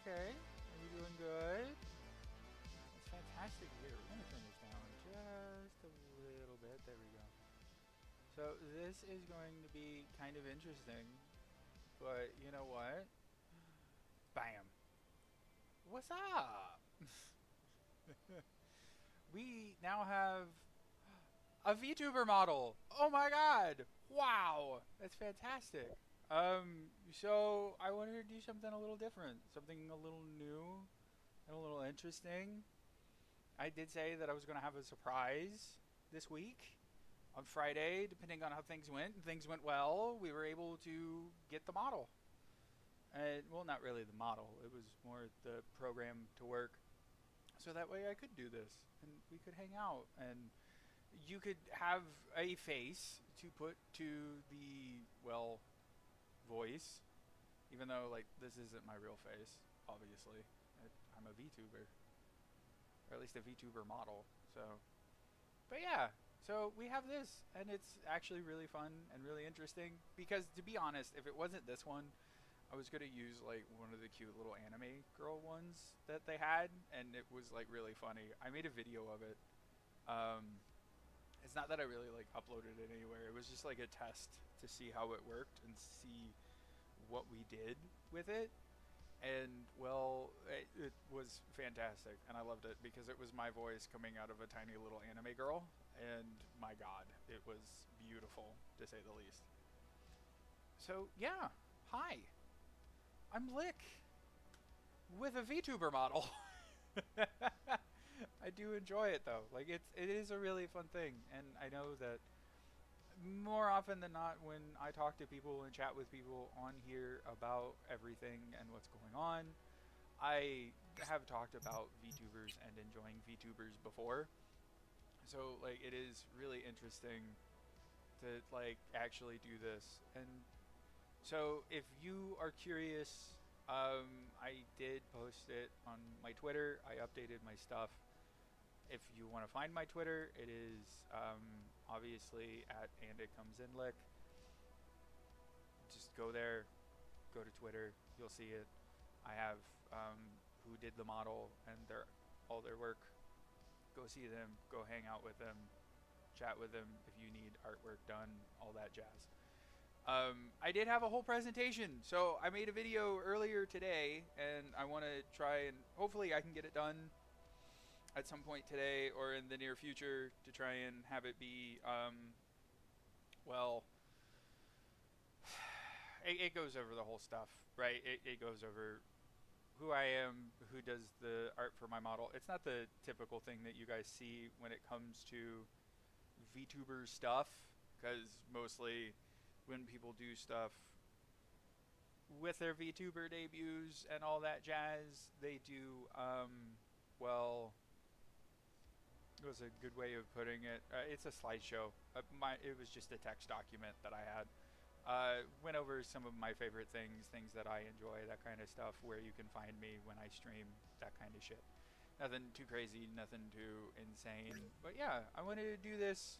okay? Are you doing good? That's fantastic to hear. We're gonna turn this down just a little bit. There we go. So this is going to be kind of interesting, but you know what? Bam. What's up? We now have a VTuber model. Oh my god! Wow, that's fantastic. So I wanted to do something a little different, something a little new and a little interesting. I did say that I was going to have a surprise this week on Friday, depending on how things went. And things went well. We were able to get the model. Well, not really the model. It was more the program to work, so that way I could do this and we could hang out and you could have a face to put to the voice, even though like this isn't my real face. Obviously, I'm a VTuber, or at least a VTuber model. So, but yeah, so we have this, and it's actually really fun and really interesting. Because to be honest, if it wasn't this one, I was gonna use like one of the cute little anime girl ones that they had, and it was like really funny. I made a video of it. Um, it's not that I really like uploaded it anywhere. It was just like a test to see how it worked and see what we did with it. And it was fantastic, and I loved it because it was my voice coming out of a tiny little anime girl, and my God, it was beautiful to say the least. So yeah, hi, I'm Lick with a VTuber model. I do enjoy it though. Like it is a really fun thing, and I know that more often than not, when I talk to people and chat with people on here about everything and what's going on, I have talked about VTubers and enjoying VTubers before. So like it is really interesting to like actually do this. And so if you are curious, I did post it on my Twitter. I updated my stuff. If you want to find my Twitter, it is obviously at and it comes in lick. Just go there, go to Twitter, you'll see it. I have who did the model and their all their work. Go see them, go hang out with them, chat with them if you need artwork done, all that jazz. I did have a whole presentation, so I made a video earlier today, and I want to try and hopefully I can get it done at some point today or in the near future to try and have it be well it goes over the whole stuff, right? It goes over who I am, who does the art for my model. It's not the typical thing that you guys see when it comes to VTuber stuff, because mostly when people do stuff with their VTuber debuts and all that jazz, they do, well, it was a good way of putting it. It's a slideshow. It was just a text document that I had. Went over some of my favorite things, things that I enjoy, that kind of stuff, where you can find me when I stream, that kind of shit. Nothing too crazy, nothing too insane. But yeah, I wanted to do this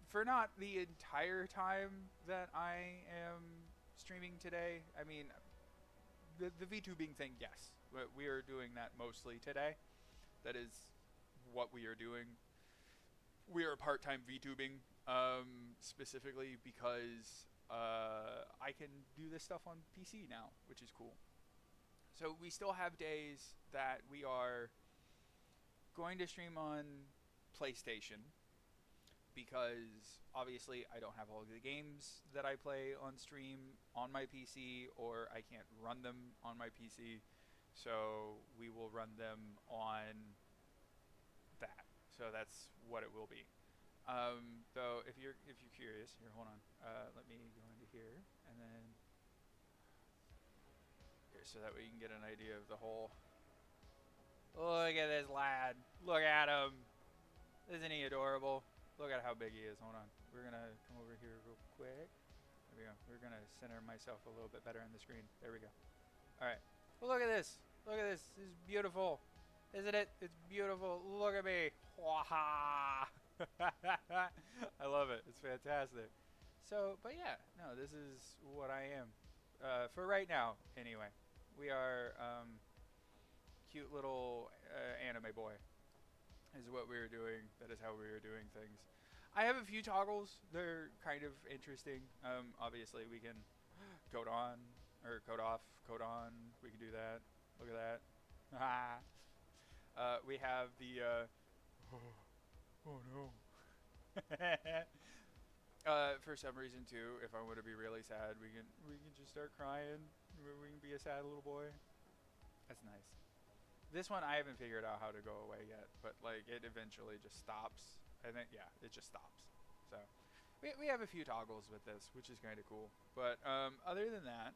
for not the entire time that I am streaming today. I mean, the VTubing thing, yes. But we are doing that mostly today. That is what we are doing. We are part-time VTubing, specifically because I can do this stuff on PC now, which is cool. So we still have days that we are going to stream on PlayStation because obviously I don't have all of the games that I play on stream on my PC, or I can't run them on my PC. So we will run them on that. So that's what it will be. Though if you're curious, here, hold on. Let me go into here and then here, so that way you can get an idea of the whole. Look at this lad. Look at him. Isn't he adorable? Look at how big he is. Hold on. We're gonna come over here real quick. There we go. We're gonna center myself a little bit better on the screen. There we go. All right. Well, look at this. Look at this. This is beautiful. Isn't it? It's beautiful. Look at me. Waha! I love it. It's fantastic. So, but yeah, no, this is what I am. For right now, anyway. We are cute little anime boy is what we were doing. That is how we were doing things. I have a few toggles. They're kind of interesting. Obviously, we can code on or code off, code on. We can do that. Look at that. We have the. Oh no. For some reason too, if I want to be really sad, we can just start crying. We can be a sad little boy. That's nice. This one I haven't figured out how to go away yet, but like it eventually just stops. I think yeah, it just stops. So we have a few toggles with this, which is kind of cool. But other than that,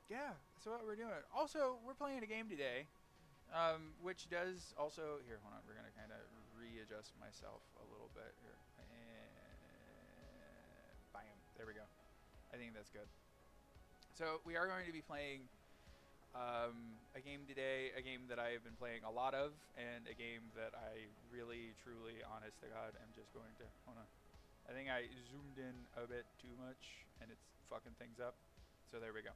yeah, that's what we're doing. Also, we're playing a game today, which does also here. Hold on, we're gonna kind of readjust myself a little bit here. Bam, there we go. I think that's good. So we are going to be playing a game today, a game that I have been playing a lot of, and a game that I really, truly, honest to God, am just going to, hold on. I think I zoomed in a bit too much, and it's fucking things up. So there we go.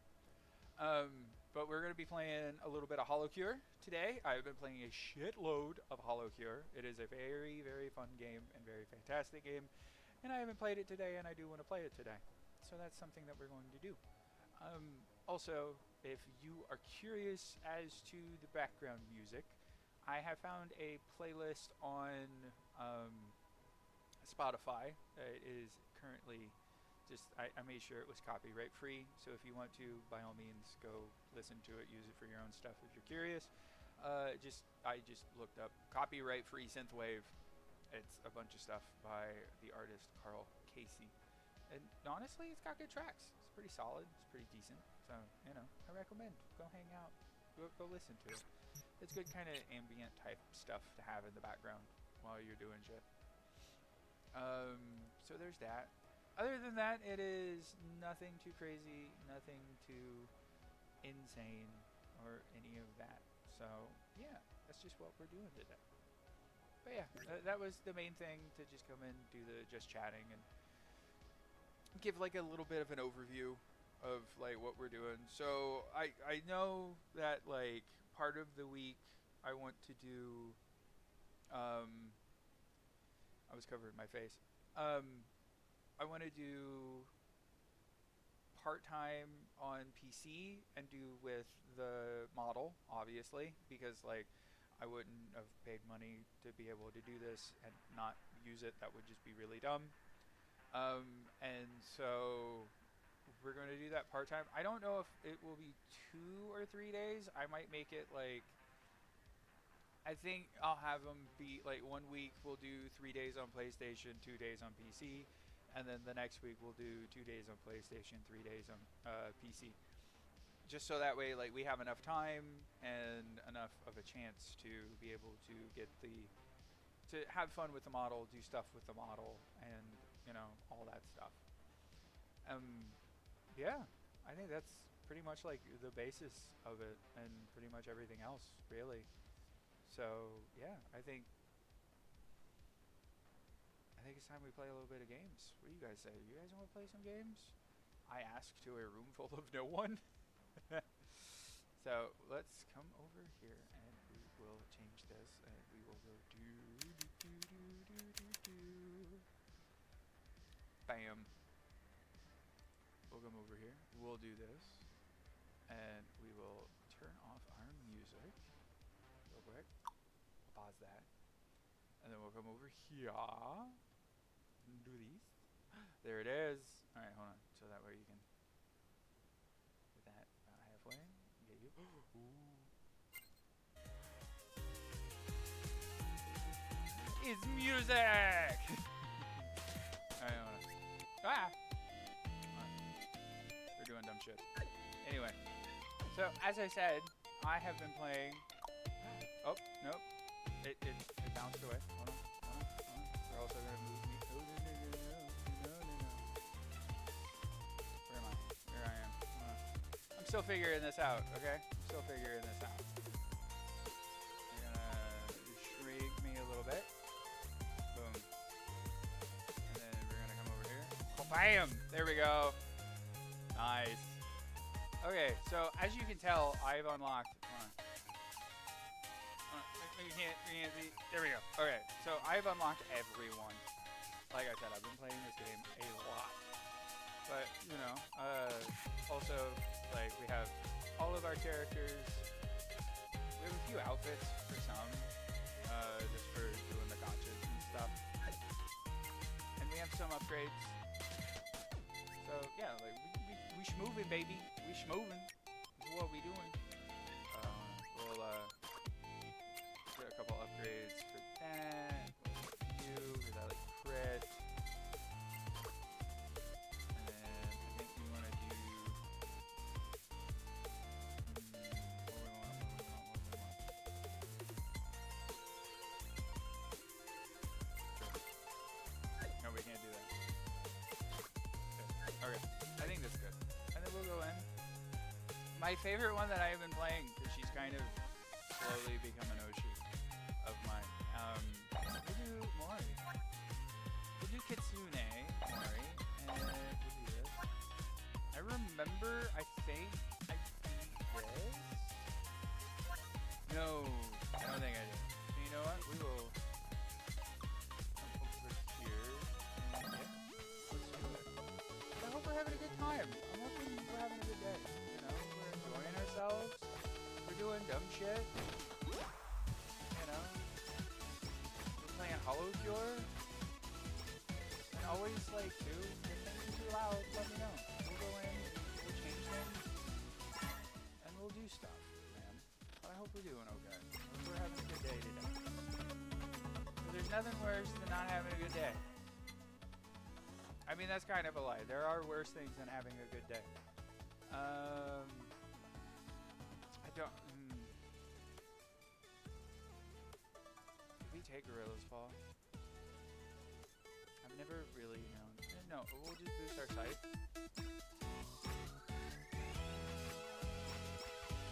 But we're going to be playing a little bit of HoloCure today. I've been playing a shitload of HoloCure. It is a very, very fun game and very fantastic game. And I haven't played it today, and I do want to play it today. So that's something that we're going to do. Also, if you are curious as to the background music, I have found a playlist on Spotify. It is currently just, I made sure it was copyright free, so if you want to, by all means, go listen to it, use it for your own stuff if you're curious. I just looked up copyright free synthwave. It's a bunch of stuff by the artist Carl Casey. And honestly, it's got good tracks. It's pretty solid. It's pretty decent. So, you know, I recommend. Go hang out. Go listen to it. It's good kind of ambient type stuff to have in the background while you're doing shit. So there's that. Other than that, it is nothing too crazy, nothing too insane, or any of that. So, yeah, that's just what we're doing today. But yeah, that was the main thing, to just come in, do the just chatting, and give like a little bit of an overview of like what we're doing. So I know that like part of the week I want to do I was covering my face. I want to do part-time on PC and do with the model, obviously, because like I wouldn't have paid money to be able to do this and not use it. That would just be really dumb. And so we're going to do that part-time. I don't know if it will be 2 or 3 days. I might make it like, I think I'll have them be like 1 week we'll do 3 days on PlayStation, 2 days on PC, and then the next week we'll do 2 days on PlayStation, 3 days on PC. Just so that way, like, we have enough time and enough of a chance to be able to get to have fun with the model, do stuff with the model, and you know, all that stuff. Yeah, I think that's pretty much like the basis of it, and pretty much everything else, really. So yeah, I think it's time we play a little bit of games. What do you guys say? You guys want to play some games? I asked to a room full of no one. So let's come over here and we will change this, and we will go bam. We'll come over here. We'll do this, and we will turn off our music real quick. I'll pause that, and then we'll come over here and do these. There it is. All right, hold on. So that way you can get that about halfway. Get you. Ooh. It's music. All right, hold on. Ah. We're doing dumb shit. Anyway, so as I said, I have been playing. Oh nope, it bounced away. Hold on. We're also gonna move me. No. Where am I? Here I am. I'm still figuring this out. Okay, I'm still figuring this out. You're gonna shrink me a little bit. Boom. And then we're gonna come over here. Oh, bam! There we go. Nice. Okay, so as you can tell, I've unlocked. You can't see. There we go. Okay, so I've unlocked everyone. Like I said, I've been playing this game a lot. But, you know, also, like, we have all of our characters. We have a few outfits for some, just for doing the gotchas and stuff. And we have some upgrades. So, yeah, like, we schmoovin', baby. We schmoovin'. This is what we doing. We'll, get a couple upgrades for that. You, because I like crit. And then I think we want to do. No, we can't do that. Okay, I think that's good. And then we'll go in. My favorite one that I have been playing, because she's kind of slowly become an Oshi of mine. We'll do Mori. We'll do Kitsune Mori, and we'll do this. I remember, I think I beat this. No, I don't think I did. So you know what? We will come over here, and yeah, let's do it. I hope we're having a good time. I'm hoping we're having a good day. You know, we're enjoying ourselves. We're doing dumb shit. You know, we're playing Hollow Cure. And always, like, dude, if things are too loud, let me know. We'll go in, we'll change things, and we'll do stuff, man. But I hope we're doing okay. I hope we're having a good day today. Because there's nothing worse than not having a good day. I mean, that's kind of a lie. There are worse things than having a good day. I don't... Did we take Gorilla's Fall? I've never really known. No, we'll just boost our sight.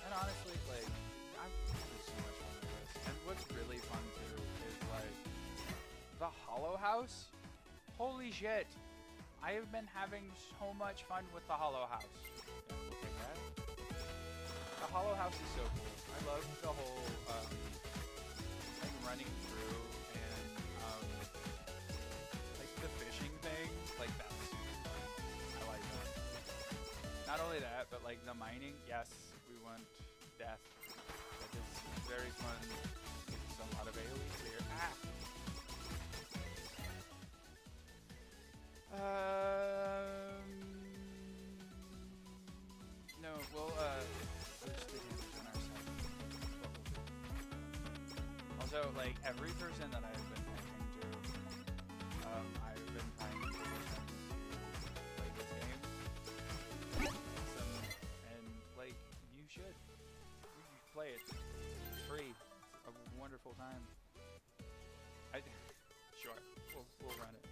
And honestly, like, I'm having so much fun with this. And what's really fun too is like the Hollow House. Holy shit! I have been having so much fun with the Hollow House. Yeah, we'll take that. The Hollow House is so cool. I love the whole like running through and like the fishing thing. Like that's super fun. I like that. Not only that, but like the mining. Yes, we want death. That is very fun. It's a lot of AoE clear. No, we'll boost the damage on our side. Also, like every person that I've been talking to, I've been trying to get them to play this game. And like, you should. You play it. It's free. It's a wonderful time. Sure, we'll run it.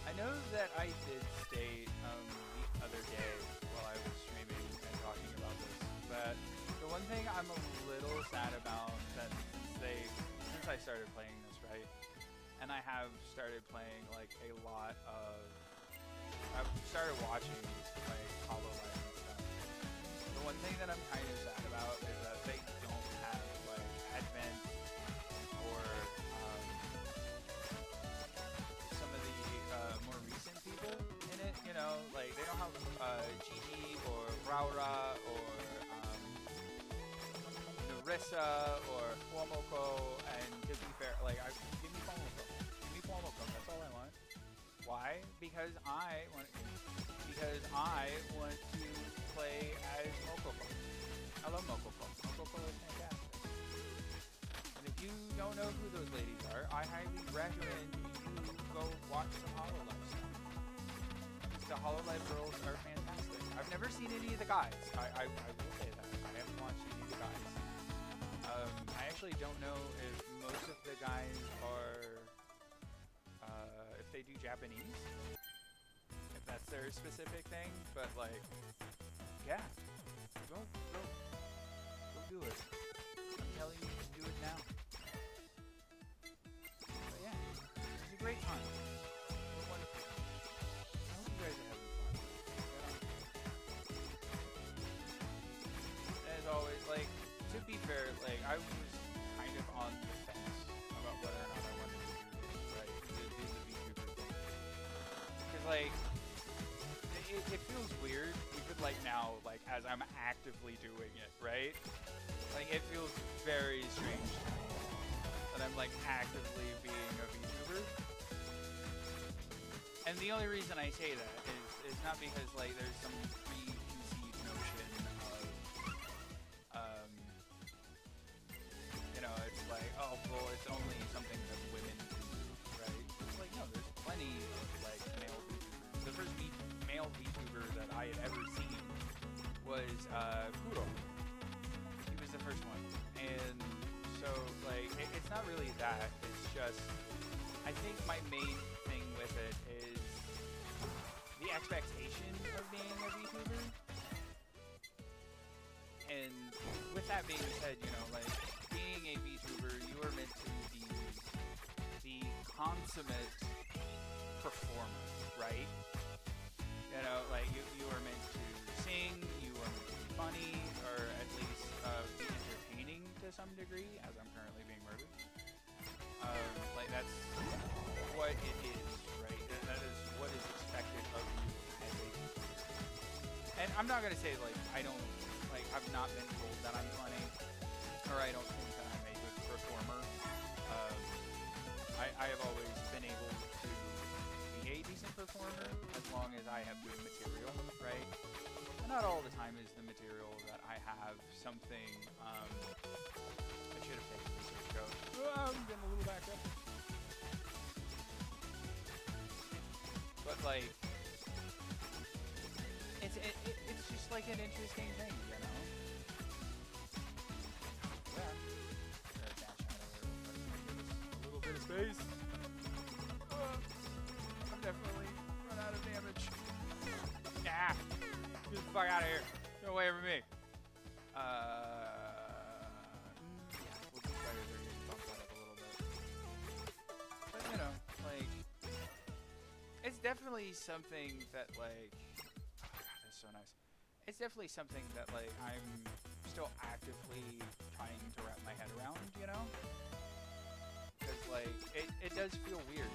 I know that I did state the other day while I was streaming and talking about this, but the one thing I'm a little sad about that since I started playing this, right, and I have started playing like a lot of, I've started watching like HoloLens and stuff. The one thing that I'm kind of sad about is that they don't have like Advent or some of the more recent people in it, you know, like they don't have Gigi or Raura or Narissa or Cuomoco, and to be fair, like give me Cuomoco. Give me Cuomoco, that's all I want. Why? Because I want to play as Mococo. I love Mococo. Mococo is fantastic. And if you don't know who those ladies are, I highly recommend you go watch some HoloLens stuff. The HoloLens girls are fantastic. I've never seen any of the guys. I will say that. I haven't watched any of the guys. I actually don't know if most of the guys are, if they do Japanese. If that's their specific thing. But like, yeah. Go do it. I'm telling you to do it now. But yeah, it was a great time. like, it feels weird, even like now, like as I'm actively doing it, right? Like it feels very strange to me that I'm like actively being a VTuber. And the only reason I say that is not because like there's some preconceived notion of, you know, it's like, oh, well, it's only something that women can do, right? It's like, no, there's plenty of like male VTubers. The first male VTuber that I had ever seen was Kuro. He was the first one. And so like, it's not really that. It's just, I think my main thing with it is the expectation of being a VTuber. And with that being said, you know, like, being a VTuber, you are meant to be the consummate performer, right? You know, like, you are meant to sing, you are meant to be funny, or at least be entertaining to some degree, as I'm currently being murdered. Like, that's what it is, right? That is what is expected of you as a VTuber. And I'm not gonna say, like, I've not been told that I'm funny, or I don't think that I'm a good performer. I have always been able to be a decent performer as long as I have good material, right? And not all the time is the material that I have something, I should have taken this search code. Oh, I'm getting a little backed up. But like, it's just like an interesting thing, you know? Yeah. Dash out of there real quick. Give us a little bit of space. I'm definitely run out of damage. Nah! Get the fuck out of here. Get away from me. Yeah, we'll just try to bump that up a little bit. But, you know, like, it's definitely something that, like, oh god, that's so nice. It's definitely something that, like, I'm still actively trying to wrap my head around, you know? Because, like, it does feel weird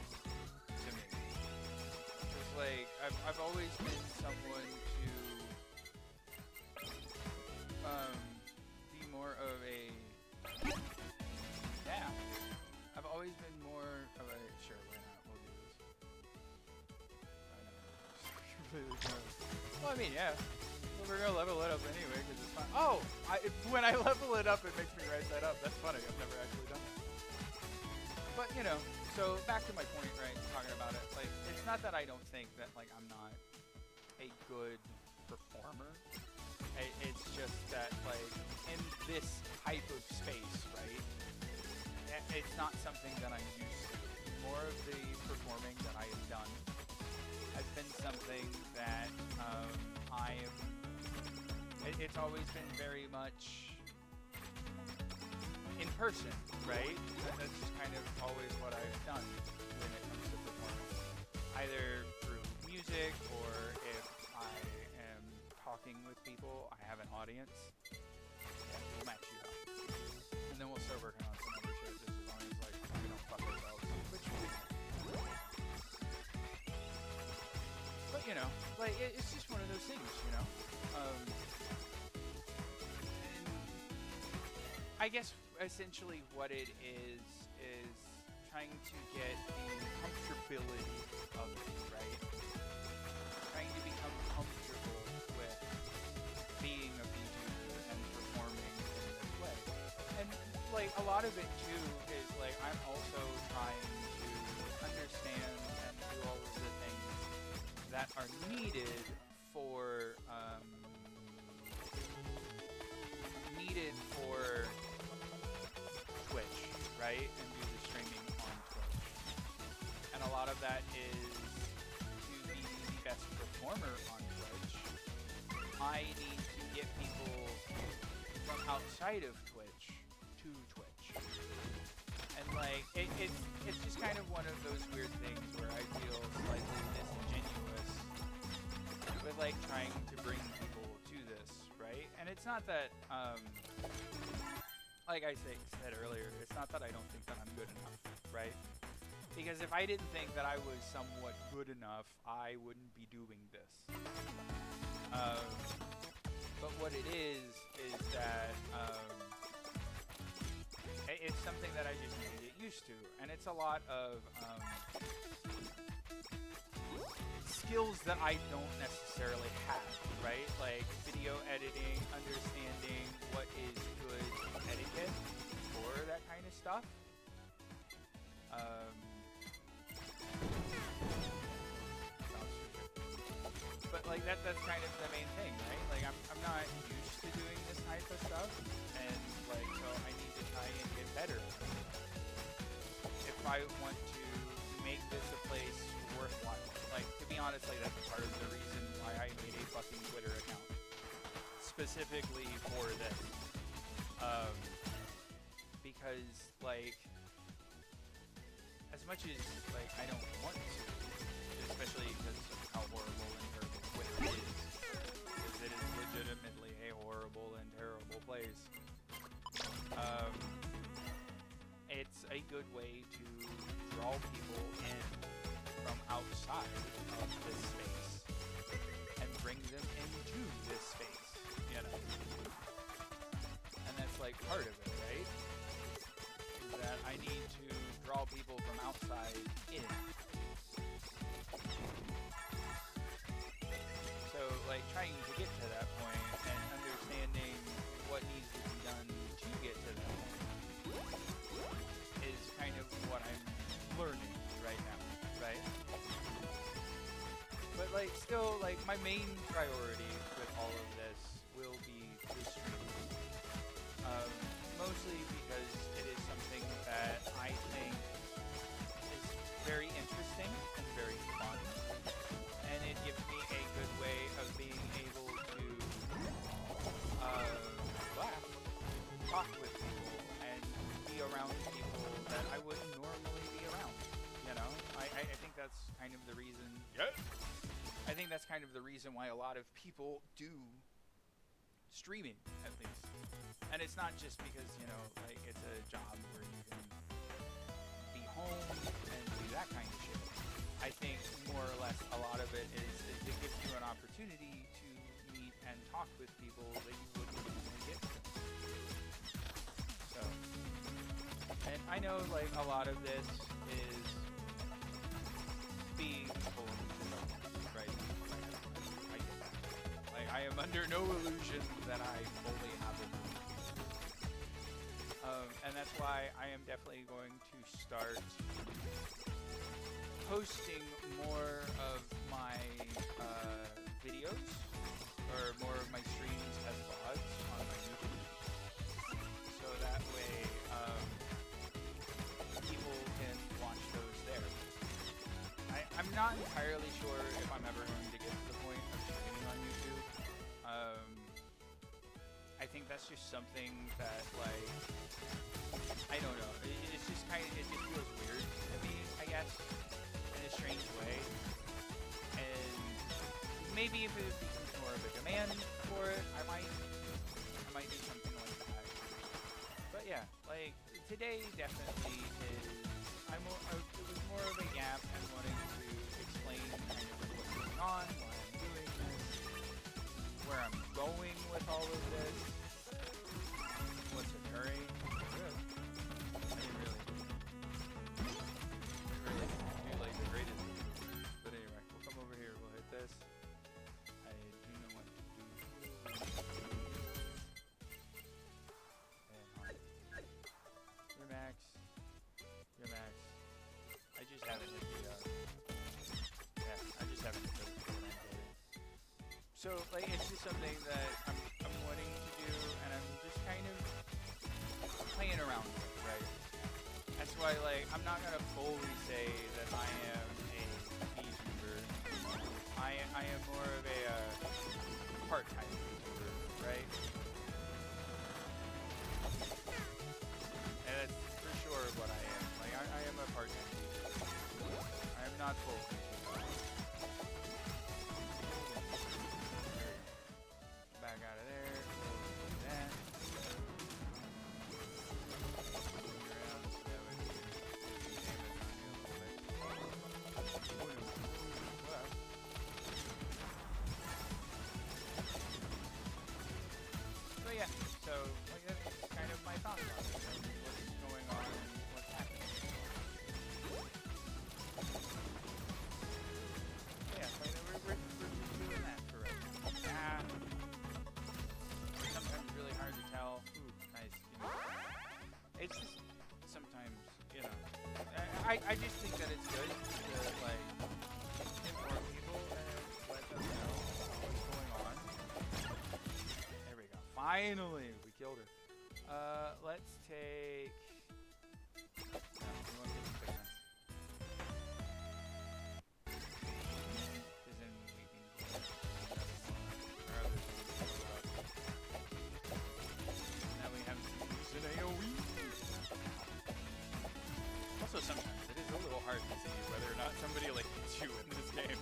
to me. Because, like, I've always been someone to, be more of a, yeah, I've always been more of a, sure, why not, we'll do this. Completely gross. Well, I mean, yeah. Well, we're gonna level it up anyway, because it's fun. Oh! When I level it up, it makes me right side up. That's funny. I've never actually done that. But, you know, so back to my point, right, talking about it. Like, it's not that I don't think that, like, I'm not a good performer. It's just that, like, in this type of space, right, it's not something that I'm used to. More of the performing that I have done has been something that it's always been very much in person, right? That's just kind of always what I've done when it comes to performing. Either through music, or if I am talking with people, I have an audience, and we'll match you up. And then we'll start working on some other shit, just as long as, like, we don't fuck ourselves, which we don't. But, you know, like, it's just one of those things, you know? I guess essentially what it is trying to get the comfortability of it, right? Trying to become comfortable with being a VTuber and performing in this way. And, like, a lot of it, too, is, like, I'm also trying to understand and do all of the things that are needed for, Twitch, right? And do the streaming on Twitch. And a lot of that is to be the best performer on Twitch. I need to get people from outside of Twitch to Twitch. And, like, it's just kind of one of those weird things where I feel slightly disingenuous with, like, trying to bring people to this, right? And it's not that, like I said earlier, it's not that I don't think that I'm good enough, right? Because if I didn't think that I was somewhat good enough, I wouldn't be doing this. Um, but what it is that it's something that I just need to get used to, and it's a lot of skills that I don't necessarily have, right? Like video editing, understanding what is good etiquette for that kind of stuff. But like that's kind of the main thing, right? Like I'm not used to doing this type of stuff, and like so I need to try and get better. If I want to make this a place worthwhile, like to be honest, like that's part of the reason why I made a fucking Twitter account specifically for this, because like as much as like I don't want to, especially because of how horrible and terrible Twitter is, because it is legitimately a horrible and terrible place. It's a good way to draw people in from outside of this space and bring them into this space, you know. And that's like part of it, right? Is that I need to draw people from outside in. So like trying to get to that point and understanding what needs to be done to get to that point is kind of what I'm learning right now, right? But like still, like my main priority with all of this will be the streams. Mostly because it is something that I think is very interesting and very fun, and it gives me a good way of being able to laugh, talk with people, and be around people that I wouldn't normally be around. You know, I think that's kind of the reason. Yeah. I think that's kind of the reason why a lot of people do streaming, at least. And it's not just because, you know, like it's a job where you can be home and do that kind of shit. I think more or less a lot of it is it gives you an opportunity to meet and talk with people that you wouldn't normally get to. So, and I know like a lot of this is being told, right? I get that. Like I am under no illusion that I fully have it. And that's why I am definitely going to start posting more of my videos, or more of my streams as VODs on my YouTube. So that way people can watch those there. I'm not entirely sure if I'm ever going to get to the point of streaming on YouTube. I think that's just something that, like, I don't know. It's just kind of, it just feels weird to me, I guess, in a strange way. And maybe if it becomes more of a demand for it, I might do something like that. But yeah, like today definitely is. It was more of a gap and wanting to explain kind of what's going on, why I'm doing this, where I'm going with all of this, what's occurring. Good. I didn't really do like the greatest. But anyway, we'll come over here, we'll hit this. I do know what to do. Your max. Your max. I just haven't hit the I just haven't hit the So like it's just something that I'm wanting to do, and I'm just kind of playing around with, right? That's why like I'm not gonna fully say that I am a VTuber. I am more of a part-time VTuber, right? And that's for sure what I am. Like I am a part-time VTuber. I am not full VTuber. Back out of there. Do that. Around, so that would be Finally, we killed her. Let's take. No, we won't get the pick then. 'Cause then we can. Our others will blow up. Now we have some use in AoE. Also, sometimes it is a little hard to see whether or not somebody like hits you in this game.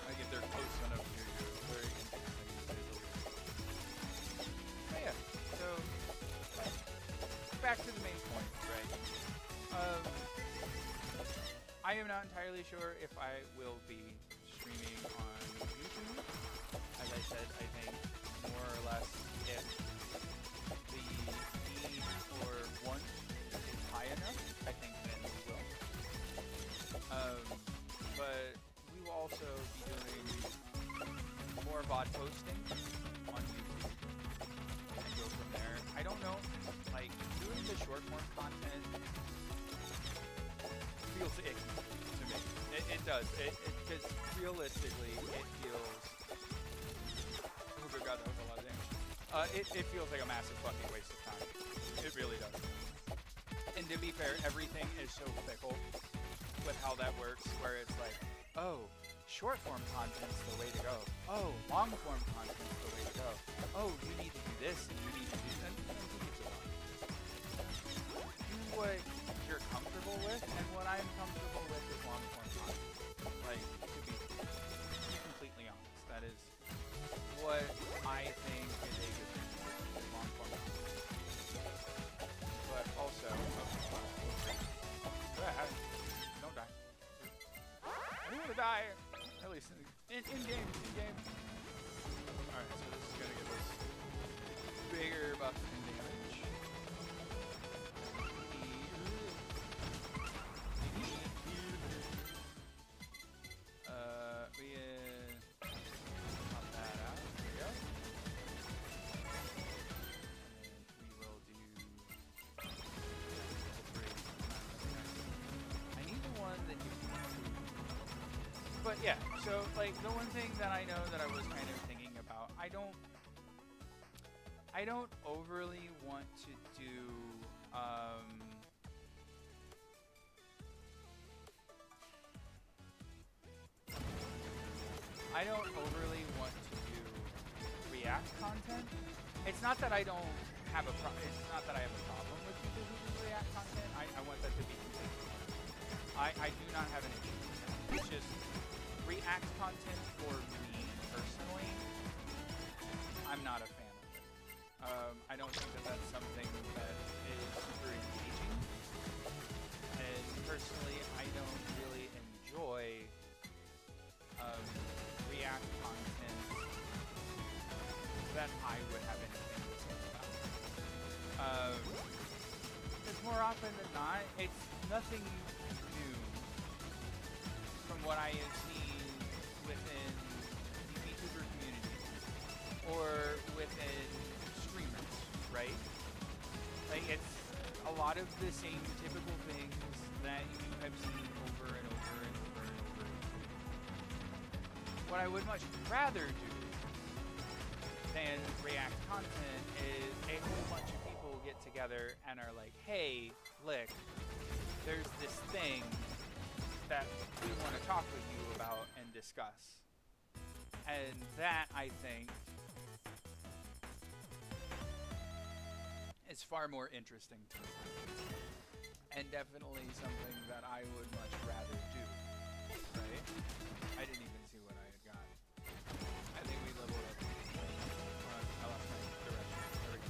Like if they're close enough to you, it's very interesting to say the least. But yeah, so back to the main point, right? I am not entirely sure if I will be streaming on YouTube. As I said, I think more or less if the need or want is high enough, I think then we will. But we will also be doing more VOD posting on YouTube and go from there. I don't know, like doing the short form content feels icky to me. It does. Because realistically, it feels. Oh good God, that was a lot of damage. It feels like a massive fucking waste of time. It really does. And to be fair, everything is so fickle with how that works, where it's like, oh, short form content's the way to go. Oh, long form content's the way to go. Oh, you need to do this and you need to do that. And who gives a fuck? Do what you're comfortable with, and what I'm comfortable with is long form content. Like, to be completely honest, that is what I think is a good thing to do, is long form content. But also, don't die. I don't want to die. At least in game. Alright, so this is gonna give us bigger buff and damage. Pop that out. There we go. And we will do. I need the one that you can. But yeah, so like the one thing that I know that I was kind of thinking about, I don't overly want to do I don't overly want to do React content. It's not that I don't have a it's not that I have a problem with people who do React content. I want that to be completely clear. I do not have an issue with that. It's just React content for me personally, I'm not a fan of it. I don't think that that's something that is super engaging. And personally, I don't really enjoy React content that I would have anything to say about. Because more often than not, it's nothing new from what I have seen within the VTuber community or within streamers, right? Like, it's a lot of the same typical things that you have seen over and over and over and over. What I would much rather do than React content is a whole bunch of people get together and are like, hey, Lick, there's this thing that we want to talk with you about and discuss. And that, I think, is far more interesting to me. And definitely something that I would much rather do. Right? I didn't even see what I had got. I think we leveled up. I lost my direction. There we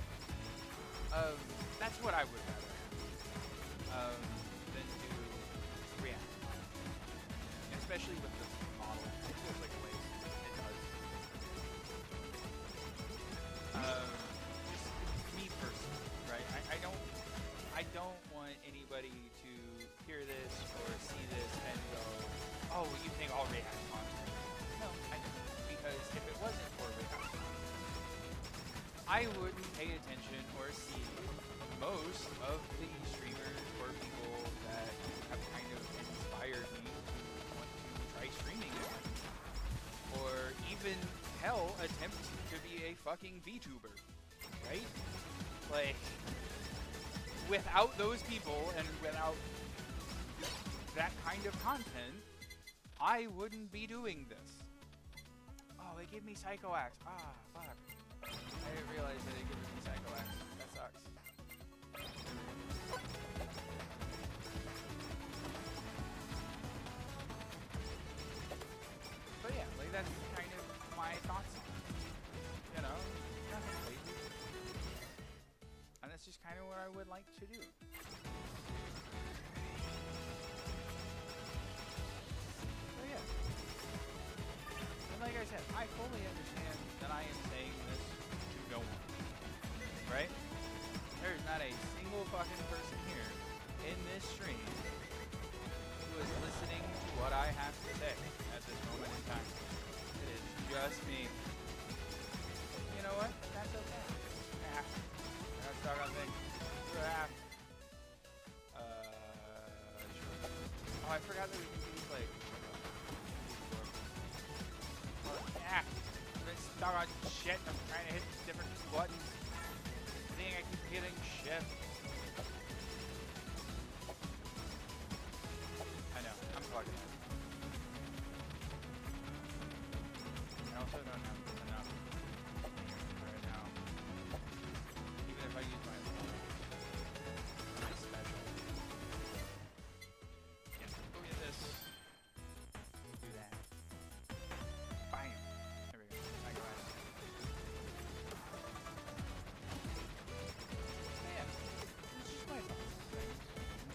go. That's what I would rather have. Than do React. Especially with the model. It feels like a waste. It does. Just me personally, right? I don't want anybody to hear this or see this and go, oh, you think all React content? No, I don't. Because if it wasn't for React content, I wouldn't pay attention or see most of the streamers or people that have kind of inspired me to want to try streaming again. Or even, hell, hell attempt to be a fucking VTuber, right? Like, without those people and without that kind of content, I wouldn't be doing this. Oh, it gave me Psycho Axe. Ah, fuck. I didn't realize that it gave me Psycho Axe. That sucks. But yeah, like that's kind of my thoughts on it. You know, nothing crazy. And that's just kind of what I would like to do. So yeah. And like I said, I fully understand that I am saying this to no one. Right? There's not a single fucking person here in this stream who is listening to what I have to say at this moment in time. It is just me. You know what? That's okay. Yeah. I got stuck on things. Yeah. Sure. Oh, I forgot that we can use like. Yeah. I've been stuck on shit. I'm trying to hit different buttons. I keep getting shit. I know. I'm plugging it. I also don't have enough right now. Even if I use my special. Yeah, go get this. Do that. Bam. There we go. I go ahead.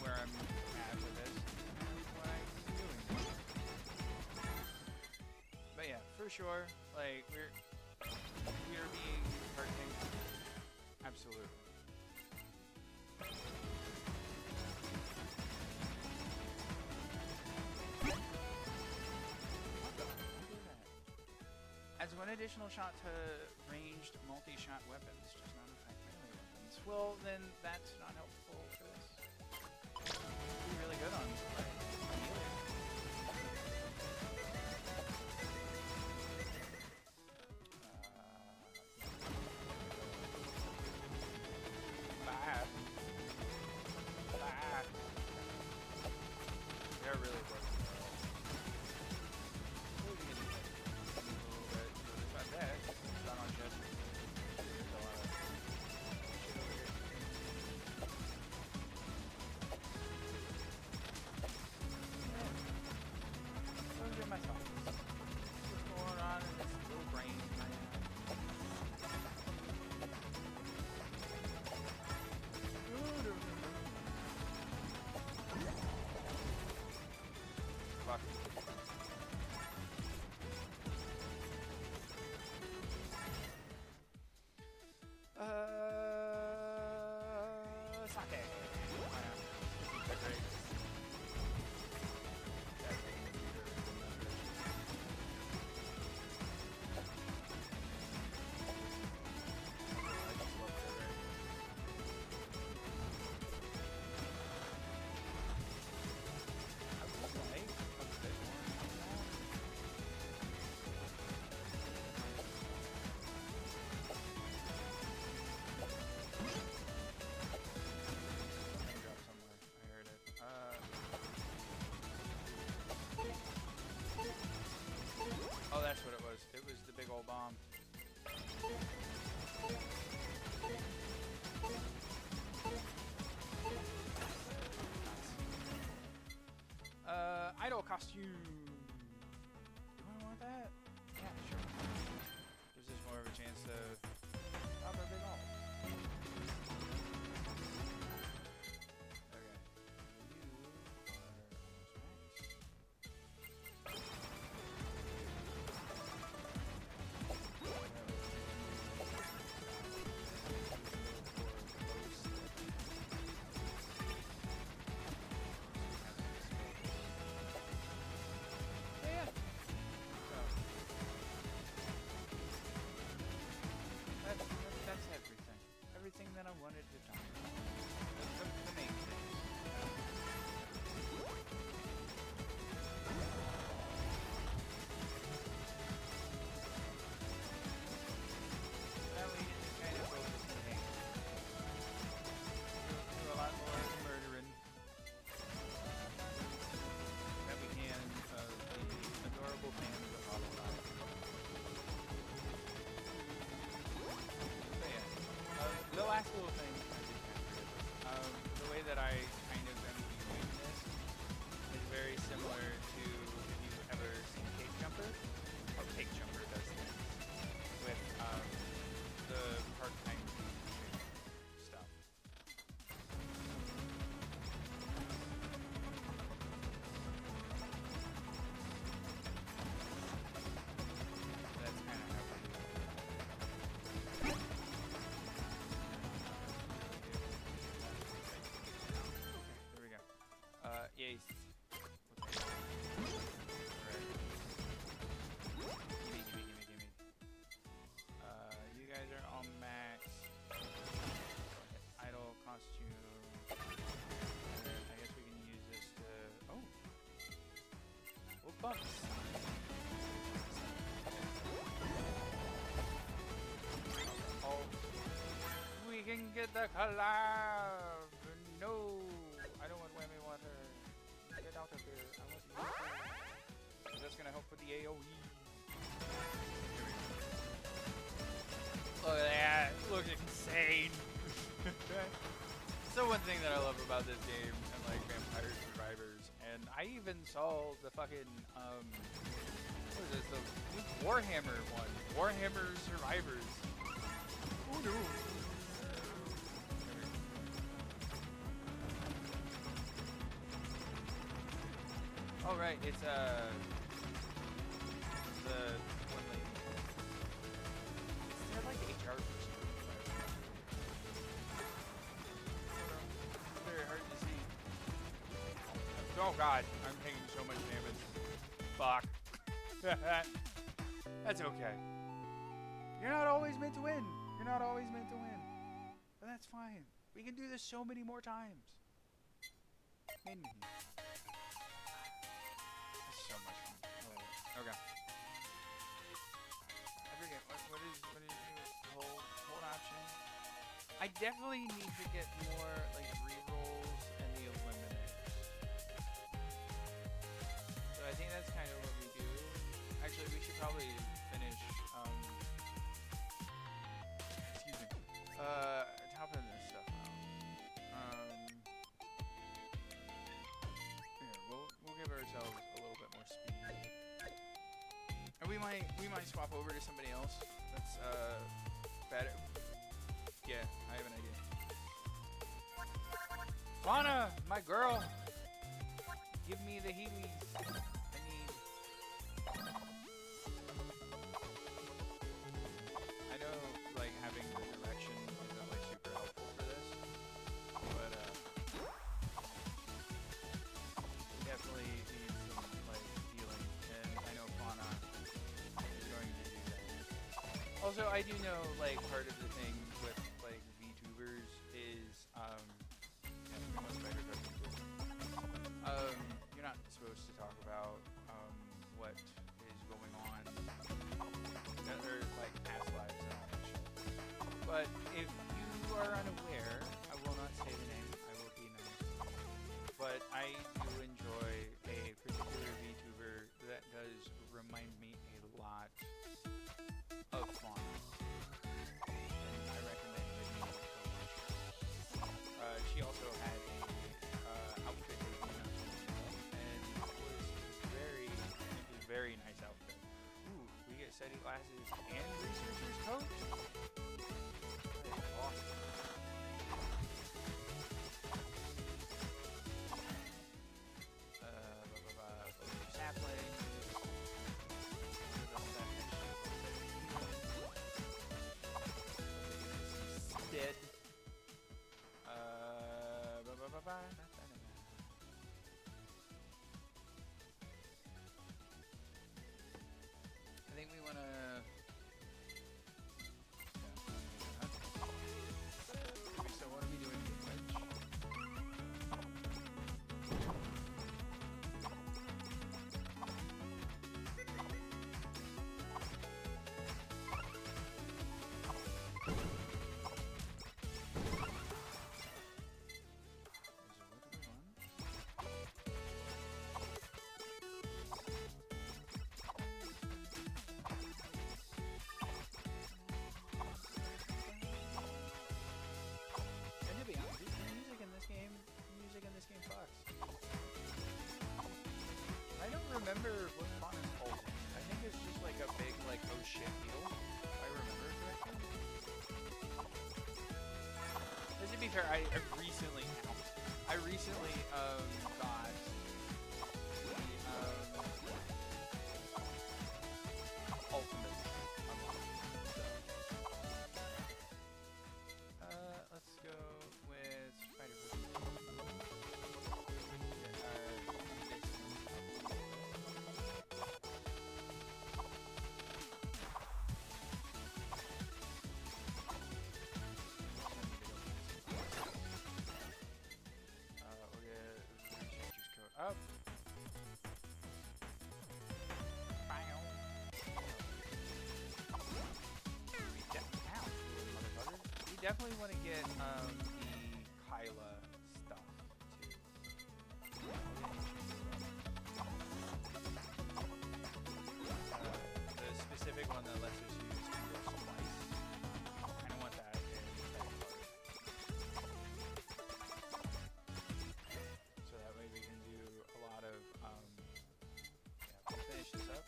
Where I'm at with this and what I'm doing. But yeah, for sure, like we're being hurting. Absolutely. Adds one additional shot to ranged multi-shot weapons, does not affect melee weapons. Well, then that's not helpful for this. Be really good on like melee. Bad. They're really working. Sake. Oh, that's what it was. It was the big old bomb. Idol costume. Do I want that? Yeah, sure. Gives us more of a chance to pop a big ult. the collab! No! I don't want whammy water. Get out of here. I want you. So that's gonna help with the AoE. Look at that. Looks insane. So one thing that I love about this game and like Vampire Survivors, and I even saw the fucking what is this? The new Warhammer one. Warhammer Survivors. Oh no. Oh right, it's the one lady. Is there like HR person? It's very hard to see. Oh god, I'm taking so much damage. Fuck. That's okay. You're not always meant to win. You're not always meant to win. But that's fine. We can do this so many more times. That's so much fun. Okay. I forget what is hold option. I definitely need to get more like rerolls and the eliminate. So I think that's kind of what we do. Actually, we should probably finish. Excuse me. Topping this stuff out. Here, we'll give ourselves a little bit more speed. And we might swap over to somebody else. That's better. Yeah, I have an idea. Fauna, my girl, give me the healies. I need. I know, like having the direction isn't like super helpful for this, but we definitely need some like healing, and I know Fauna is going to do that. Also, I do know like part of the thing with like VTubers is you're not supposed to talk about what is going on or like past lives and all that shit. But if you are unaware, I will not say the name, I will be nice. But I do enjoy a particular VTuber that does remind me a lot of Fauna. And I recommend that you watch her. She also had a outfit and it was very nice outfit. Ooh, we get study glasses and researcher's coat? That is awesome. Sapling. Dead. I think we want to. We still want to be doing damage. I don't remember what Fauna's ult is. I think it's just like a big, like, oh shit deal. If I remember correctly. But to be fair, I recently got the ultimate unlock. So let's go with Spider Booty. definitely want to get the Kyla stuff too. The specific one that lets us use Kindle Splice. I kind of want that in second part. So that way we can do a lot of, yeah, we'll finish this up.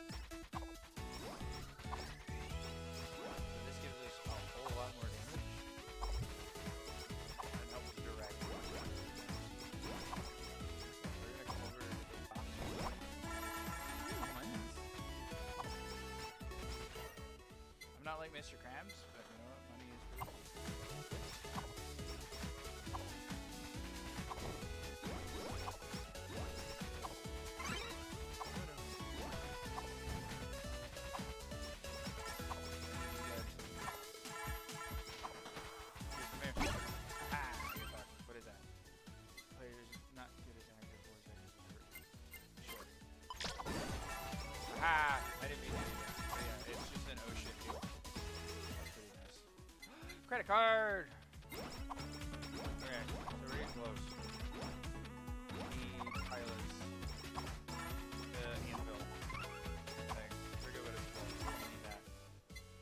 So this gives us a whole lot more damage. And helps direct. So we're going to come over to the top. I'm not like Mr. Krabs, but you know what? Money is pretty cool. What is that? Players not good as active or sure. Ah! I didn't mean to do that. But yeah, it's just an ocean deal. That's pretty nice. Credit card! Okay, so we're getting close. We need pilots. The anvil thing. Forget what it's called. We need that.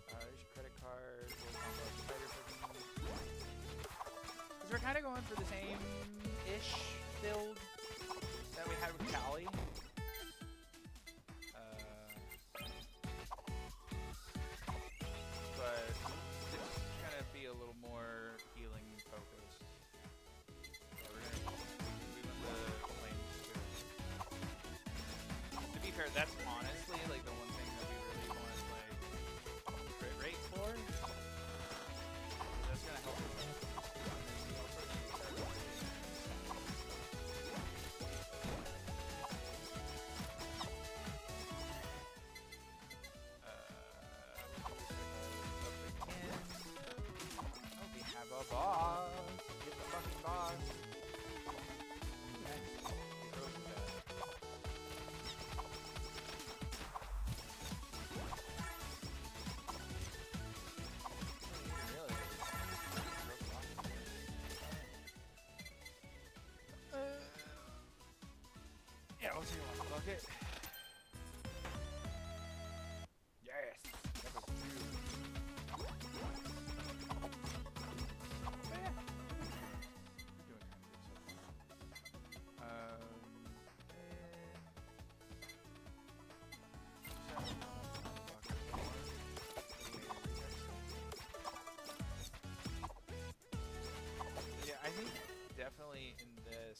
There's your credit card. We'll combo spider for because we're kind of going for the same-ish build that we had with Callie. But it's going to be a little more healing focused. So we're going to we want the flames too. To be fair, that's honestly like the one thing that we really want like crit rate for. That's going to help us. A boss! Get the fucking boss! Nice. Get Rose with that. Really? Yeah, we'll see one bucket. Yes! That was beautiful. Yeah, I think definitely in this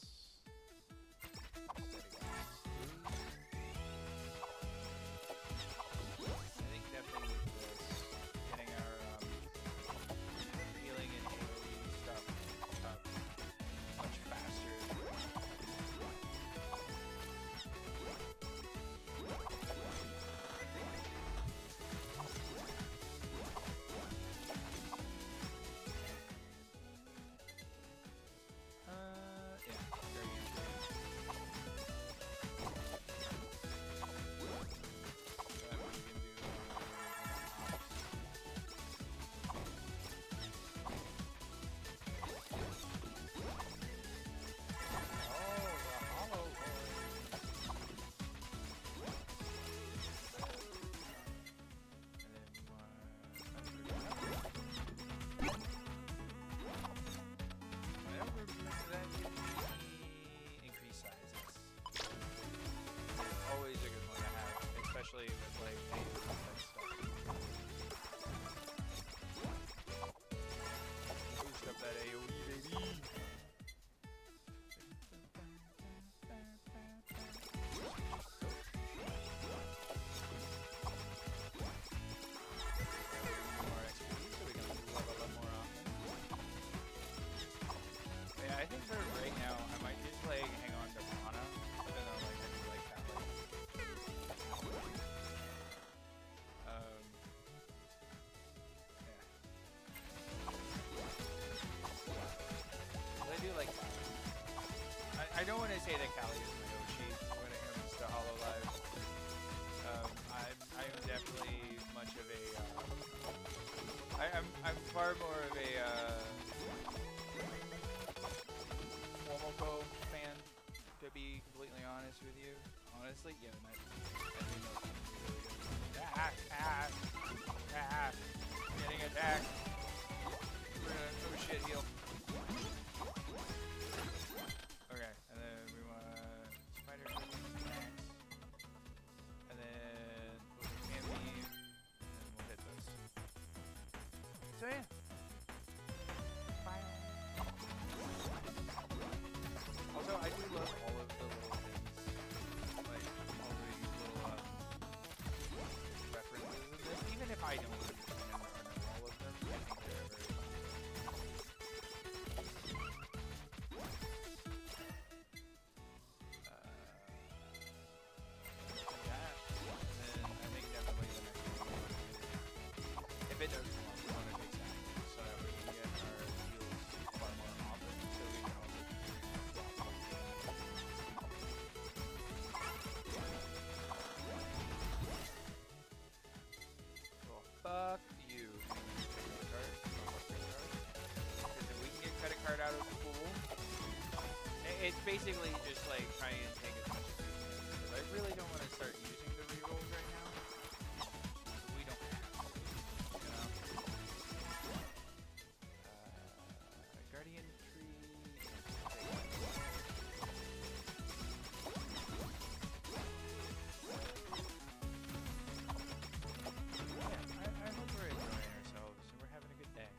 basically just like try and take as much as we can. Because I really don't want to start using the rerolls right now. We don't have to, you know? Guardian Tree. I hope we're enjoying ourselves and we're having a good day.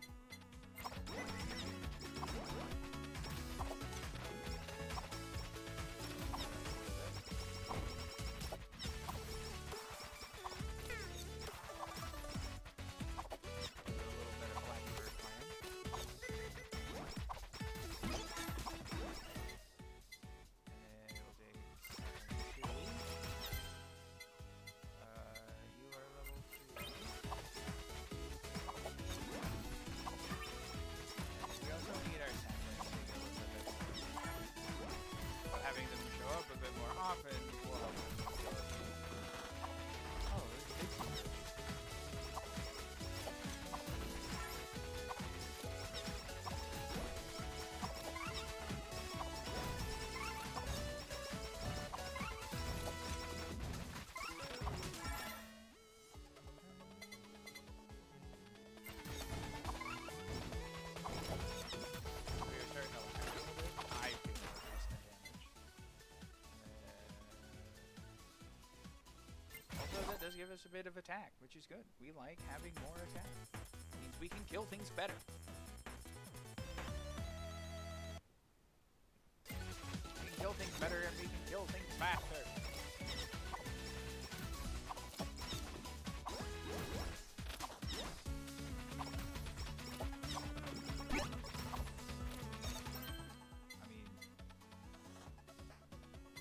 Having them show up a bit more often will help them. Oh, there's a big secret. We're starting to lag a little bit. I feel constant damage. Also, that does give us a bit of attack, which is good. We like having more attack. It means we can kill things better. We can kill things better and we can kill things faster. I mean,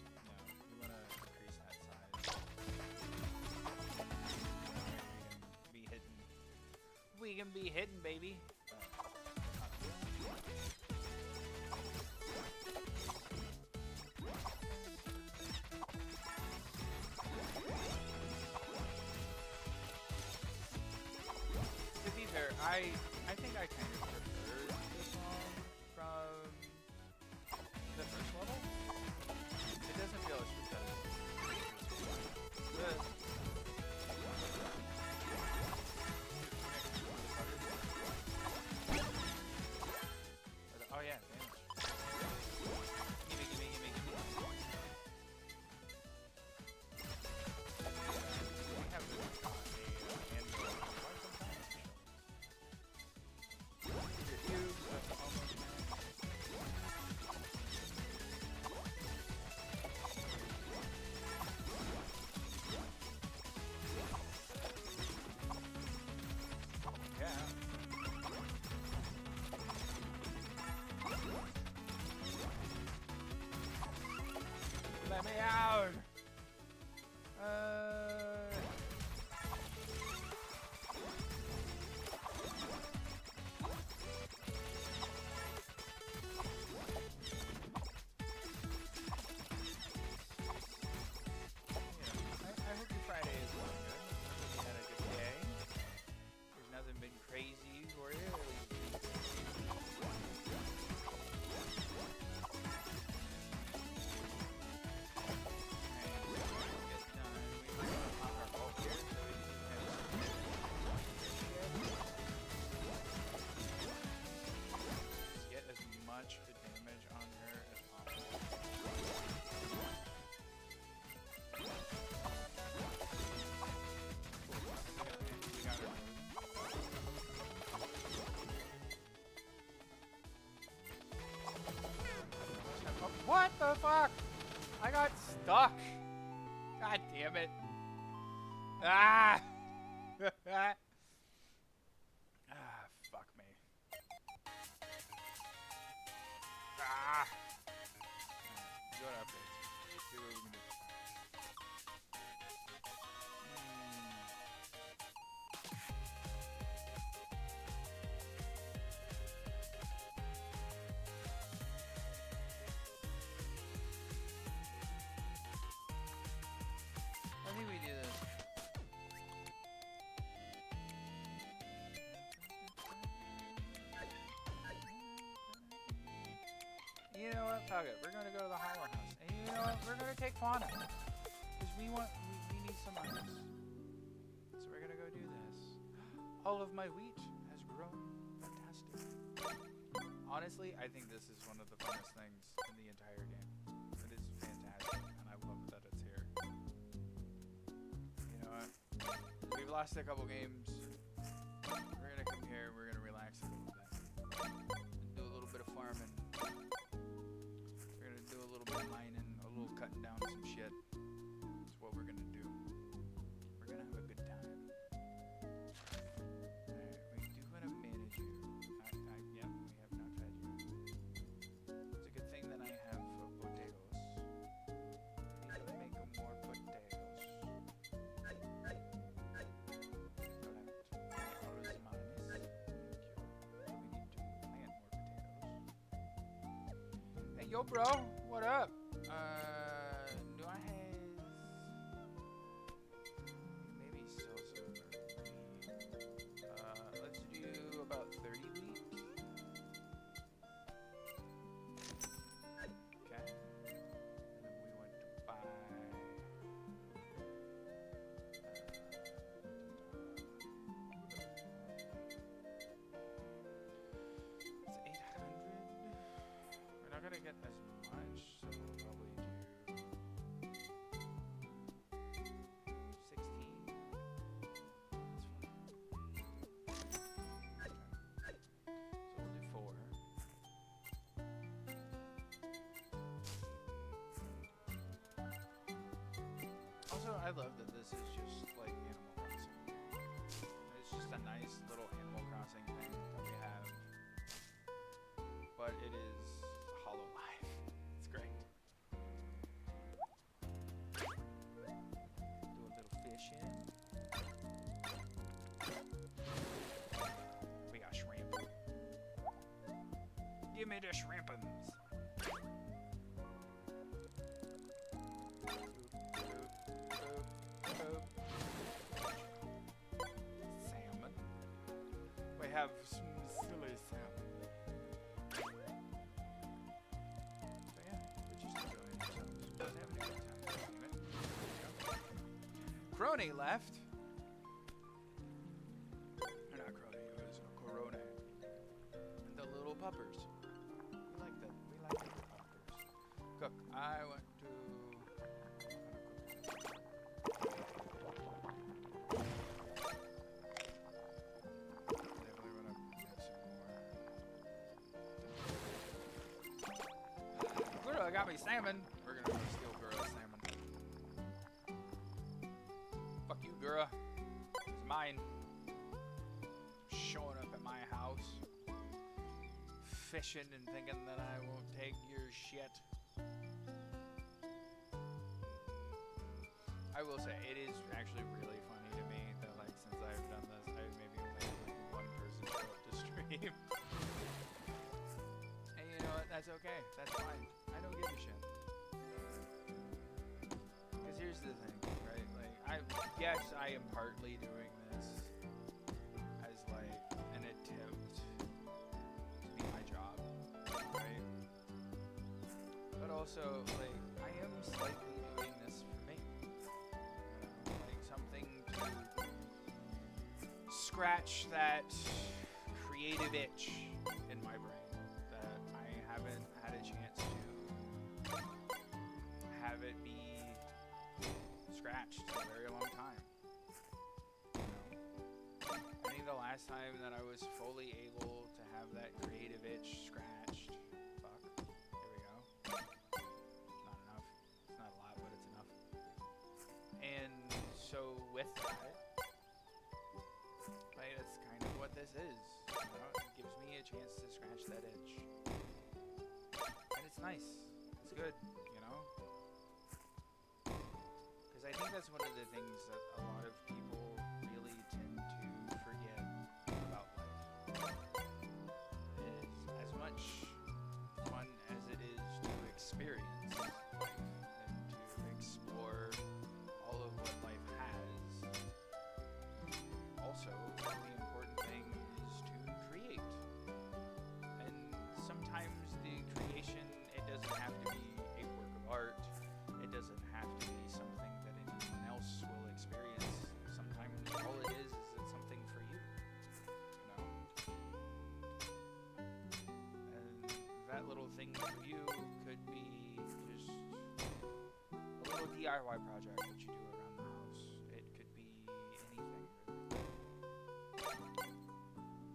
no, we want to increase that size. We can be hidden, baby. To be fair, I think I kind of prefer this song from the first level. It doesn't feel as repetitive. Oh yeah, damage. Gimme. We have been on a handle for quite some time, actually. Your cube, that's almost yeah. Let me out! I hope your Friday is going good. I hope you had a good day. There's nothing been crazy for you. Get as much damage on her as possible. We got her. What the fuck? I got stuck. God damn it. Ah! Fuck me. Ah! Go to updates. See what we can do. I think we do this. you know what? Fuck it. We're gonna go to the Hollow House. And you know what? We're gonna take Fauna. Because we need some items. So we're gonna go do this. All of my wheat has grown fantastic. Honestly, I think this is one of the funnest things in the entire game. It is fantastic, and I love that it's here. You know what? We've lost a couple games. We're gonna come here, we're gonna relax a little bit. Do a little bit of farming. We're gonna do a little bit of mining, a little cutting down some shit. That's what we're gonna do. We're gonna have a good time. Alright, we do wanna manage you. Yeah, we have not fed you. It's a good thing that I have potatoes. We need to make more potatoes. Hey, yo, bro, what up? Do I have maybe still some wheat? Let's do about 30 wheat. Okay. And then we went to buy. It's 800. We're not gonna get as much, so we'll probably do 16. That's fine. Okay. So we'll do 4. Also, I love that this is just like Animal Crossing. It's just a nice little Animal Crossing thing that we have. But it is Hollow Life. It's great. Do a little fishing. We got shrimp. Give me the shrimpins. Salmon. We have some silly salmon. So yeah, we're just enjoying ourselves. Just having a good time. Crony left. Or not Crony, it was Corona. The little puppers. We like the puppers. Cook. I went to. Definitely want to have some more. Gura got me salmon. We're gonna go steal Gura's salmon. Fuck you, Gura. It's mine. Showing up at my house. Fishing and thinking that I won't take your shit. I will say, it is actually really funny to me that, like, since I've done this, I've maybe only had like one person show up to stream. And you know what? That's okay. That's fine. I don't give a shit. Because here's the thing, right? Like, yes, I am partly doing this as, like, an attempt to be my job, right? But also, like, I am slightly doing this for me. Like, something to scratch that creative itch in my brain that I haven't had a chance to have it be scratched in a very long time. I think the last time that I was fully able to have that creative itch scratched, fuck, here we go. Not enough. It's not a lot, but it's enough. And so with that, like, that's kind of what this is. You know? It gives me a chance to scratch that itch. And it's nice. It's good, you know? Because I think that's one of the things that a lot of people really tend to forget about life. Is as much fun as it is to experience life and to explore all of what life has, also the important thing is to create. And sometimes the creation, it DIY project that you do around the house. It could be anything, really.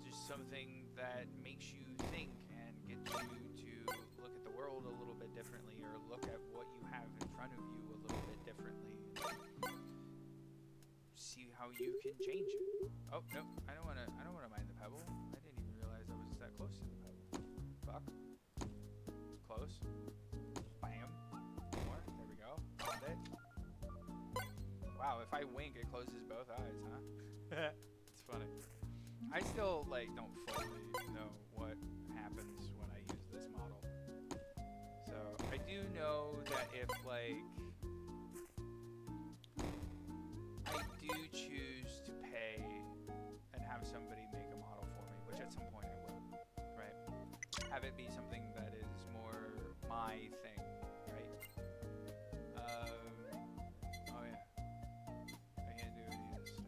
Just something that makes you think and gets you to look at the world a little bit differently, or look at what you have in front of you a little bit differently. See how you can change it. Oh no, I don't wanna mine the pebble. I didn't even realize I was that close to the pebble. Fuck. Close. Bam. More. There we go. Found it. Wow, if I wink, it closes both eyes, huh? It's funny. I still don't fully know what happens when I use this model. So I do know that if I do choose to pay and have somebody make a model for me, which at some point I will, right? Have it be something that is more my thing, right? Oh yeah. I can't do any of this stuff.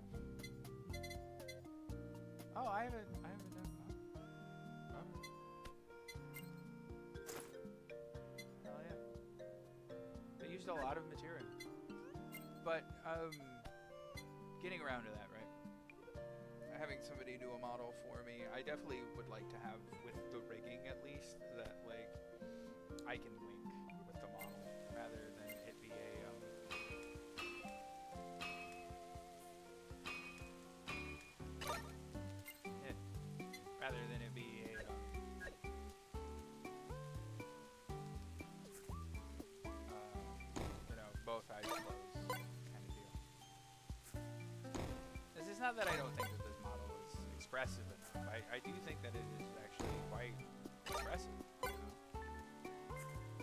Oh, I haven't done. Oh. Hell yeah. I used a lot of material, but getting around to that, right? Having somebody do a model for me, I definitely would like to have, with the rigging at least, that I can wink with the model rather than it be a rather than it be a both eyes closed kind of deal. It's not that I don't think that this model is expressive enough. I do think that it is actually quite expressive,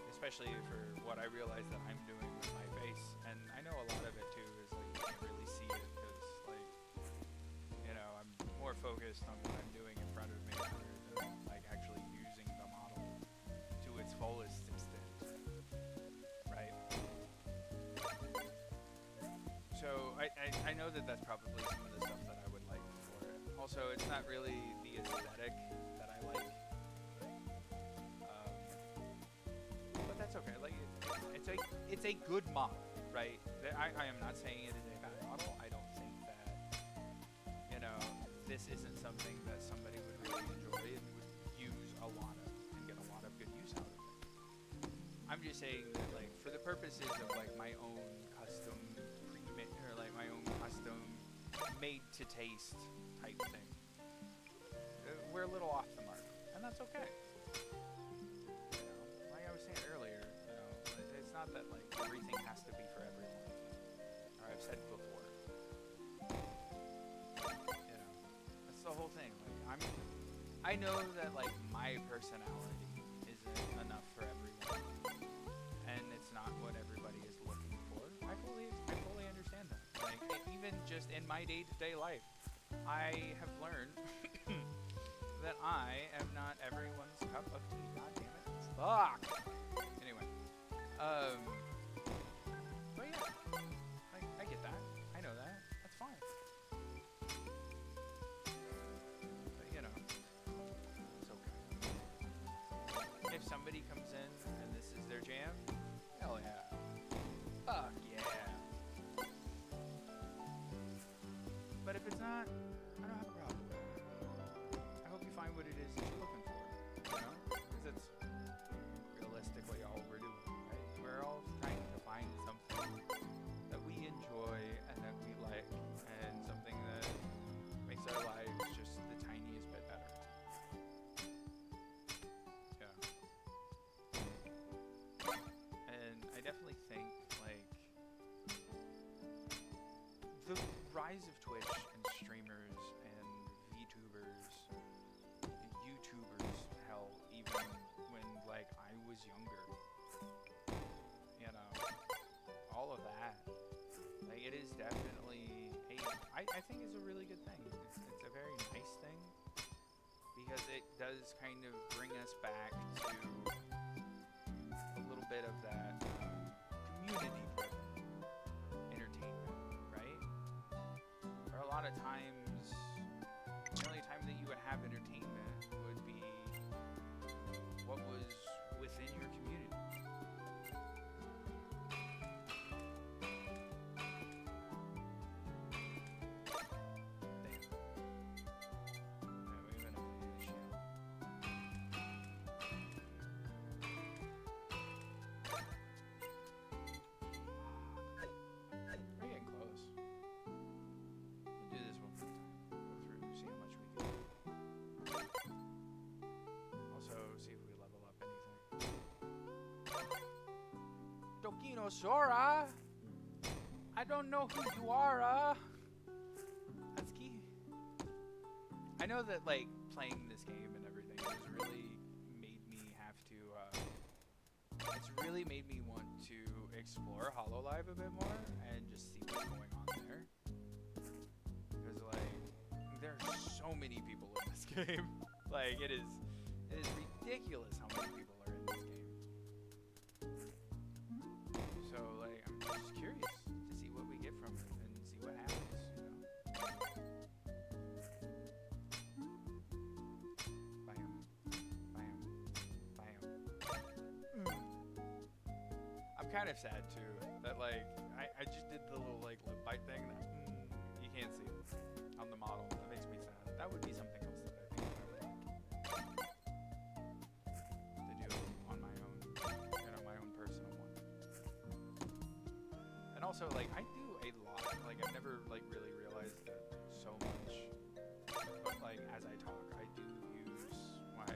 especially for what I realize that I'm doing with my face. And I know a lot of it too is you can't really see it because I'm more focused on what I'm doing in front of me rather than actually using the model to its fullest extent, right? So I know that that's probably some of the stuff that I would like for it. Also, it's not really the aesthetic that I like, but that's okay. It's a good model, right? I am not saying it is a bad model. I don't think that this isn't something that somebody would really enjoy and would use a lot of and get a lot of good use out of it. I'm just saying that for the purposes of my own custom my own custom made to taste type thing, we're a little off the mark, and that's okay. Like I was saying earlier, it's not that everything has to be for everyone, or I've said before. That's the whole thing. I know that my personality isn't enough for everyone, and it's not what everybody is looking for. I fully understand that. Even just in my day-to-day life, I have learned that I am not everyone's cup of tea. God damn it. Fuck! Anyway. But yeah. I get that. I know that. That's fine. But, it's okay. If somebody comes in and this is their jam, hell yeah. Fuck yeah. But if it's not, I don't have a problem with it. I hope you find what it is that you're looking for, because it's realistically all we're doing, right? We're all trying to find something that we enjoy and that we like, and something that makes our lives just the tiniest bit better. Yeah. And I definitely think, the rise of Twitch and streamers and VTubers, YouTubers, hell, even when I was younger, all of that, it is definitely I think it's a really good thing. It's a very nice thing, because it does kind of bring us back to a little bit of that community-driven entertainment, right? Or a lot of times, the only time that you would have entertainment would be what was within your community. Sora. I don't know who you are. That's key. I know that like playing this game and everything has really made me have to. It's really made me want to explore Hololive a bit more and just see what's going on there. Because like there are so many people in this game. Like it is ridiculous how many people are in this game. So like I'm just curious to see what we get from it and see what happens, you know. Bam. Bam. Bam. I'm kind of sad too that like I just did the little like lip bite thing that you can't see on the model. That makes me sad. That would be something else that I think I would like to do on my own, you know, my own personal one. And also like I do a lot. Like I've never like really realized that so much. But like as I talk, I do use my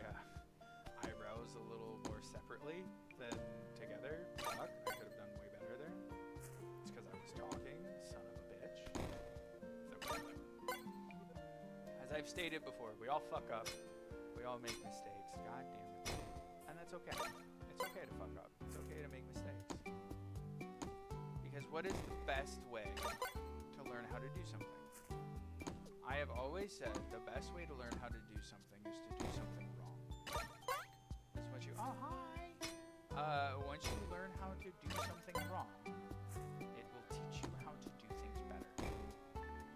eyebrows a little more separately than together. Fuck, I could have done way better there. It's because I was talking, son of a bitch. So, as I've stated before, we all fuck up. We all make mistakes. God damn it. And that's okay. It's okay to fuck up. It's okay to make mistakes. Because what is the best way to learn how to do something? I have always said the best way to learn how to do something is to do something wrong. That's what you... Oh, hi! Once you learn how to do something wrong, it will teach you how to do things better.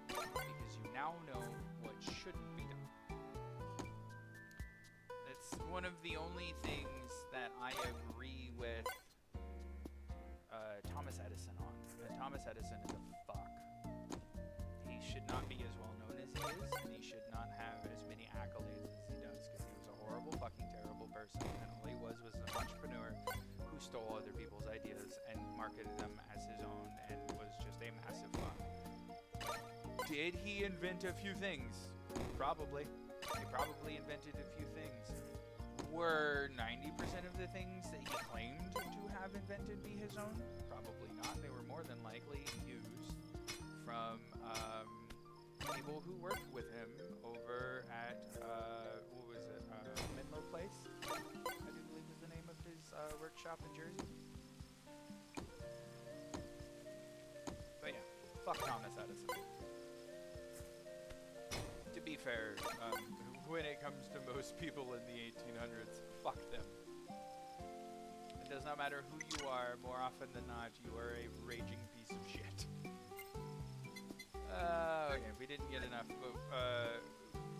Because you now know what shouldn't be done. That's one of the only things that I agree with Thomas Edison on. Thomas Edison is a fuck. He should not be as well known as he is, and he should not have as many accolades as he does, because he was a horrible, fucking terrible person, and all he was an entrepreneur who stole other people's ideas and marketed them as his own, and was just a massive fuck. Did he invent a few things? Probably. He probably invented a few things. Were 90% of the things that he claimed to have invented be his own? Probably not. They were more than likely used from people who worked with him over at, what was it, Menlo Place, I do believe is the name of his workshop in Jersey. But yeah, fuck Thomas Edison. To be fair, when it comes to most people in the 1800s, fuck them. It does not matter who you are, more often than not, you are a raging piece of shit. Okay, we didn't get enough.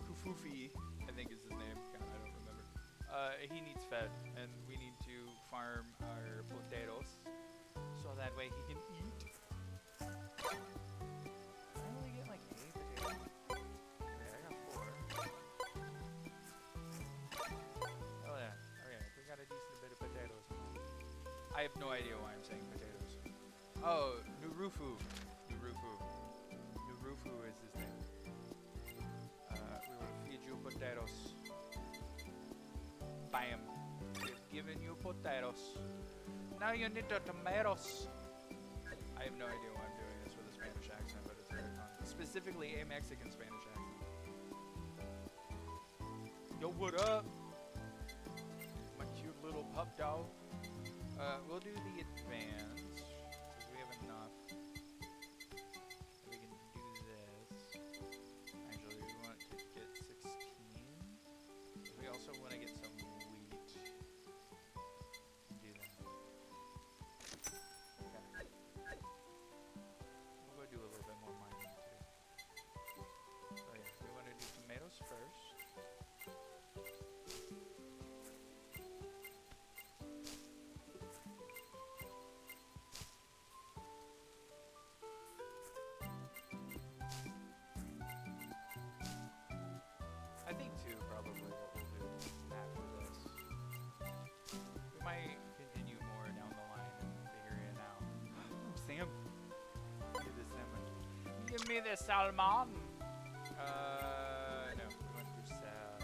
Kufufi, I think is his name. God, I don't remember. He needs fed, and we need to farm our potatoes, so that way he can eat. I only get like 8 potatoes. Okay, I got 4. Oh yeah, okay, we got a decent bit of potatoes. I have no idea why I'm saying potatoes. Oh, Nurufu. Nurufu. Nurufu is his name. We will feed you potatoes. Bam. We've given you potatoes. Now you need the tomatoes. I have no idea why I'm doing this with a Spanish accent, but it's very fun. Specifically a Mexican Spanish accent. Yo, what up? My cute little pup dog. We'll do the advance, because we have enough. We can do this. Actually, we want to get 16. We also want to get some wheat. Do that. Okay. We'll go do a little bit more mining too. So yeah, we want to do tomatoes first. I think too, probably what we'll do after this. We might continue more down the line and figure it out. Oh, Sam. Give the salmon. Give me the salmon! No. We want to sell.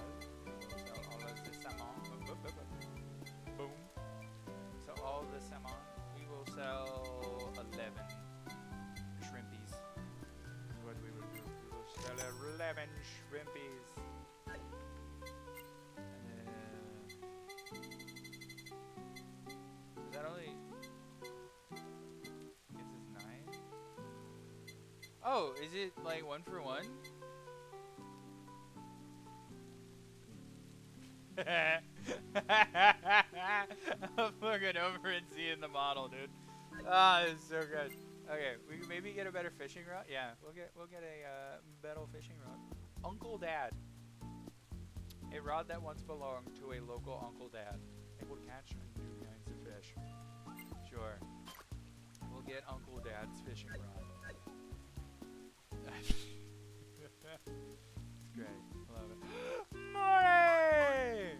Sell all of the salmon. Boom. So all the salmon we will sell 11 shrimpies. Is what we will do. We will sell 11 shrimpies. Is that only... Gets us 9? Oh, is it like 1 for 1? I'm looking over and seeing the model, dude. Ah, this is so good. Okay, we can maybe get a better fishing rod. Yeah, we'll get a better fishing rod. Uncle Dad, a rod that once belonged to a local Uncle Dad, able to catch new kinds of fish. Sure, we'll get Uncle Dad's fishing rod. It's great. Love it. Morning!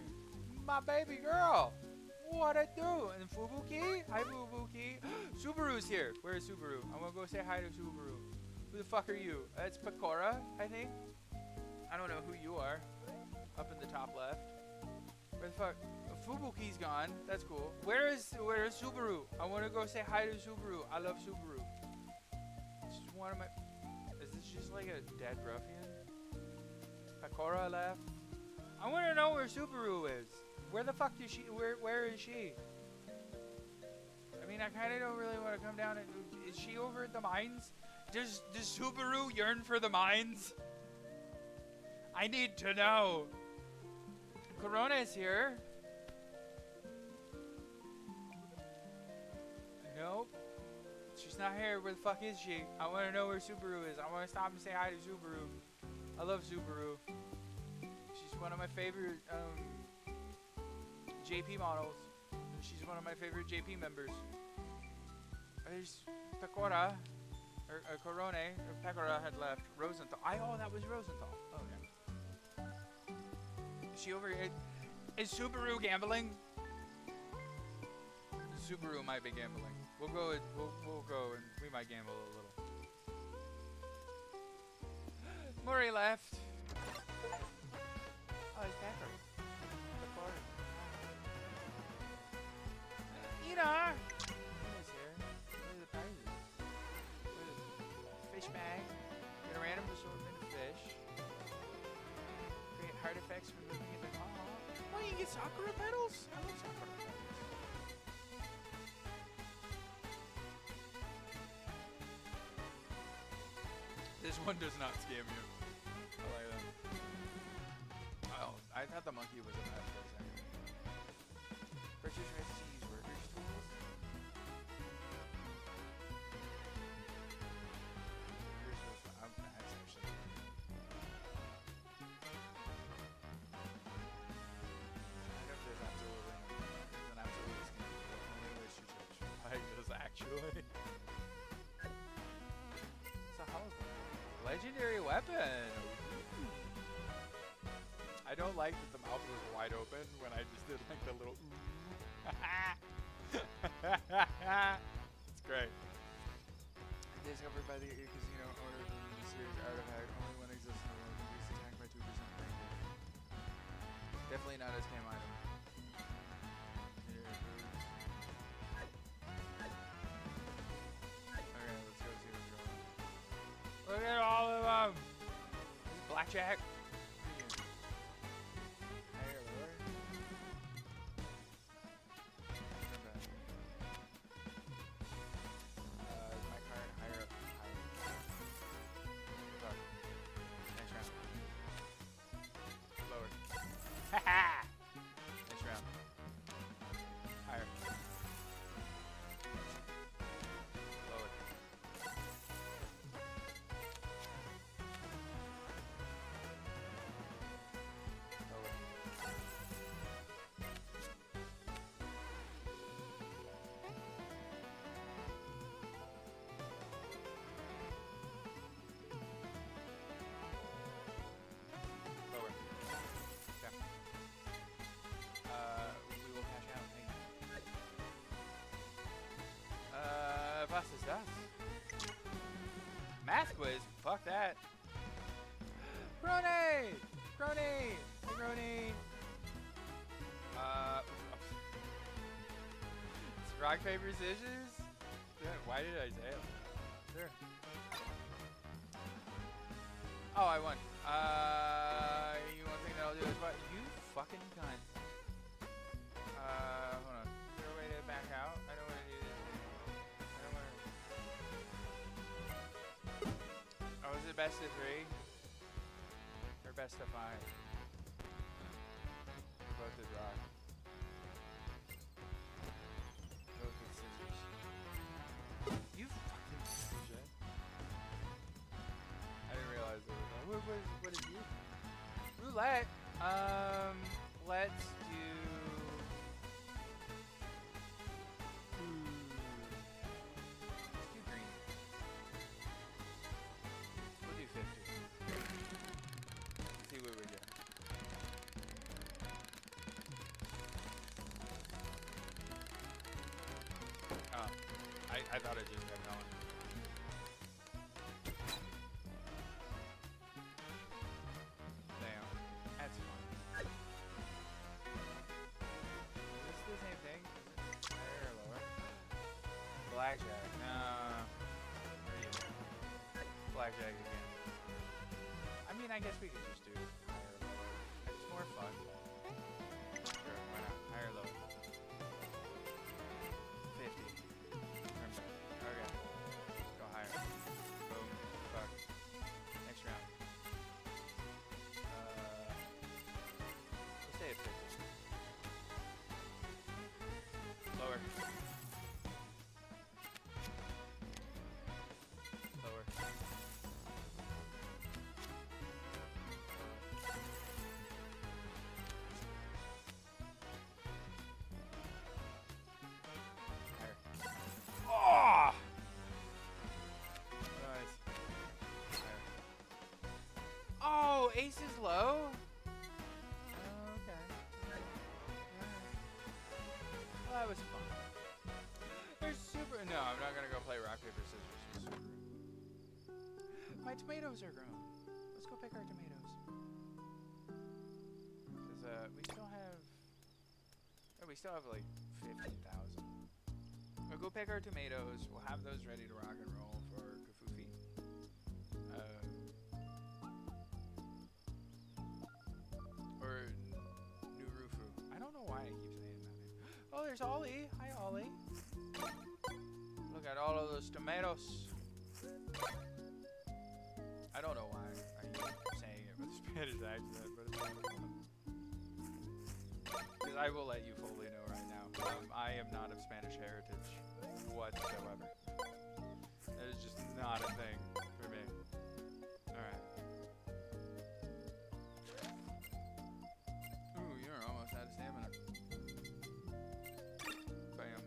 My baby girl! What I do? And Fubuki? Hi Fubuki. Subaru's here. Where is Subaru? I'm gonna go say hi to Subaru. Who the fuck are you? It's Pecora, I think. I don't know who you are. Up in the top left. Where the fuck? Fubuki's gone. That's cool. Where is Subaru? I wanna go say hi to Subaru. I love Subaru. It's just one of my... Is this just like a dead ruffian? Pecora left. I want to know where Subaru is. Where the fuck is she? Where is she? I mean, I kind of don't really want to come down and... Is she over at the mines? Does Subaru yearn for the mines? I need to know. Corona is here. Nope. She's not here. Where the fuck is she? I want to know where Subaru is. I want to stop and say hi to Subaru. I love Subaru. She's one of my favorite JP models. She's one of my favorite JP members. There's Pecora, or Corone. Pecora had left. Rosenthal. Oh, that was Rosenthal. Oh, yeah. Is she over here? Is Subaru gambling? Subaru might be gambling. We'll go and we might gamble a little. Murray left. Oh, it's Pepper. Ina! Ina's here. What are the prizes? Fish bag. Get a random assortment of fish. Create heart effects when moving in the... Oh, you get Sakura petals? I love Sakura petals. This one does not scam you. I like that. Oh, I thought the monkey was a mess for a second. Purchase ready to use workers tools. That's actually. I know if there's absolutely an absolute scam. Only way she judge like this actually. So how? Legendary weapon! I don't like that the mouth was wide open when I just did like the little It's great. Discovered by the casino owner of the series artifact. Only one exists in the world. Increased attack by 2%. Definitely not a scam item. Okay, let's go see what's going on. Look at all of them! Blackjack. Higher, lower. My card higher up, higher. Fuck. Next round. Lower. Haha! Next round. Higher. Lower. Lower. Okay. We will cash out. Was ist das? Math quiz? Fuck that. Brony! Brony! Brony! It's rock, paper, scissors? Yeah, why did I say it? Sure. Oh, I won. One thing that I'll do is what? You fucking cunt. Hold on. Is there a way to back out? I don't want to do this. I don't want to. Oh, is it best of 3? Or best of 5? Both is rock. Both is scissors. You fucking shit. I didn't realize it was what is you? Roulette. Let's do. Let's do green. We'll do 50. See what we get. Oh, I thought it just kept going. Damn, that's fun. Is this the same thing? Higher or lower? Blackjack. No. Where are you? Blackjack again. I mean, I guess we could just do higher or lower. It's more fun. Sure, why not? Higher or lower? 50. Okay. Go higher. Boom. Fuck. Next round. Let's stay at 50. Lower. Lower. Higher. Oh! Nice. Higher. Oh, ace is low? Okay. Well, that was fun. There's super. No, I'm not gonna go play rock, paper, scissors. Super. My tomatoes are grown. Let's go pick our tomatoes. Cause we still have. Oh, we still have like 50,000. We'll go pick our tomatoes. We'll have those ready to rock and roll for Kafufi. Or Nurufu. I don't know why I keep saying that name. Oh, there's Ollie. Hi, Ollie. Look at all of those tomatoes. I don't know why I keep saying it with a Spanish accent, but it's kind of fun. Because I will let you fully know right now, I am not of Spanish heritage whatsoever. That is just not a thing for me. Alright. Ooh, you're almost out of stamina. Bam.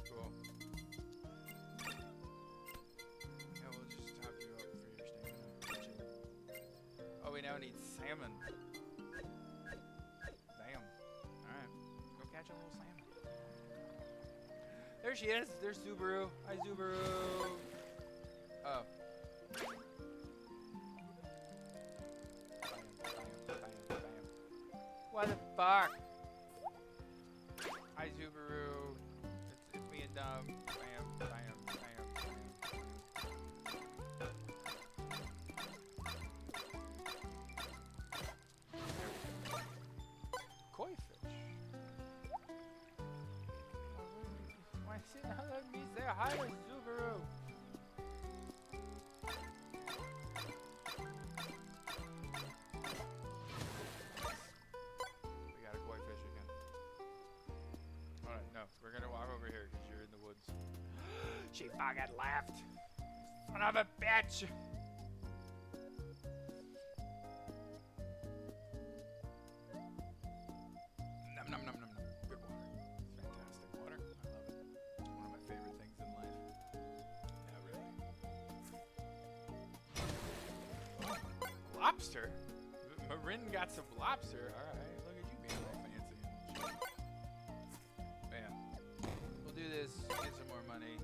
Cool. Yeah, we'll just top you up for your stamina. Oh, we now need salmon. Damn. Alright. Go catch a little salmon. There she is. There's Subaru. Hi, Subaru. Oh. Bam, bam, bam, bam. What the fuck? Hi, Subaru. It's me and Dumb. Bam, bam, bam, bam. Koi fish. Why is it not letting me say hi to Subaru? We got a koi fish again. Alright, no. We're gonna walk over here because you're in the woods. She fucking left. Son of a bitch! Nom nom nom nom nom. Good water. Fantastic water. I love it. It's one of my favorite things in life. Yeah, really. Lobster? Marin got some lobster. Alright, look at you being all fancy and shit. Man. We'll do this, get some more money.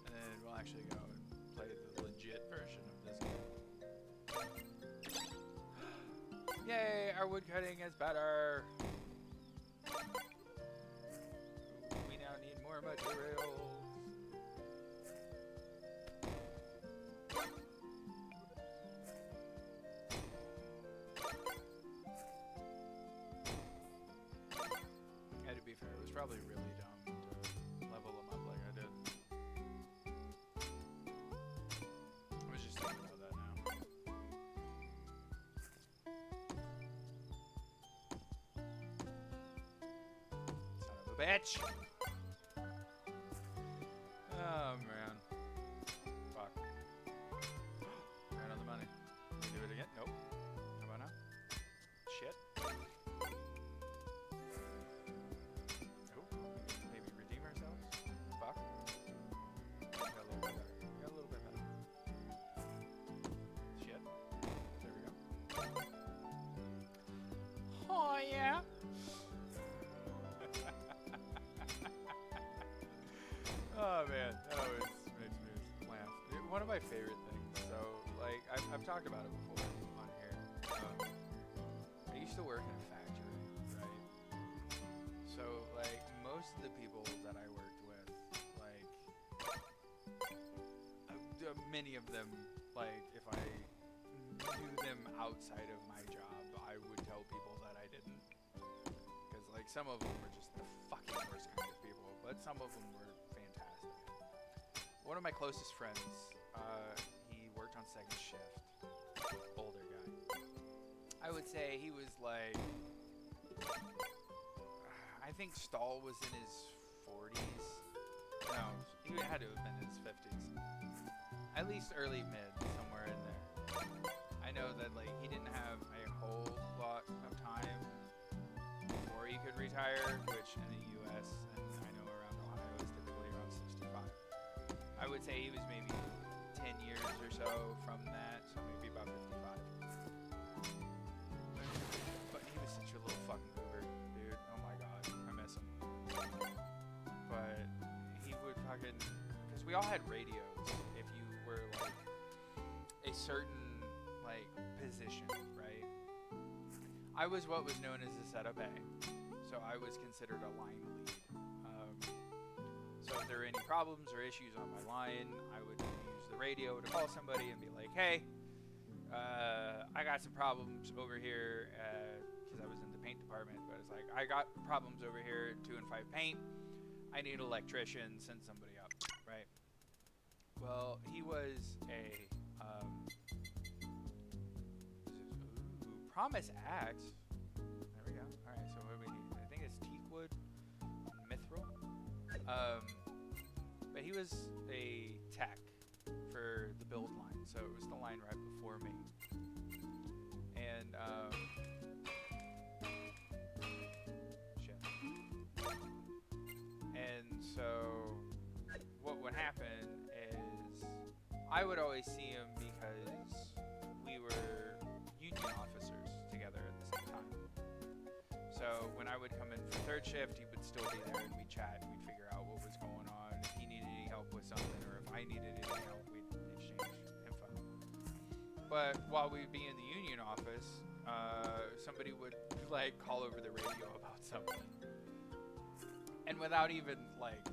And then we'll actually go and play the legit version of this game. Yay, our wood cutting is better. We more materials. And to be fair, it was probably really dumb to level them up like I did. I was just thinking about that now. Son of a bitch! Oh man. Fuck. Right on the money. Can we do it again? Nope. How about now? Shit. Nope. Maybe redeem ourselves? Fuck. Got a little bit better. Got a little bit better. Shit. There we go. Oh yeah. Oh man, that always makes me laugh. One of my favorite things. So, like, I've talked about it before on here. I used to work in a factory, right? So, like, most of the people that I worked with, like, many of them, like, if I knew them outside of my job, I would tell people that I didn't. Because, like, some of them were just the fucking worst kind of people, but some of them were fantastic. One of my closest friends, he worked on second shift. Older guy. I would say he was like, I think Stahl was in his 40s. No, he had to have been in his 50s. At least early mid, somewhere in there. I know that like he didn't have a whole lot of time before he could retire, which in the US and I know around Ohio is typically around 65. I would say he was maybe 10 years or so from that, so maybe about 55. But he was such a little fucking goober, dude. Oh my god, I miss him. But he would fucking, because we all had radios if you were like a certain like position, right? I was what was known as a setup A, so I was considered a line lead. So if there were any problems or issues on my line, I would use the radio to call somebody and be like, hey, I got some problems over here, because I was in the paint department, but it's like, I got problems over here at 2 and 5 paint. I need an electrician, send somebody up, right? Well, he was a Promise Axe. There we go. All right, so what do we need? I think it's teakwood and mithril. But he was a tech for the build line, so it was the line right before me. And shit. And so what would happen is I would always see him because we were union officers together at the same time. So when I would come in for third shift, he would still be there and we'd chat and we'd figure out what was going on, if he needed any help with something or if I needed any help, we'd exchange info. But while we'd be in the union office, somebody would like call over the radio about something. And without even like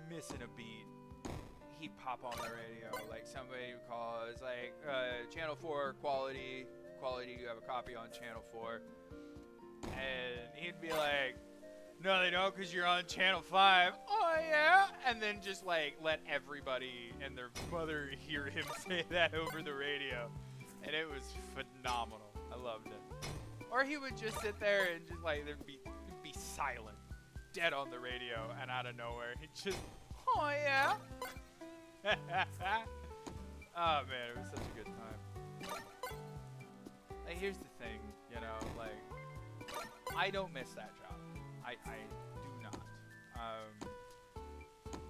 missing a beat, he'd pop on the radio, like somebody would call, it's like, channel 4, quality, do you have a copy on channel 4? And he'd be like, no they don't because you're on channel 5. Oh yeah? And then just like let everybody and their mother hear him say that over the radio. And it was phenomenal. I loved it. Or he would just sit there and just like, there'd be silent, dead on the radio, and out of nowhere, he'd just, oh yeah? Oh man, it was such a good time. Like, here's the thing, you know, like, I don't miss that job. I do not.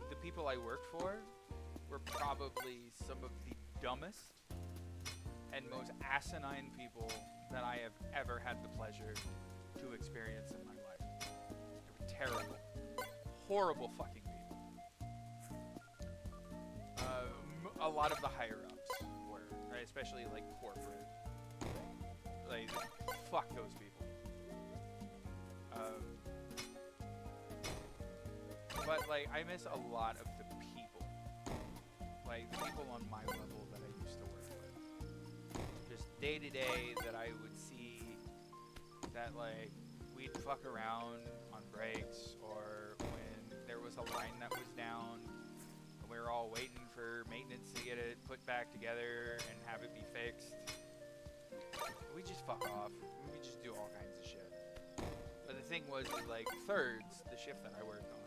The people I worked for were probably some of the dumbest and most asinine people that I have ever had the pleasure to experience in my life. They were terrible, horrible fucking people. A lot of the higher ups were, right? Especially like corporate. Like, fuck those people. But like I miss a lot of the people, like the people on my level that I used to work with. Just day to day that I would see that like we'd fuck around on breaks or when there was a line that was down and we were all waiting for maintenance to get it put back together and have it be fixed. We just fuck off. We just do all kinds of shit. But the thing was, like, thirds, the shift that I worked on.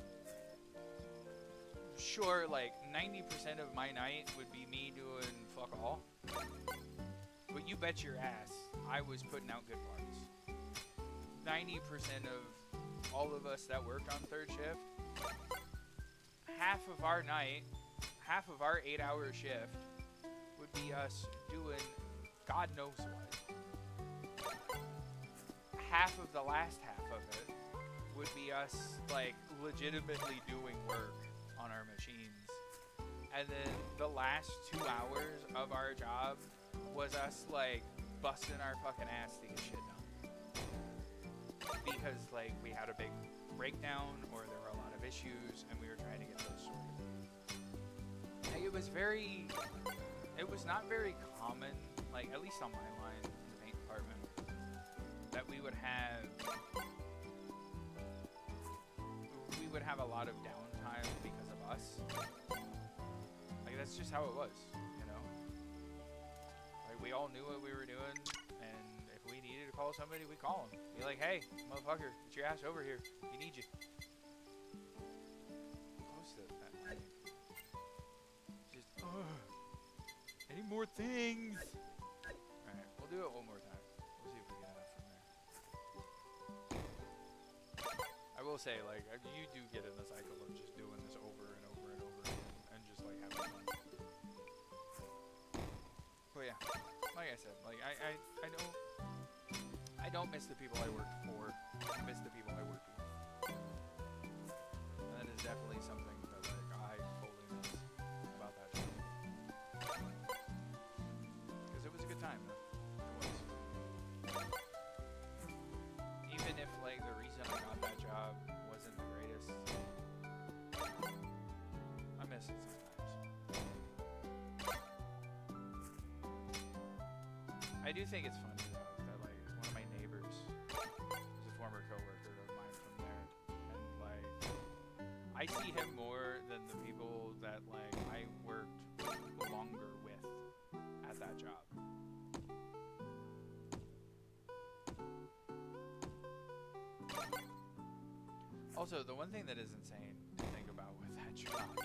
Sure, like, 90% of my night would be me doing fuck all. But you bet your ass, I was putting out good parts. 90% of all of us that worked on third shift, half of our night, half of our 8-hour shift would be us doing God knows what. Half of the last half of it would be us, like, legitimately doing work on our machines. And then the last 2 hours of our job was us, like, busting our fucking ass to get shit done. Because, like, we had a big breakdown or there were a lot of issues and we were trying to get those sorted. Like, it was not very common, like, at least on my line in the paint department, that we would have a lot of downtime because of us. Like, that's just how it was, you know? Like, we all knew what we were doing, and if we needed to call somebody, we'd call them. Be like, hey, motherfucker, get your ass over here. We need you. Close to that thing. Just, any more things? Alright, we'll do it one more time. We'll see if we get enough from there. I will say, like, you do get in the cycle of just doing this over and over and over again, and just, like, having fun. But yeah, like I said, like, I don't miss the people I worked for. I miss the people I worked with. And that is definitely something that, like, I fully miss about that job. Because it was a good time, though. It was. Even if, like, the reason I got that job wasn't the greatest, I miss it sometimes. I do think it's funny, though, that, like, one of my neighbors is a former coworker of mine from there, and, like, I see him more than the people that, like, I worked longer with at that job. Also, the one thing that is insane to think about with that job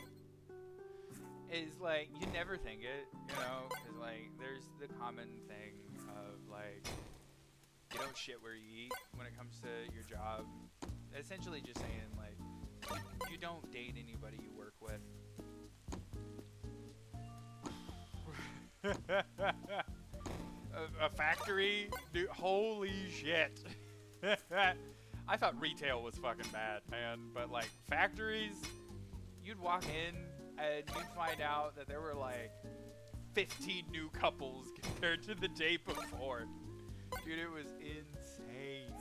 is, like, you never think it, you know, because, like, there's the common thing of, like, you don't shit where you eat when it comes to your job. Essentially just saying, like, you don't date anybody you work with. A factory? Dude, holy shit. I thought retail was fucking bad, man. But, like, factories, you'd walk in and you'd find out that there were, like, 15 new couples compared to the day before. Dude, it was insane.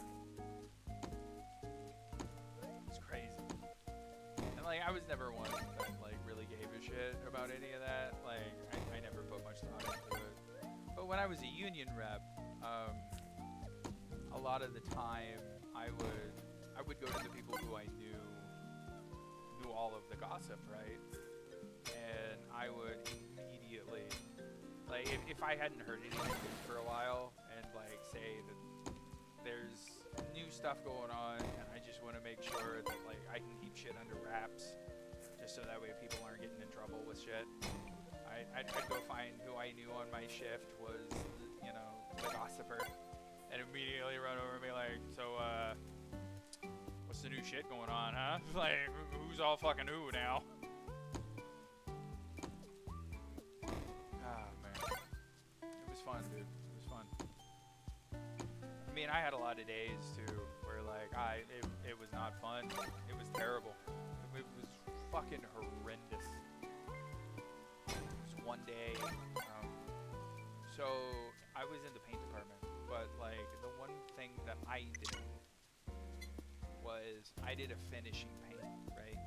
It's crazy. And, like, I was never one that, like, really gave a shit about any of that. Like, I never put much thought into it. But when I was a union rep, a lot of the time I would go to the people who I knew all of the gossip, right? And I would immediately, like, if I hadn't heard anything for a while, and, like, say that there's new stuff going on, and I just want to make sure that, like, I can keep shit under wraps, just so that way people aren't getting in trouble with shit. I'd go find who I knew on my shift was, you know, the gossiper, and immediately run over and be like, so, what's the new shit going on, huh? Like, who's all fucking who now? Ah, man. It was fun, dude. It was fun. I mean, I had a lot of days, too, where, like, it was not fun. It was terrible. It was fucking horrendous. One day, so I was in the paint department, but, like, the one thing that I did was I did a finishing paint, right?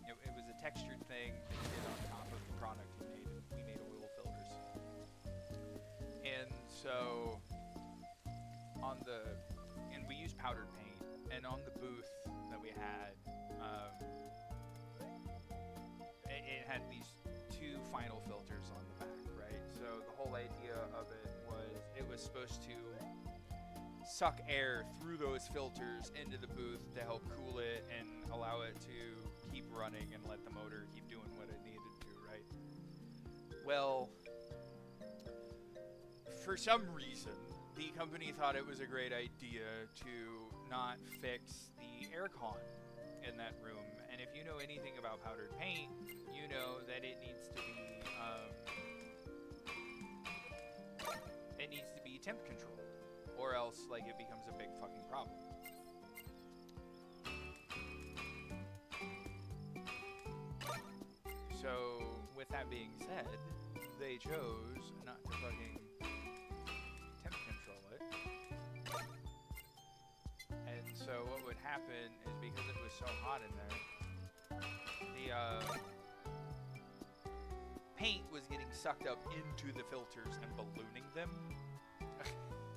It was a textured thing that you did on top of the product you made. We made oil filters. And so and we used powdered paint, and on the booth that we had, it had these two final filters on the back, right? So the whole idea of it was supposed to suck air through those filters into the booth to help cool it and allow it to keep running and let the motor keep doing what it needed to, right? Well, for some reason, the company thought it was a great idea to not fix the aircon in that room. And if you know anything about powdered paint, you know that it needs to be temp controlled, or else like it becomes a big fucking problem. So with that being said, they chose not to fucking temp control it. And so what would happen is, because it was so hot in there, the paint was getting sucked up into the filters and ballooning them.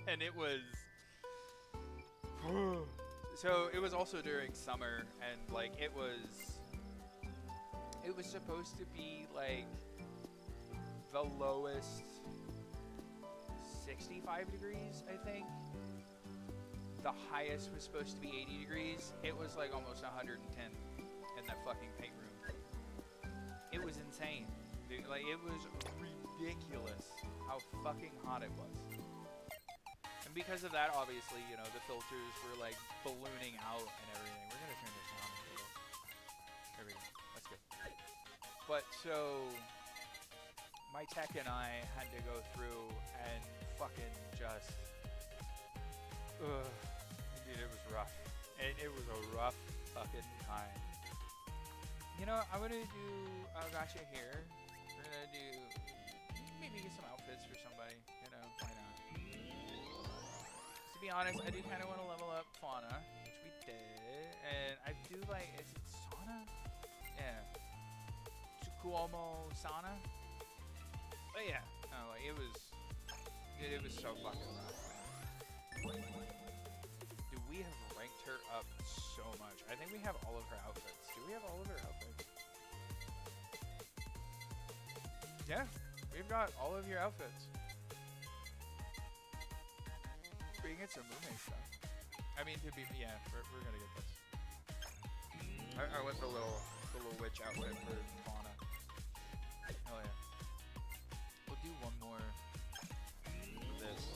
And it was so it was also during summer, and like it was supposed to be like the lowest 65 degrees, I think. The highest was supposed to be 80 degrees. It was like almost 110 in that fucking paint room. It was insane. Dude, like, it was ridiculous how fucking hot it was. And because of that, obviously, you know, the filters were like ballooning out and everything. We're gonna turn this down a little. There we go. That's good. But so my tech and I had to go through and fucking just dude, it was rough. It was a rough fucking time. You know, I'm gonna do gotcha here. We're gonna do maybe get some outfits for somebody, you know, why not? To be honest, I do kind of want to level up Fauna, which we did, and I do like, is it Sauna? Yeah. Tsukuomo Sauna? But yeah, no, like, it was so fucking rough, man. Dude, we have ranked her up so much. I think we have all of her outfits. Do we have all of her outfits? Yeah, we've got all of your outfits. We can get some roommate stuff. I mean, to be, yeah, we're gonna get this. I want the little witch outfit for Fauna. Hell yeah. We'll do one more of this.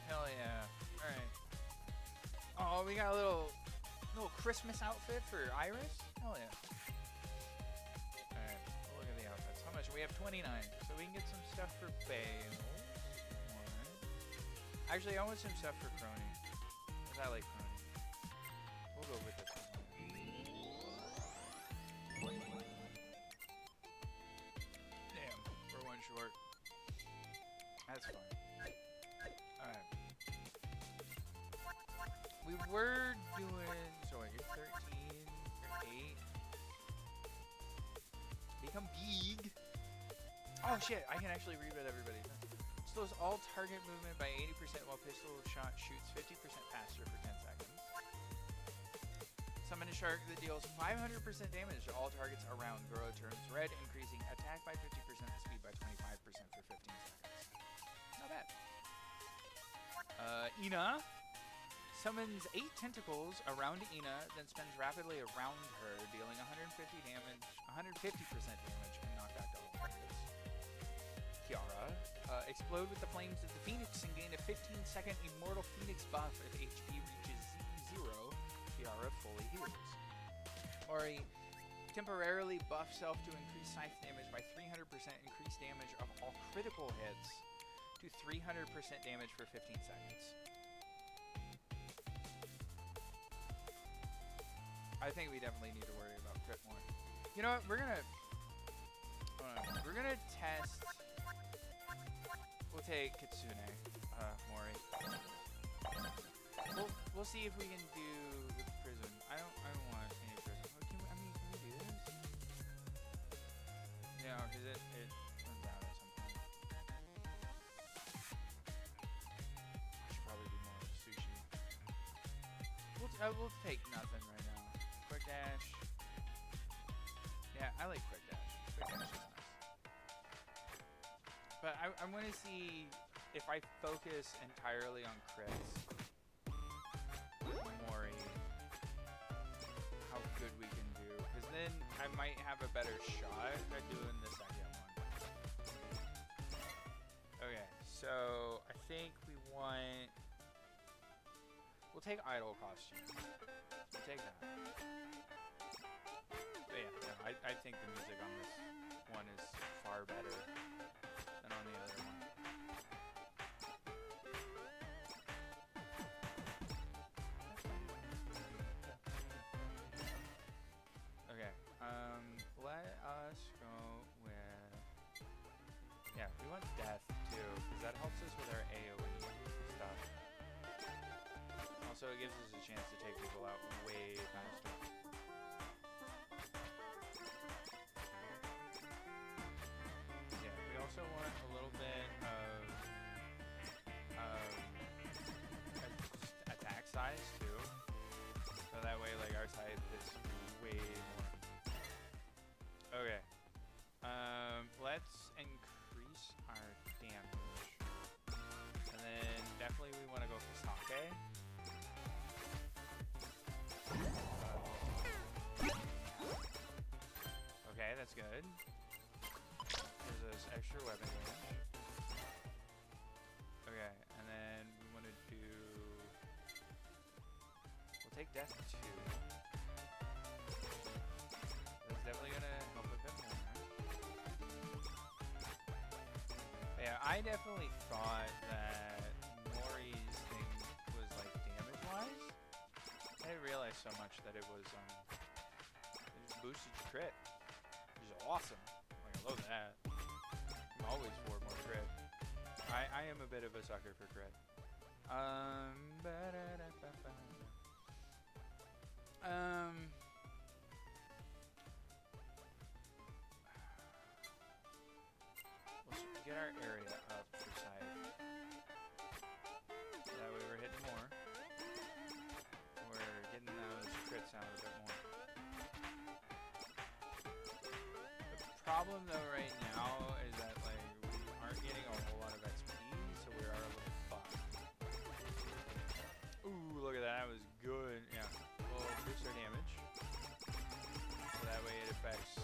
Hell yeah. Alright. Oh, we got a little Christmas outfit for Iris? Hell yeah. Alright, we'll look at the outfits. How much? We have 29, so we can get some stuff for Bale. Actually, I want some stuff for Crony, because I like Crony. We'll go with this one. Damn, we're one short. That's fine. Alright. We were doing, so what, you're 13, you're 8. Become big. Oh shit, I can actually read what everybody says. Slows all target movement by 80% while pistol shot shoots 50% faster for 10 seconds. Summon a shark that deals 500% damage to all targets around. Grow turns red, increasing attack by 50% and speed by 25% for 15 seconds. Not bad. Ina summons 8 tentacles around Ina, then spins rapidly around her, dealing 150% damage and knockback to all targets. Kiara, explode with the flames of the Phoenix and gain a 15-second Immortal Phoenix buff if HP reaches 0. Kiara fully heals. Ori, temporarily buff self to increase scythe damage by 300%, increase damage of all critical hits to 300% damage for 15 seconds. I think we definitely need to worry about crit more. You know what? We're gonna test. We'll take Kitsune, Mori. We'll see if we can do the prison. I don't We'll take nothing right now. Quick dash. Yeah, I like quick dash. Quick dash is nice. But I want to see if I focus entirely on crits with Mori, how good we can do. Because then I might have a better shot at doing the second one. Okay, so I think we want... We'll take idol costume. We'll take that. But yeah, no, I think the music on this one is far better than on the other one. Okay, let us go with... Yeah, we want death too, because that helps us with our AoE stuff. Also, it gives us a chance to take people out way faster. Yeah, we also want a little bit of attack size too, so that way, like, our side is way more. Okay. Let's increase our damage, and then definitely we want to go for Sake. Okay, that's good. Gives us extra weapon damage. Okay, and then we want to do... We'll take death too. That's definitely going to help a bit more. But yeah, I definitely thought that Mori's thing was like damage-wise. I didn't realize so much that it was it just boosted your crit, which is awesome. Like, I love that. I'm always for more crit. I am a bit of a sucker for crit. Let's get our area up for side. So that way we're hitting more. We're getting those crits out a bit more. The problem though right now is that, like, we aren't getting a whole lot of XP, so we are a little fucked. Ooh, look at that. That was good. Yeah. We'll boost our damage. So that way it affects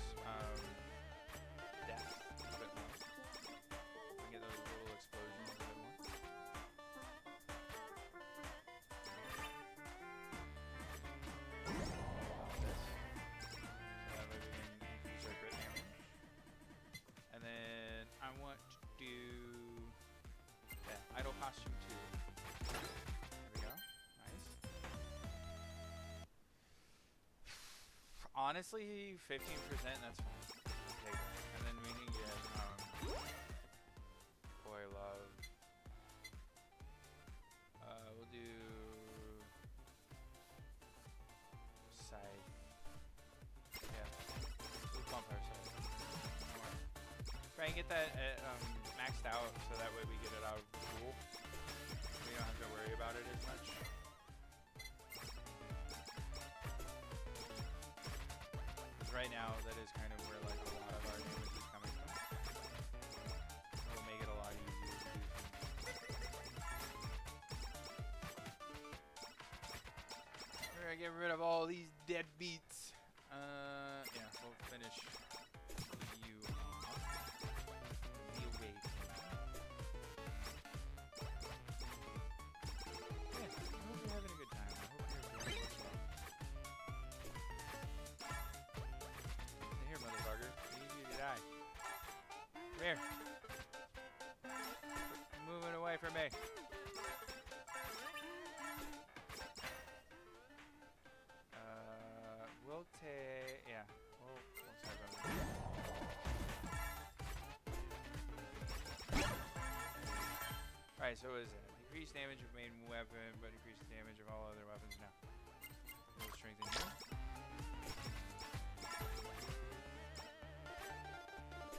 death a bit more. We get those little explosions a bit more. And then I want to do that idol costume too. There we go. Nice. Honestly, 15%, that's fine. Take that. And then we can get boy love. We'll do side. Yeah. We'll bump our side. Try and get that maxed out so that way we get it out of the pool. We don't have to worry about it as much. Because right now, that is kind of where, like, a lot of our damage is coming from. It'll make it a lot easier to do things. We're gonna get rid of all these dead beats. Yeah, we'll finish you off. The awakening. Yeah, I hope you're having a good time. I hope you're enjoying yourself. Stay here, motherfucker. I need you to die. Come here. Quit moving away from me. We'll take... Yeah. We'll talk about that. Alright, so what is it? Increased damage of main weapon, but increased damage of all other weapons now. We'll strengthen you.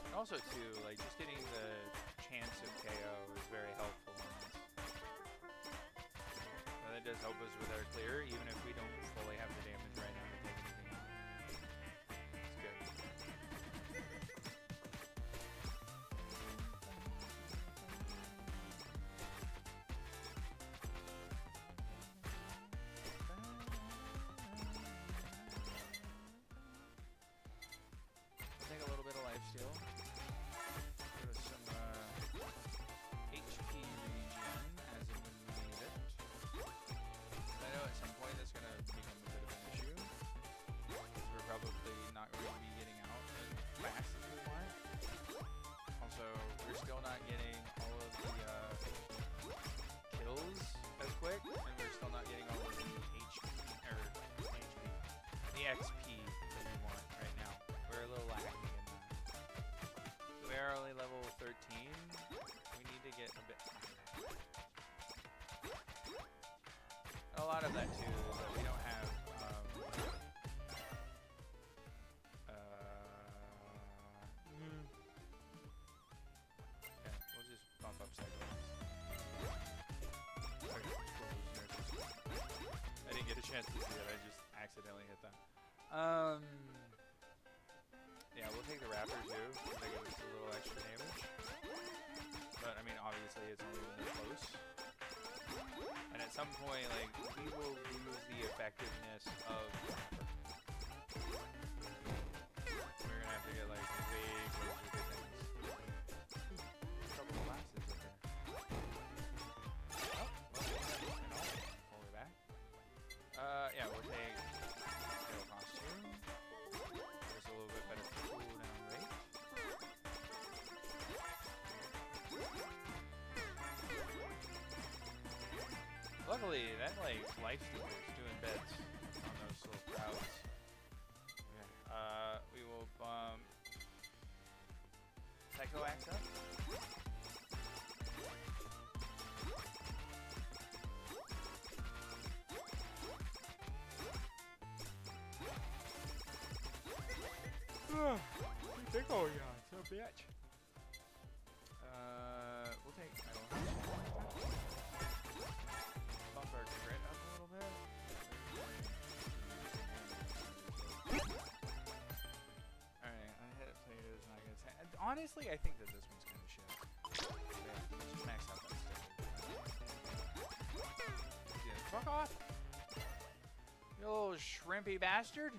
And also, too, like, just getting the chance of KO is very helpful in this. So that does help us with our clear, even if we don't fully have the damage right now to take anything out. It's good. Take a little bit of lifesteal. Give us some HP regen as and when we need it. I know at some point that's going to become a bit of an issue. We're probably not going to be getting out as fast as we want. Also, we're still not getting all of the kills as quick, and we're still not getting all of the the XP that we want right now. We're a little lacking in that. We are only level 13. We need to get a bit higher. A lot of that too is that we don't have okay, we'll just bump up cycles. Okay, cool, I didn't get a chance to see that, I just accidentally hit that. Yeah, we'll take the Raptor too, to give us a little extra damage. But I mean, obviously it's only when they're close. And at some point, like, we will lose the effectiveness of Raptor. We're gonna have to get like way closer to things. A couple of glasses right there. Oh, well, pull it back. Yeah, we'll take Fatal Costume. There's a little bit better cooldown rate. Luckily, that like lifesteal is doing beds on those little crowds. Okay. We will bump Psycho Axe up. Big old yawn, so bitch. We'll take Idle House. Bump our crit up a little bit. Alright, unhit players not gonna say. Honestly, I think that this one's kind of shit. Okay, let's max out that sticker. Yeah, fuck off! You little shrimpy bastard!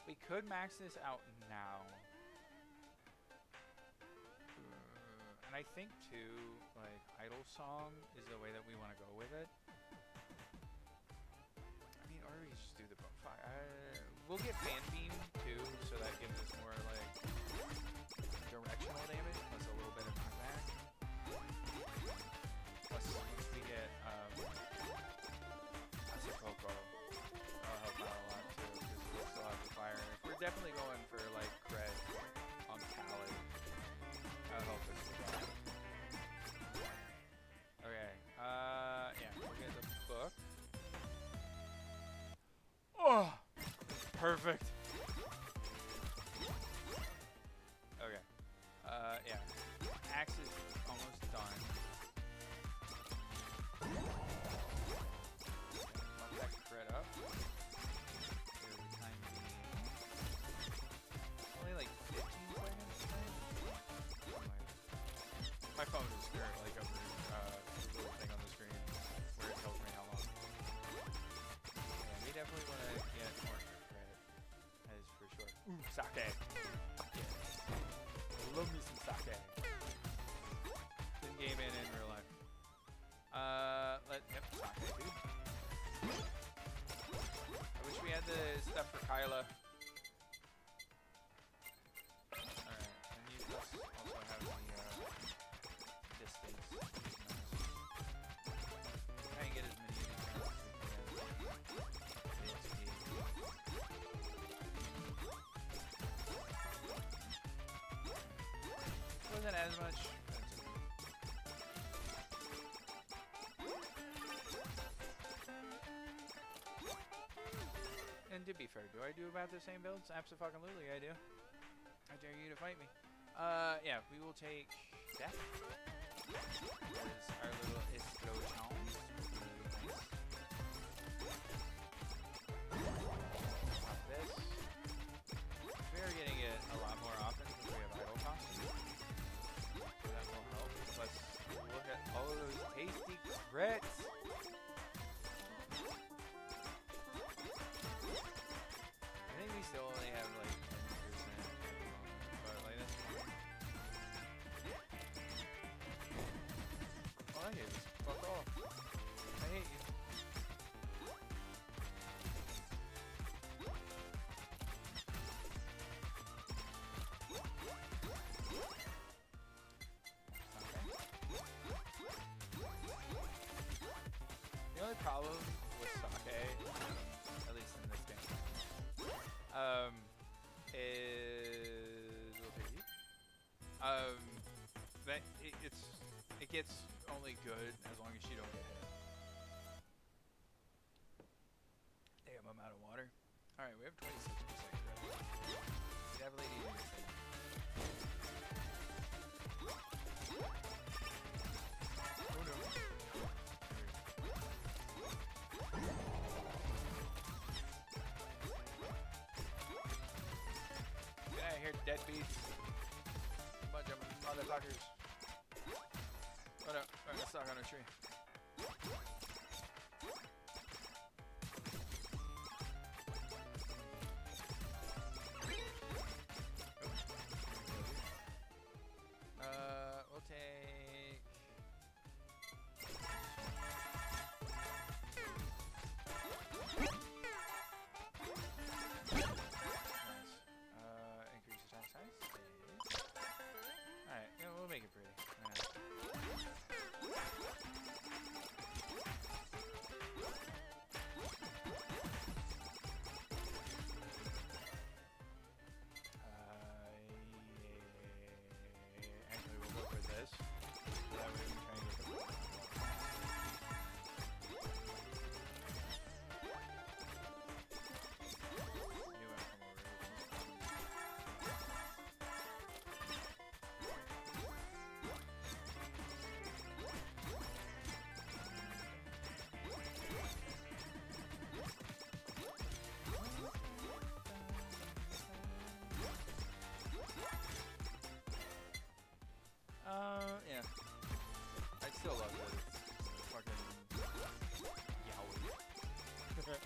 We could max this out now. And I think too, like, Idle Song is the way that we want to go with it. I mean, or we just do the fuck. We'll get Fan Beam too, so that gives us more like directional damage plus a little bit of knockback. Plus once we get that's a Coco. That'll help out a lot too, because we'll still have the fire. We're definitely going for like cred on Cali. That'll help us with that. Okay, yeah, we'll get the book. Oh, perfect. Okay, yeah, axe is almost done. Bump that crit up. Only like 15 seconds, my phone is currently like over the little thing on the screen where it tells me how long. Yeah, we definitely want to get more credit, that is for sure. Ooh, sake! Yes. I love me some sake. In game and in real life. Yep, sake dude. I wish we had the stuff for Kyla. Alright, and you also have the distance. Try and get as many units as we can. XP. mean, to be fair, do I do about the same builds? Absolutely, I do. I dare you to fight me. Yeah, we will take death. As our little explosions. Pop this. We are getting it a lot more often because we have idle costs. So that will help. Plus, look at all of those tasty crits. I think we still only have like 10%. But like that's fine. Oh, I hate this. Fuck off. I hate you. The only problem with sake, at least in this game, is we'll take you. That it gets only good as long as you don't get hit. Damn, I'm out of water. All right, we have 26% credit. Definitely need anything. Oh no. Get out of here, deadbeats. Bunch of motherfuckers. Oh no, I'm stuck on a tree. We'll take... Nice. Increase attack size. Alright, yeah, we'll make it pretty. Actually, we'll go for this. So that way we can try and get the ball. Yeah. I still love it. It's fucking yowie. Fantastic.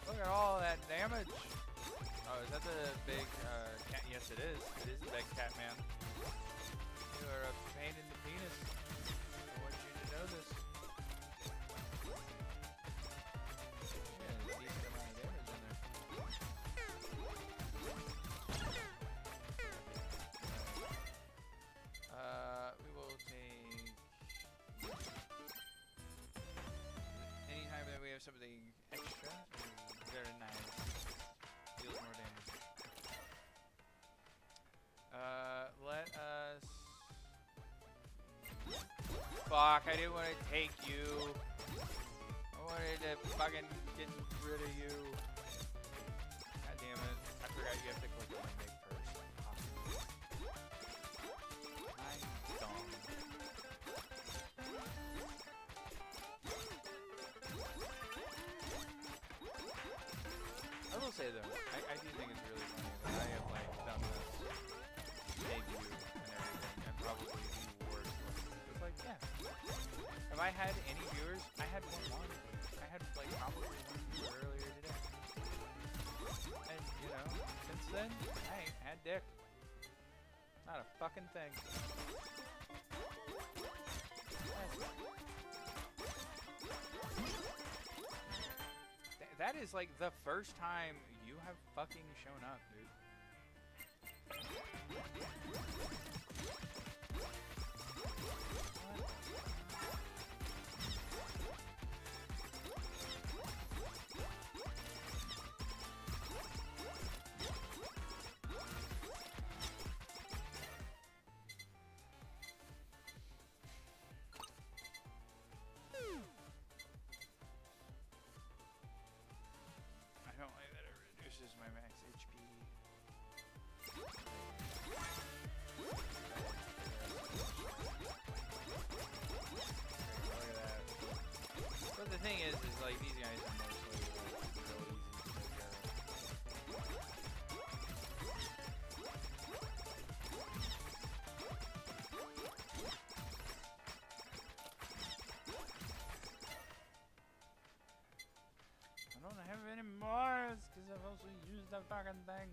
Look at all that damage. Oh, is that the big cat? Yes, it is. It is the big cat man. You are a pain in the penis. I want you to know this. Yeah, there's a decent amount of damage in there. We will take... Anytime that we have something extra, very nice. Deals more damage. Let us... Fuck, I didn't want to take you. I wanted to fucking get rid of you. God damn it. I forgot you have to click on make first. I'm dumb. I will say though, I do think it's really funny that I have like done this debut and everything, and probably the worst one. It's like, yeah. If I had any viewers, I had one. I had like probably one viewer earlier today. And you know, since then, I ain't had dick. Not a fucking thing. That is like the first time you have fucking shown up, dude. friggin' thing.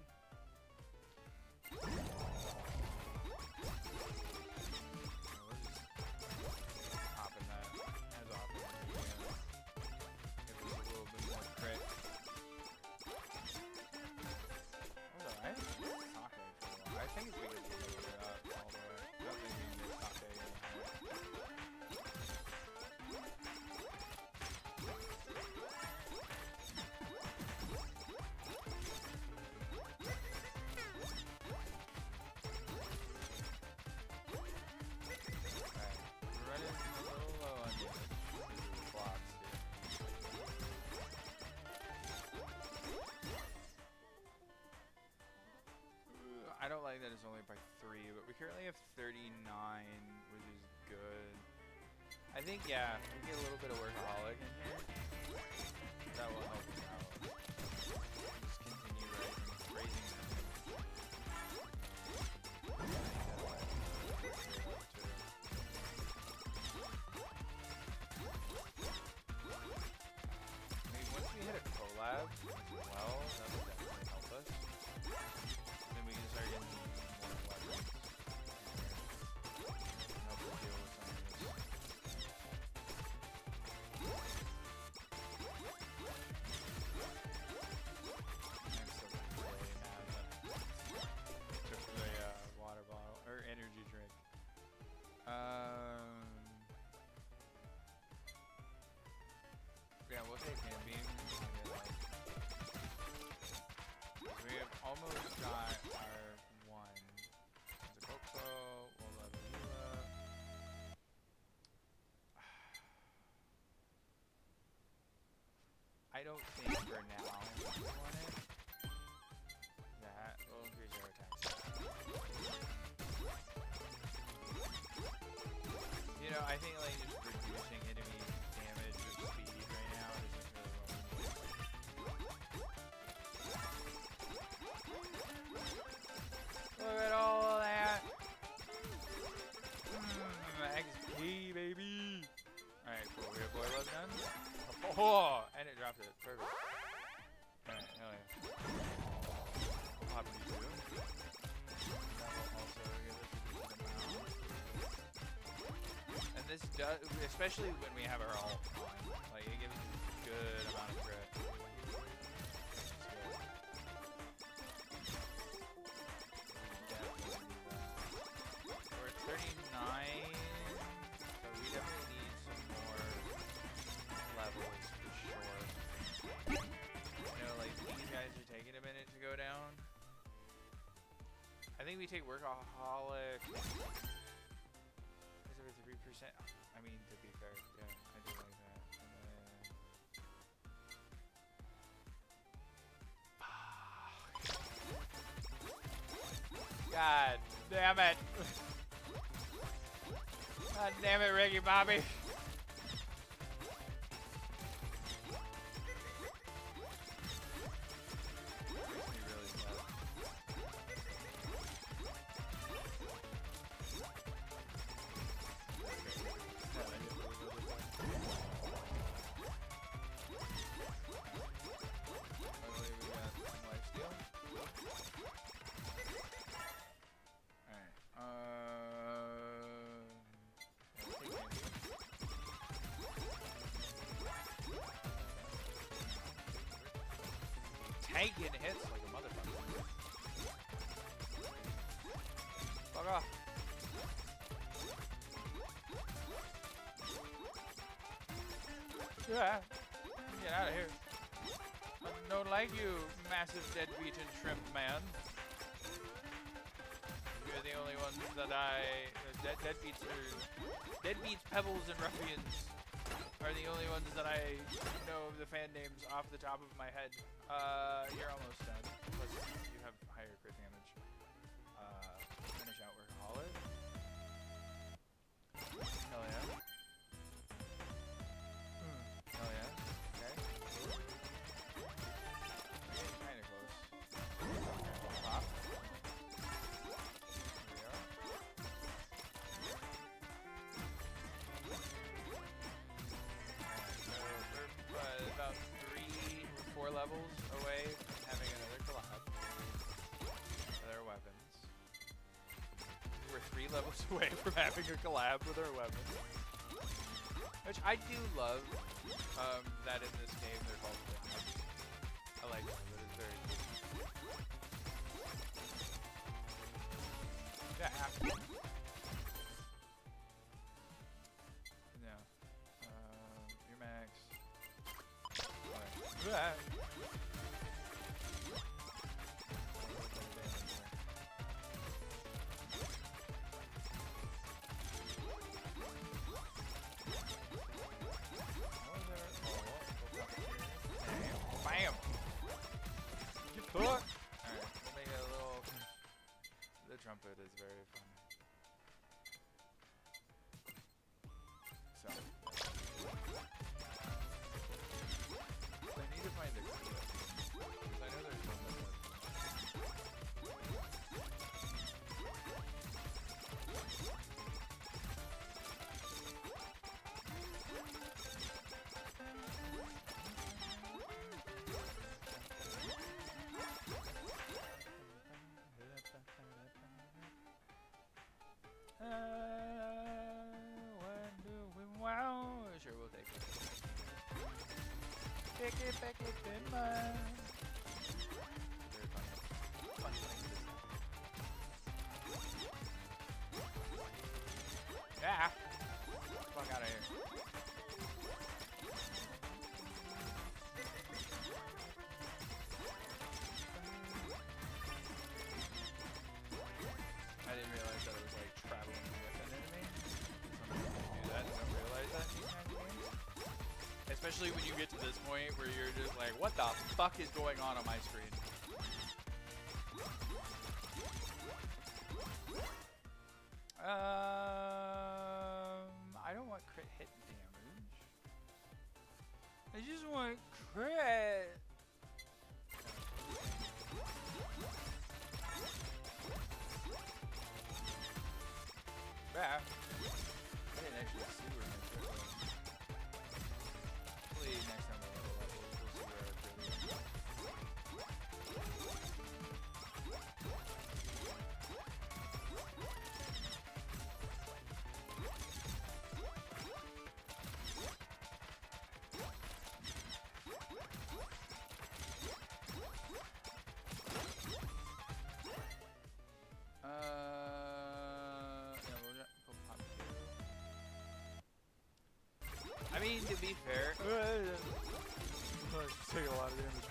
We'll just hop in that as often as we can. Give us a little bit more crit. Although I haven't used sake for a while. I think it's because we loaded it up all the way. I don't think we can get sake anymore. I don't like that it's only by 3, but we currently have 39, which is good. I think, yeah, we get a little bit of workaholic in here. That will help us out. Just continue raising them. Maybe once we hit a collab as well, that would definitely help us. Then we can start getting more weapons. Help us deal with some of this. I'm still really mad that I took the water bottle, or energy drink. Yeah, we'll take hand beam. We have almost got our one. There's a Coco, we'll level you up. I don't think for now we want it. That will increase our attack stat. You know, I think like just reducing enemy damage or speed right now isn't really what we need. Look at all of that! XP, baby! Alright, cool. We have boy love done. Oh! And it dropped it. Perfect. Alright, hell yeah. Pop you too. That will also give us a decent amount. And this does, especially when we have our ult on, like it gives us a good amount of crit. We're at 39, so we definitely need some more levels for sure. You know, like these guys are taking a minute to go down. I think we take workaholic. Is it 3%? I mean, to be fair, yeah, I do like that. And then God damn it! God damn it, Ricky Bobby! Tanking hits like a motherfucker. Fuck off. Yeah. Get out of here. I don't like you, massive dead-beaten shrimp man. You're the only ones that deadbeats, pebbles, and ruffians are the only ones that I know of the fan names off the top of my head. You're almost done. Plus, you have higher crit damage. Finish out workaholic. Hell yeah. Hell yeah. Okay. Getting kinda close. Pop. There we are. So we're about 3 or 4 levels away from having another collab. 3 levels away from having a collab with our weapon. Which I do love, that in this game they're called collabs. I like that, but it's very cool. Yeah. No. Your max. Alright. Bam! You put. Alright, we'll make it a little. The trumpet is very fun. So. I need to find the key. Because I know there's something. Wow, sure we'll take it. Pick it in mine. Very funny. Funny thing to yeah. Fuck out of here. I didn't realize that it was like traveling with an enemy. Sometimes you do that and don't realize that in these kinds of games. Especially when you get to this point where you're just like, what the fuck is going on my screen? I don't want crit hit damage. I just want crit. Yeah. I didn't actually see where my crit was. Hopefully next time we'll level up, we'll see where our crit is. I mean, to be fair, it's taking a lot of damage.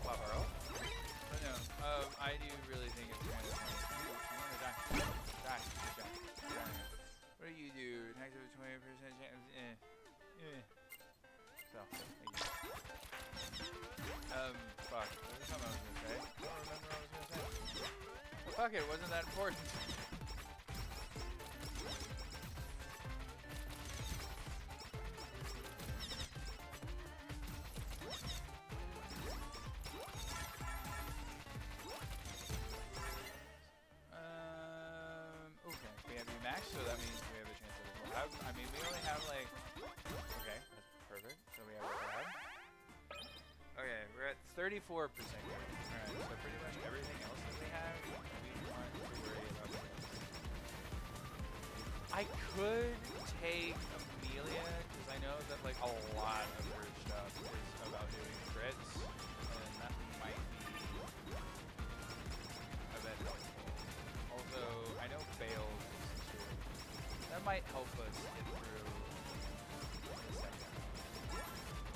Barbaro? But no, I do really think it's kind of like, you wanna die. Die. Good job. Get out of here. What do you do? Attack with 20% chance. So, thank you. Fuck. What was something I was gonna say? I don't remember what I was gonna say. Well, fuck it, wasn't that important. Okay, we have you max, so that means we have a chance at a grab. I mean, we only have like. Okay, that's perfect. So we have a grab. Okay, we're at 34%. Alright, so pretty much everything else that we have, we want to worry about this. I could take Amelia, because I know that like a lot of her stuff is about doing crits, and that might be a bit helpful. Also, I know fails too. That might help us get through the second.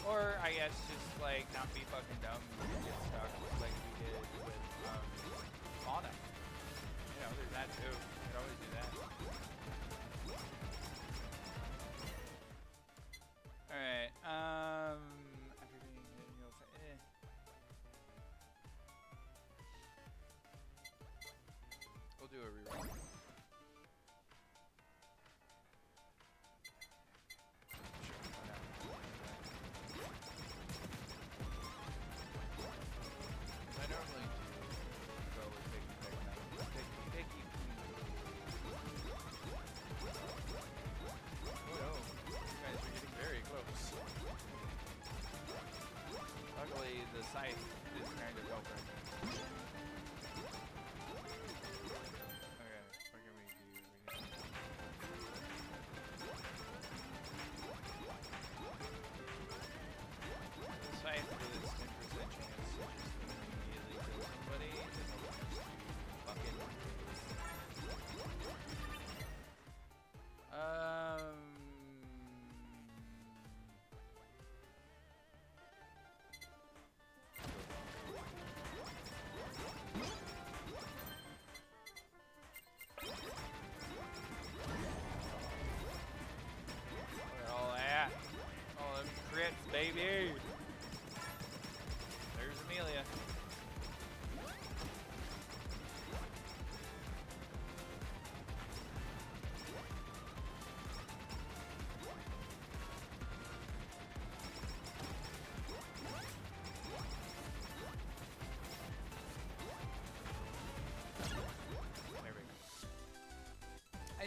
Or, I guess, just, like, not be fucking dumb and get stuck like we did with, Fauna. You know, there's that too. You could always do that. Alright, everything that you'll say, We'll do a rerun. Luckily, the scythe is kind of helping. Okay.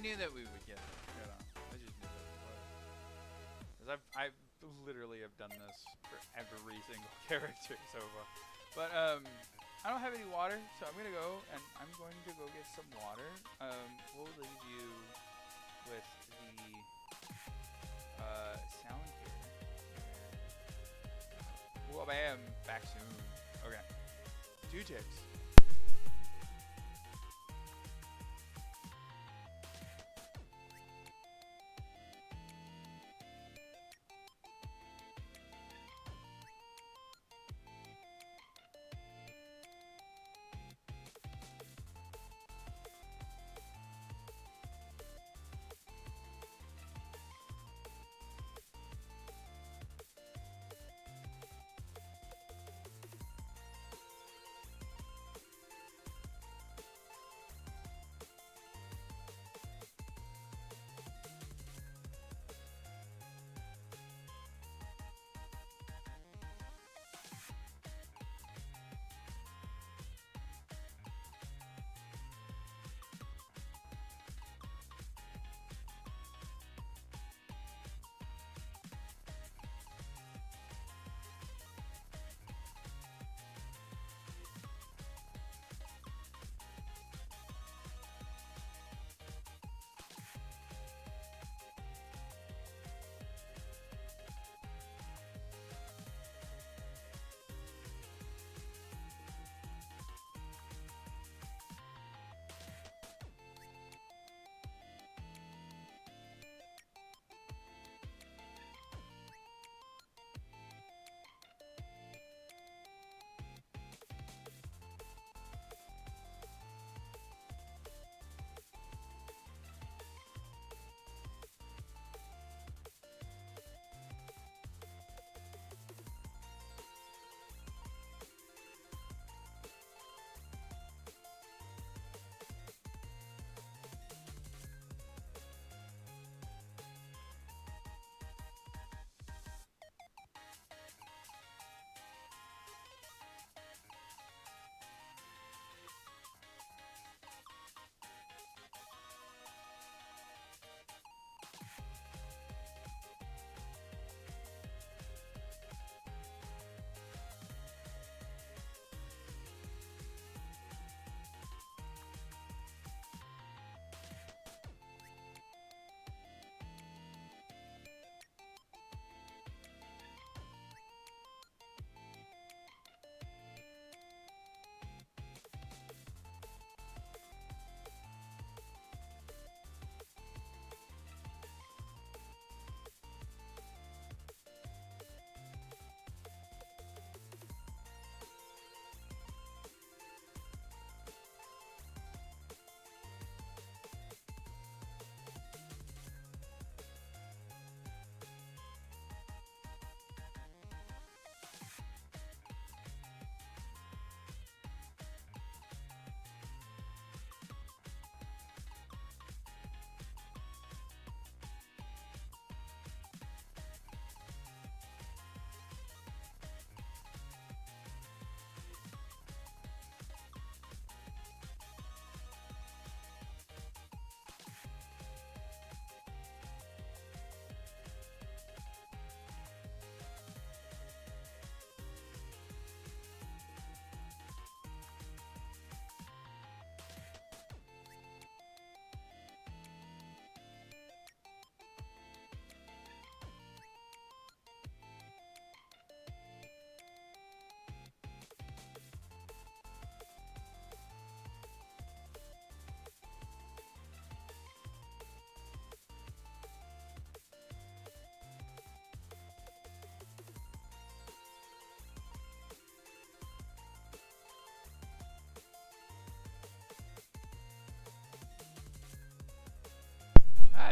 knew that we would get it. You know, I just knew that we would. Because I've literally have done this for every single character so far. But I don't have any water, so I'm gonna go and I'm going to go get some water. We'll leave you with the sound here. Well, bam, back soon. Okay, 2 ticks.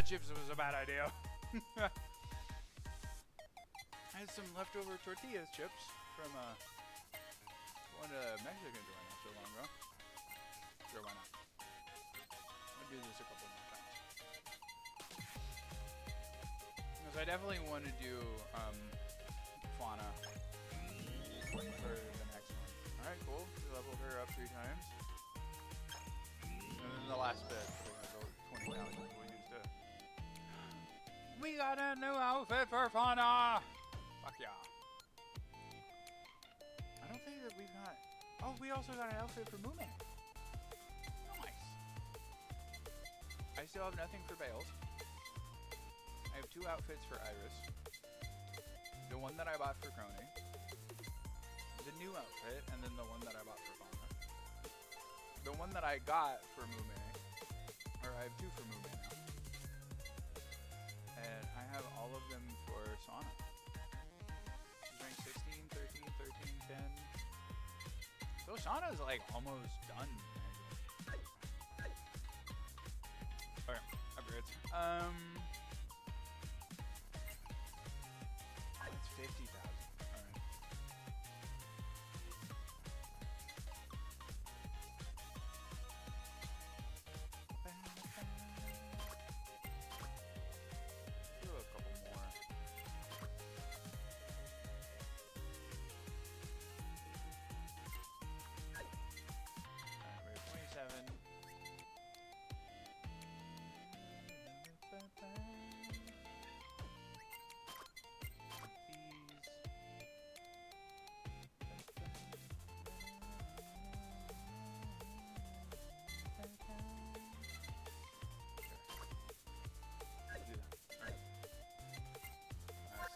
Chips was a bad idea. I had some leftover tortillas chips from one Mexican joint not so long ago. Sure, why not? I'll do this a couple more times. Because I definitely want to do fauna for the next one. Alright, cool. We leveled her up 3 times. And then the last bit, we're going to go 20,000. got a new outfit for Fauna! Fuck yeah. I don't think that we've got... Oh, we also got an outfit for Moomin. Nice. I still have nothing for Bales. I have 2 outfits for Iris. The one that I bought for Crony. The new outfit, and then the one that I bought for Fauna. The one that I got for Mume, or I have 2 for Mume now. And I have all of them for Sauna. She's ranked 16, 13, 13, 10. So Shauna's like almost done. Okay, upgrades. It's 50,000. Alright. Do a couple more. Alright, we're 27.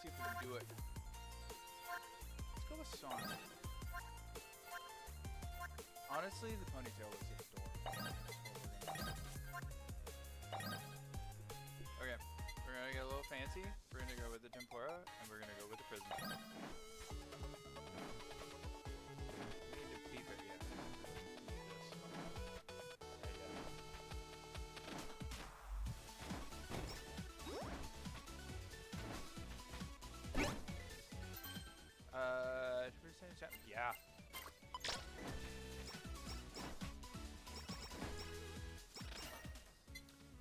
See if we can do it. Let's go with song. Honestly, the ponytail looks adorable. Okay, we're gonna get a little fancy. We're gonna go with the tempura, and we're gonna go with the prism. We need to beep it, yeah. Yeah.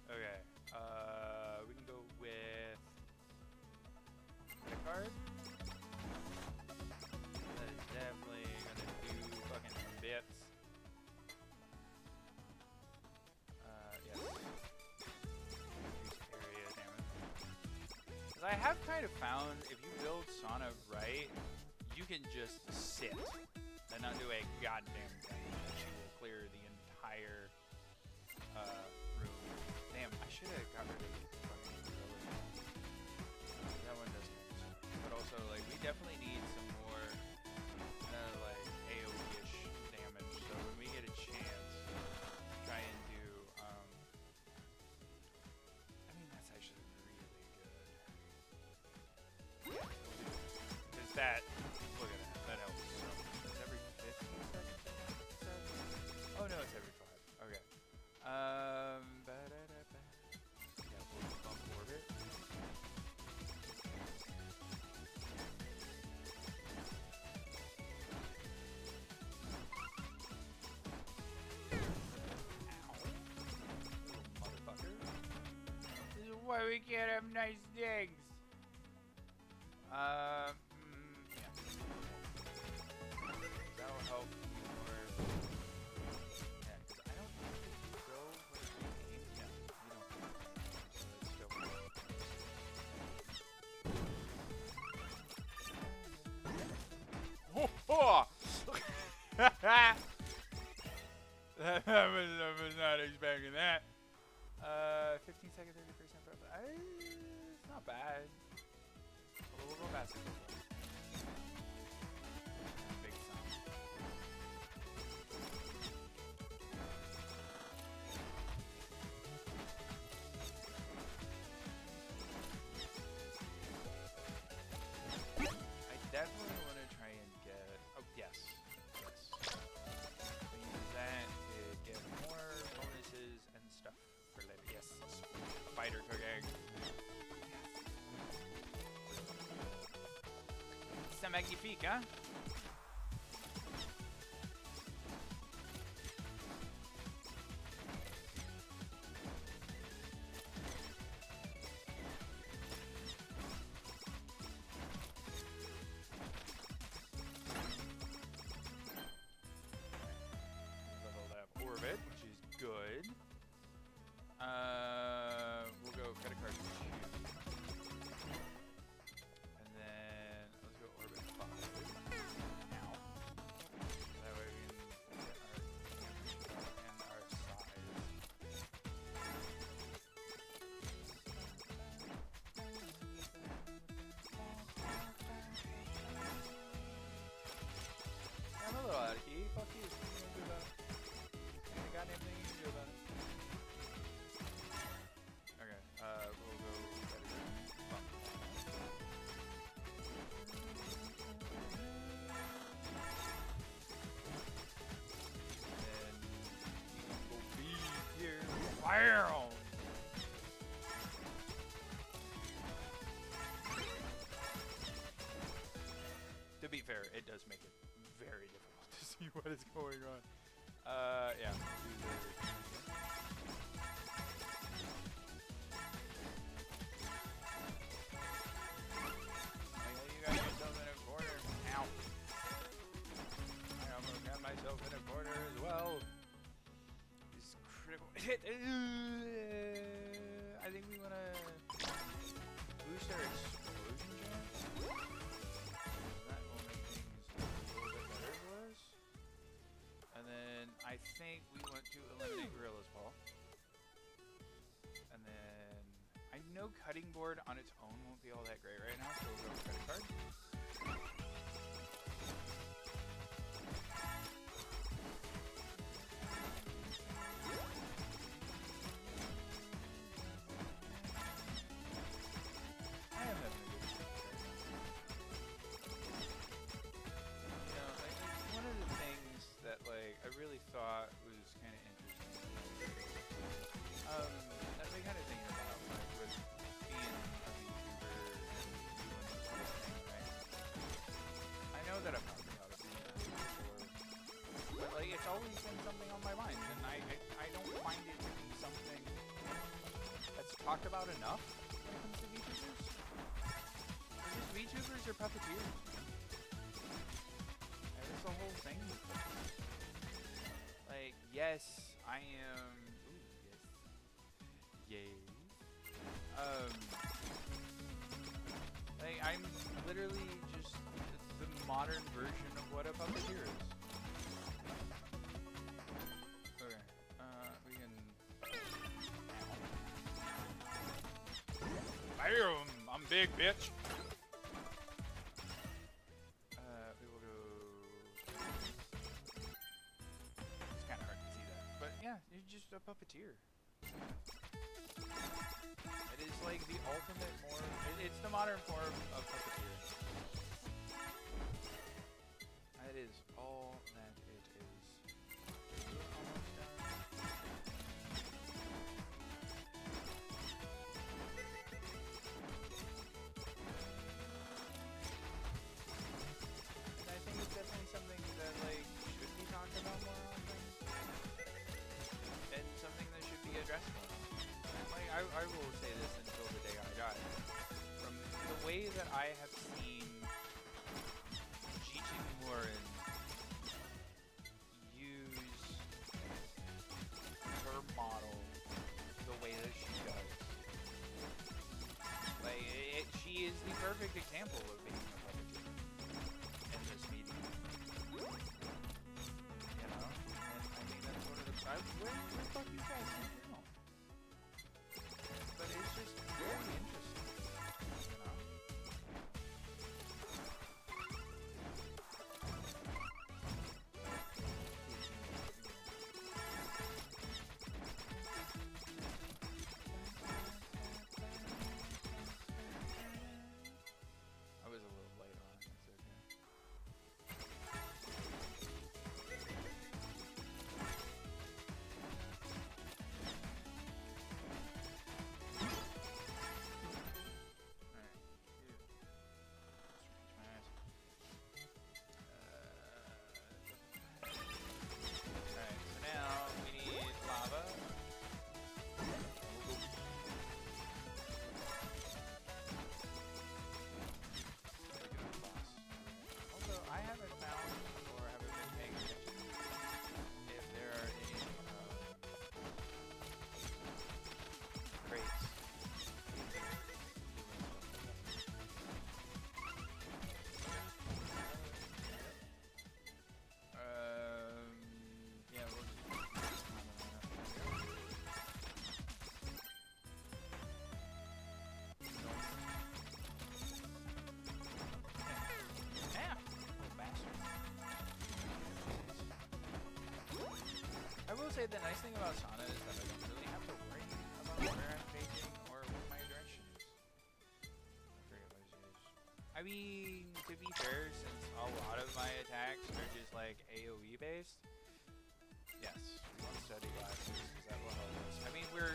Okay. We can go with credit card. That is definitely gonna do fucking bits. Yes. Reduce area damage. Because I have kind of found if you build Sauna right, you can just sit and not do a goddamn thing. She will clear the entire room. Damn, I should have got rid of the fucking ability. That one does count. But also, like, we definitely need some more like AoE-ish damage. So when we get a chance, try and do. I mean, that's actually really good. Is that? Look at that. That helps. It's every 15 seconds? Oh no, it's every 5. Okay. Yeah, we'll bump orbit. Ow. Motherfucker. This is why we can't have nice things. That'll help more. Yeah, because I don't think if you go with the game, yeah, you don't. So that's still cool. Oh! I was not expecting that. 15 second, 30% profit. It's not bad. We'll go faster. Big sound. I definitely want to try and get. Oh yes, yes. We use that to get more bonuses and stuff for later. Yes, spider cooking. C'est magnifique, hein? Leveled up orbit, which is good. We'll go credit card. Bam! To be fair, it does make it very difficult to see what is going on. Yeah. You got yourself in a corner. Ow. I almost got myself in a corner as well. This critical hit. I think we want to boost our explosion chance. That will make things a little bit better for us. And then I think we want to eliminate Gorilla's Paw. And then I know Cutting Board on its own won't be all that great right now, so we'll go with Credit Card. I really thought was kind of interesting. I've been kind of thinking about like with being a VTuber and doing this whole thing, right? I know that I've talked about it before, but like it's always been something on my mind, and I don't find it to be something that's talked about enough when it comes to VTubers. Because VTubers are puppeteers. And it's the whole thing with them. Like, yes, I am. Ooh, yes. Yay. Like, I'm literally just the modern version of what a puppeteer is. Okay. We can. Bam! I'm big, bitch. Yeah, you're just a puppeteer. It is like the ultimate form. It's the modern form of puppeteer. That is all that it is. We're almost done. And I think it's definitely something that like should be talked about more often. And something that should be addressed more. Like, I will say this until the day I die. From the way that I have seen Gigi Morin use her model the way that she does. Like, she is the perfect example of being a puppeteer in this medium. You know? And I think that's one of the... Where the fuck you guys now? But it's just very interesting, you know? I was a little late on it, it's okay. I will say the nice thing about Sana is that I don't really have to worry about where I'm facing or what my direction is. I forget what it is. I mean, to be fair, since a lot of my attacks are just like AoE based, yes, we want study glasses because that will help us. I mean, we're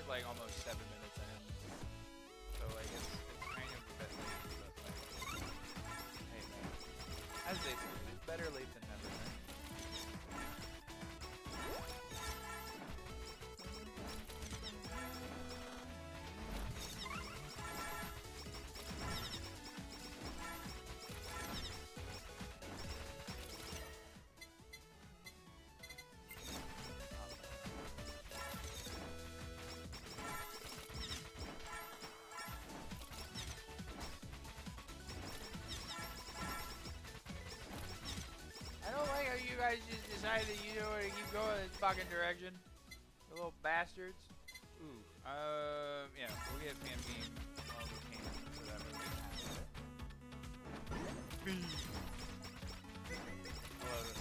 guys just decided that you know to keep going in this fucking direction? You little bastards. Ooh. Yeah, we'll get fan beam while we can, so that way we can have it. Beam. I love it.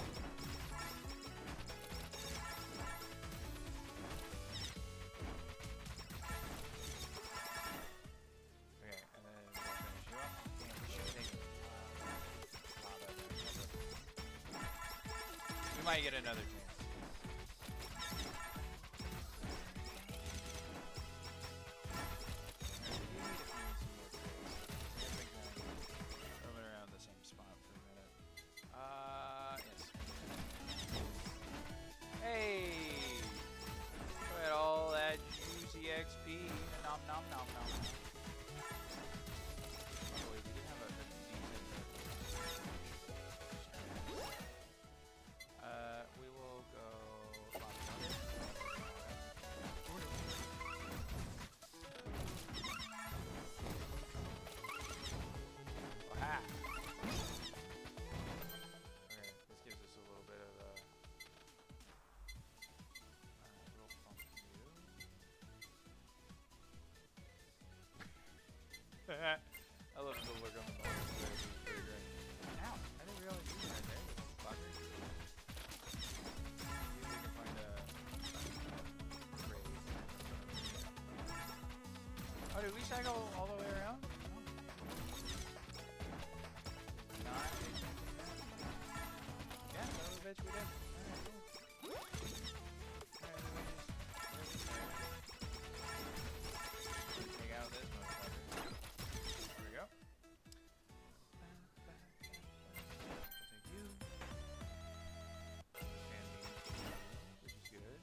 Okay, and then we'll finish you up. Damn, we should take we might get another chance. Roaming around the same spot for a minute. Yes. Hey! Look at all that juicy XP. Nom nom nom nom. Oh wait, we did have a decent we will go aha! Okay, this gives us a little bit of a little bump to I love the look on the bottom. It's pretty great. Ow! I didn't realize you were there, fucker. See if we can find a raise. Oh, did we cycle all the way around? Not. Yeah, son of a bitch, we did. Alright, cool. Alright, then we just take out this motherfucker. There we go. We'll take you. Which is good.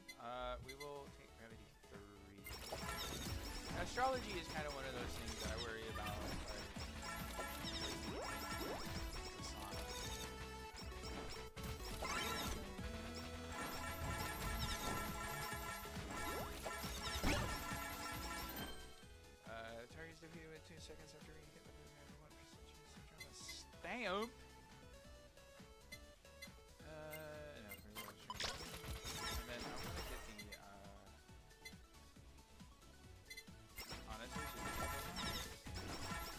We will take gravity 3. Astrology is kind of one of those things that I worry about. Target's defeated with 2 seconds after being hit with a 1% chance of drawing a stamp. No, pretty much. And then I want to get the, honestly,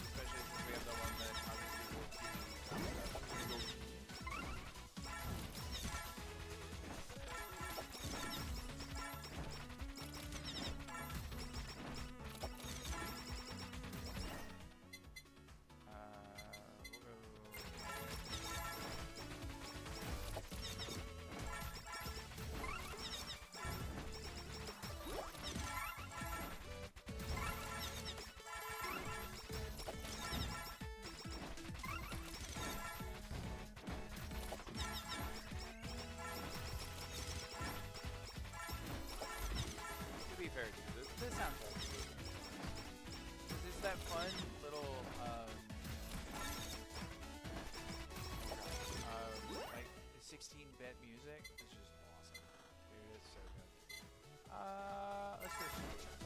especially since we have the one that obviously will do. To be fair, dude, this sounds like it's that fun little like 16-bit music. It's just awesome, dude. It's so good. Let's go switch up.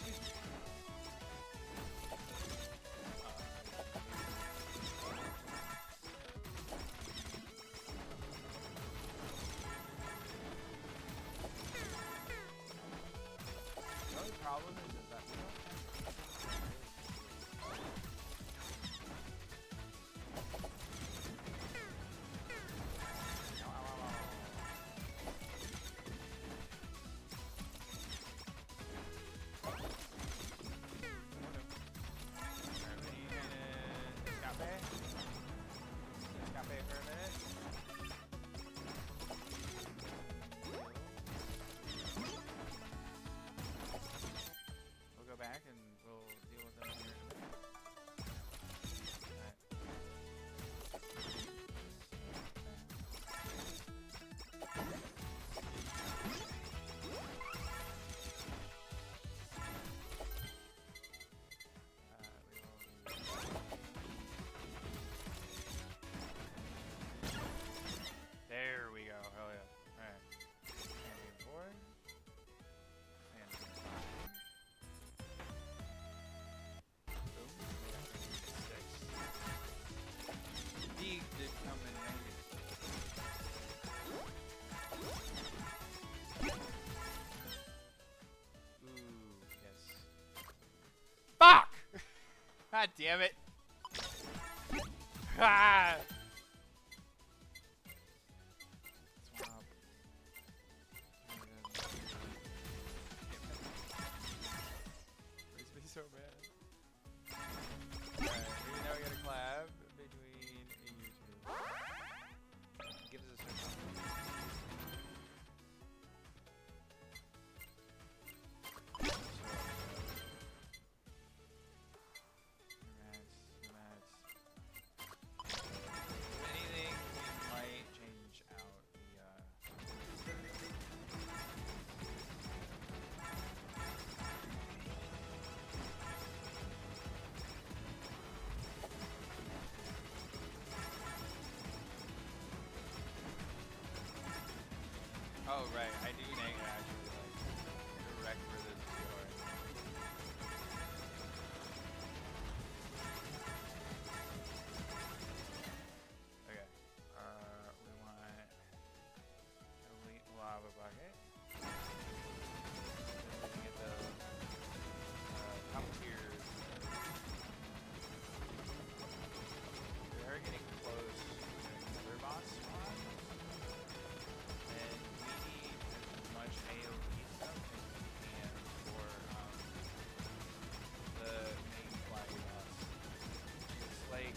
Excuse me. The only problem is that we don't have ow, ow, ow, ow. God damn it. Ah! Swap. Makes me so mad. Alright, maybe now we got a collab between a YouTube. Gives us a anything, we might change out the oh right, I do name it actually like direct for this story. Okay. We want elite lava bucket. Then we can get the top tier. We are getting close to another boss spawn. And we need as much AoE stuff as we can for the main flag boss. It's like,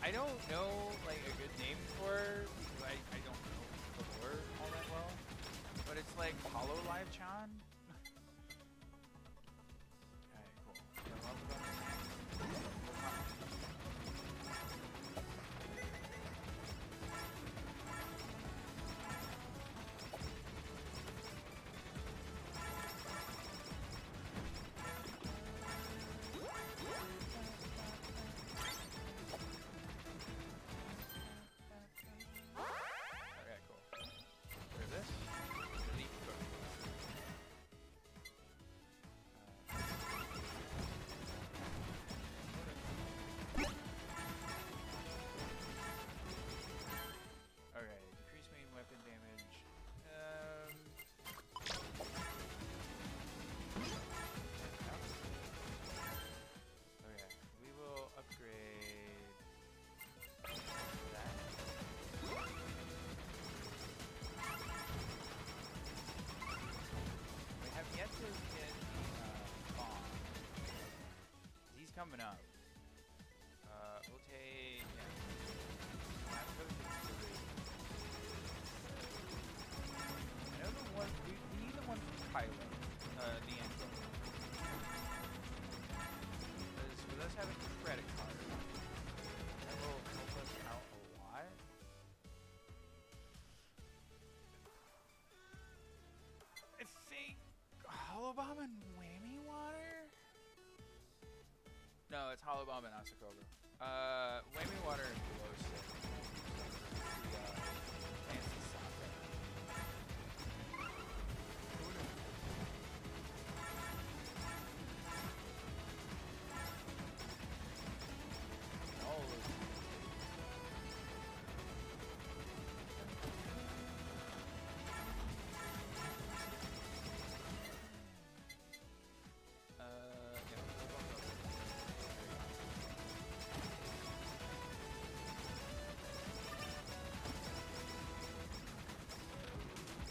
I don't know like a good name for her because I don't know the lore all that well. But it's like Hollow Live Chan. Alright, cool. I love about this game. Okay, cool. There's this. Elite cook. Okay, decrease main weapon damage. Okay, we will upgrade that. We have yet to get the bomb. He's coming up. We'll take lab potions 3. I know the one we need the one from Kylo, the Anvil. Because with us having a credit card, that will help us out a lot. I think Hollow Bomb and Whammy Water? No, it's Hollow Bomb and Asakova. Whammy Water and Glow Stick. The fancy sake. All of them.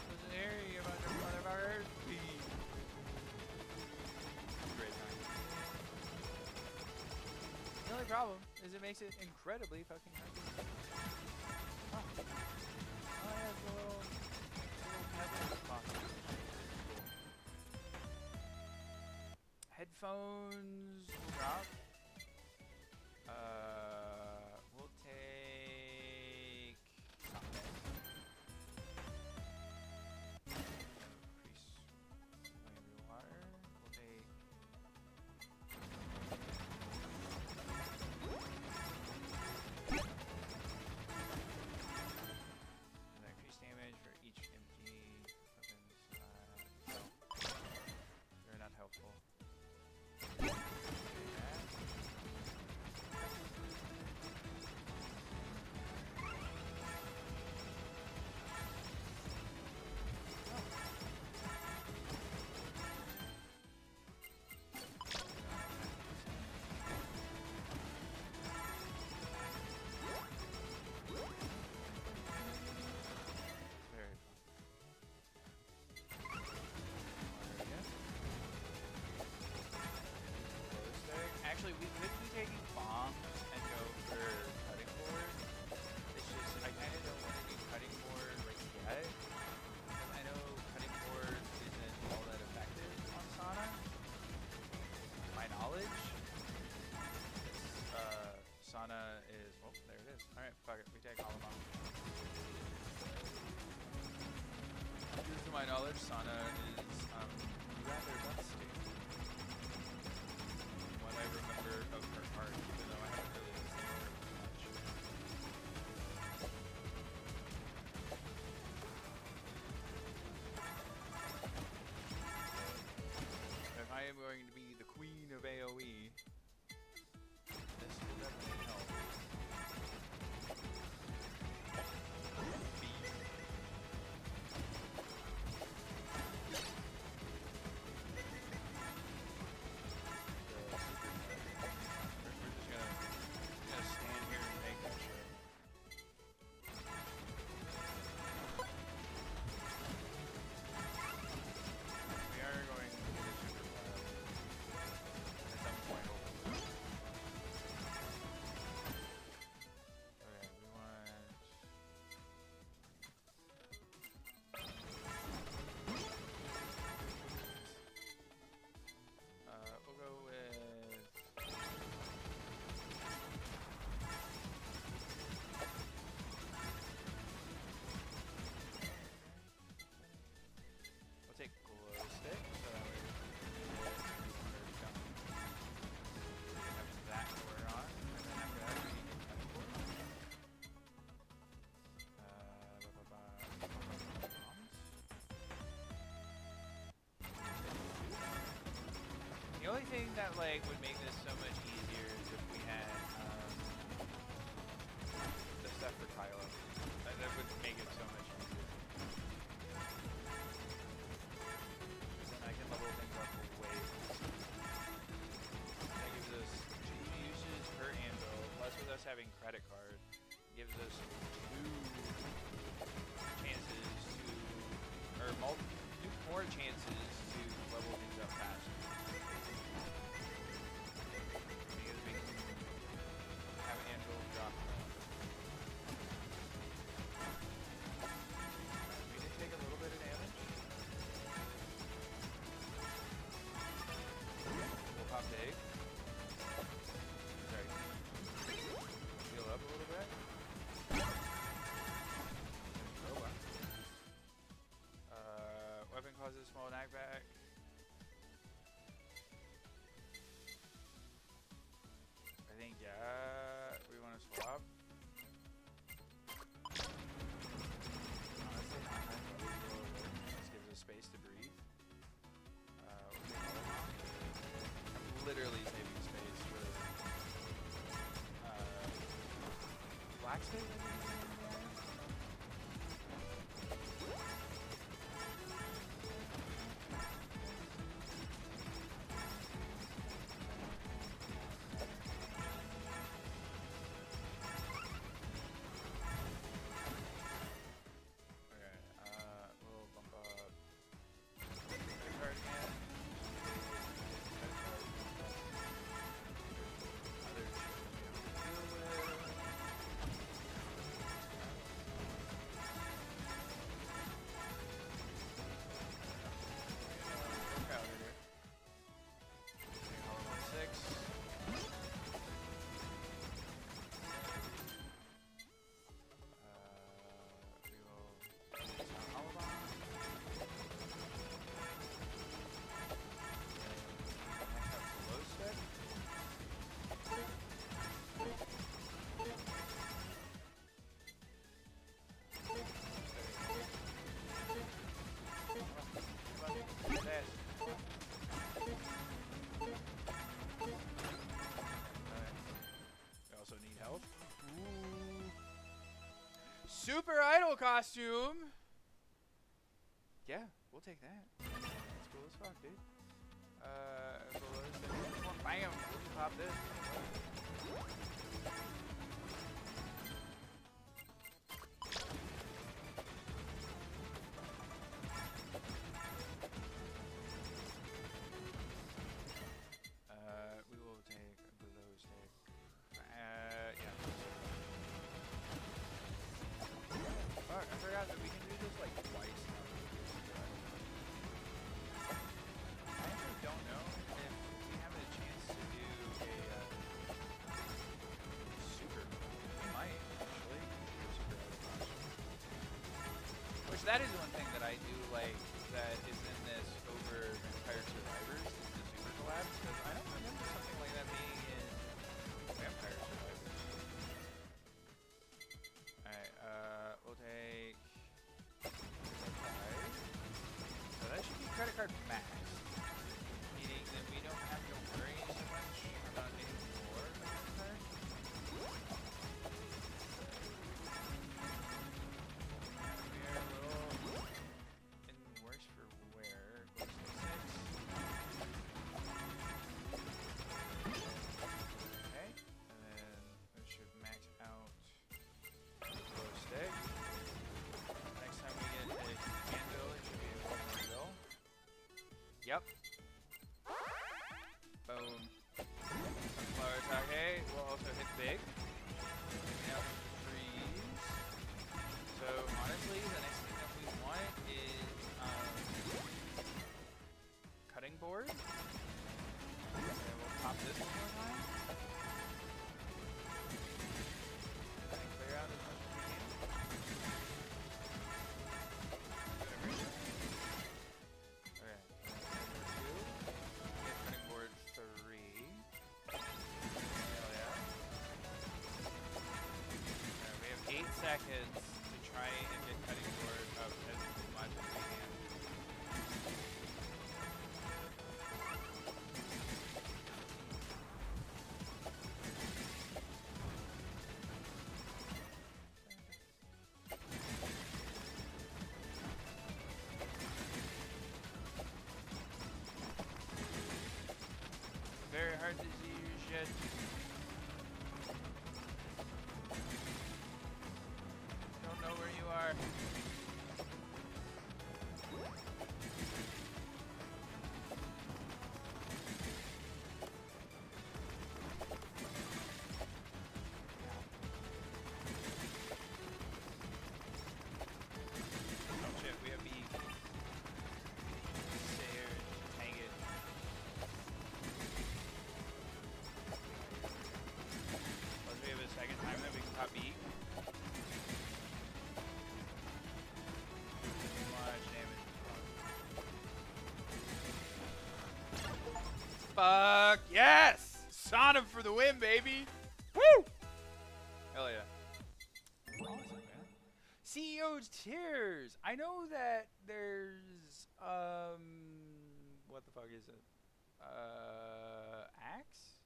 There's an area of motherfuckers. Great time. The only problem is it makes it incredibly fucking hard. Oh, oh yeah, it's a little pebble box. Headphones will drop. We'll take something. Increase wavy water. We'll take and increase damage for each empty weapons. No, they're not helpful. Okay, that. my knowledge, Sana is rather busty. From what I remember of her art, even though I haven't really seen her much. If I am going to be the queen of AoE, this will definitely help. The only thing that like would make this so much easier is if we had the stuff for Kylo. That would make it so much easier. Then I can level things up way faster. That gives us 2 uses per anvil, plus with us having credit card, gives us 2 chances to, or more chances to level things up faster. Causes small knockback. I think, yeah, we want to swap. Honestly, not having to go over. This gives us space to breathe. I'm literally saving space for black space. Super idol costume. Yeah, we'll take that. That's cool as fuck, dude. Bam! We'll pop this. We will take a glow stick. Yeah. Fuck, I forgot that we can do this like twice now. I actually don't know if we have a chance to do a super. We might actually. Which that is one thing that I do like that is in this over Vampire Survivors is the Super Collabs, because I don't remember something like that being in Vampire Survivors. Alright, we'll take 5. So that should be credit card max. Meaning that we don't have to worry so much about any more credit cards. We are a little in worse for wear. Glow stick 6. Okay, and then this should max out glow stick. Next time we get a candle, it should be a little more bill. Yep. Boom. Sunflower Take will also hit big. Now freeze. So honestly, the next thing that we want is cutting board. Okay, we'll pop this one more time. And clear out as much as we can. Okay. Get cutting board 3. Hell yeah. Alright, we have 8 seconds to try and get cutting board up as much as we can. Very hard to see your shit. Don't know where you are. Oh shit, we have beef. Stairs, hang it. Unless we have a second time that we can pop beat. Too much damage. Fuck yes! Sauna for the win, baby! Woo! Hell yeah. Awesome, man. CEO's Tears! I know that there's, what the fuck is it? Axe?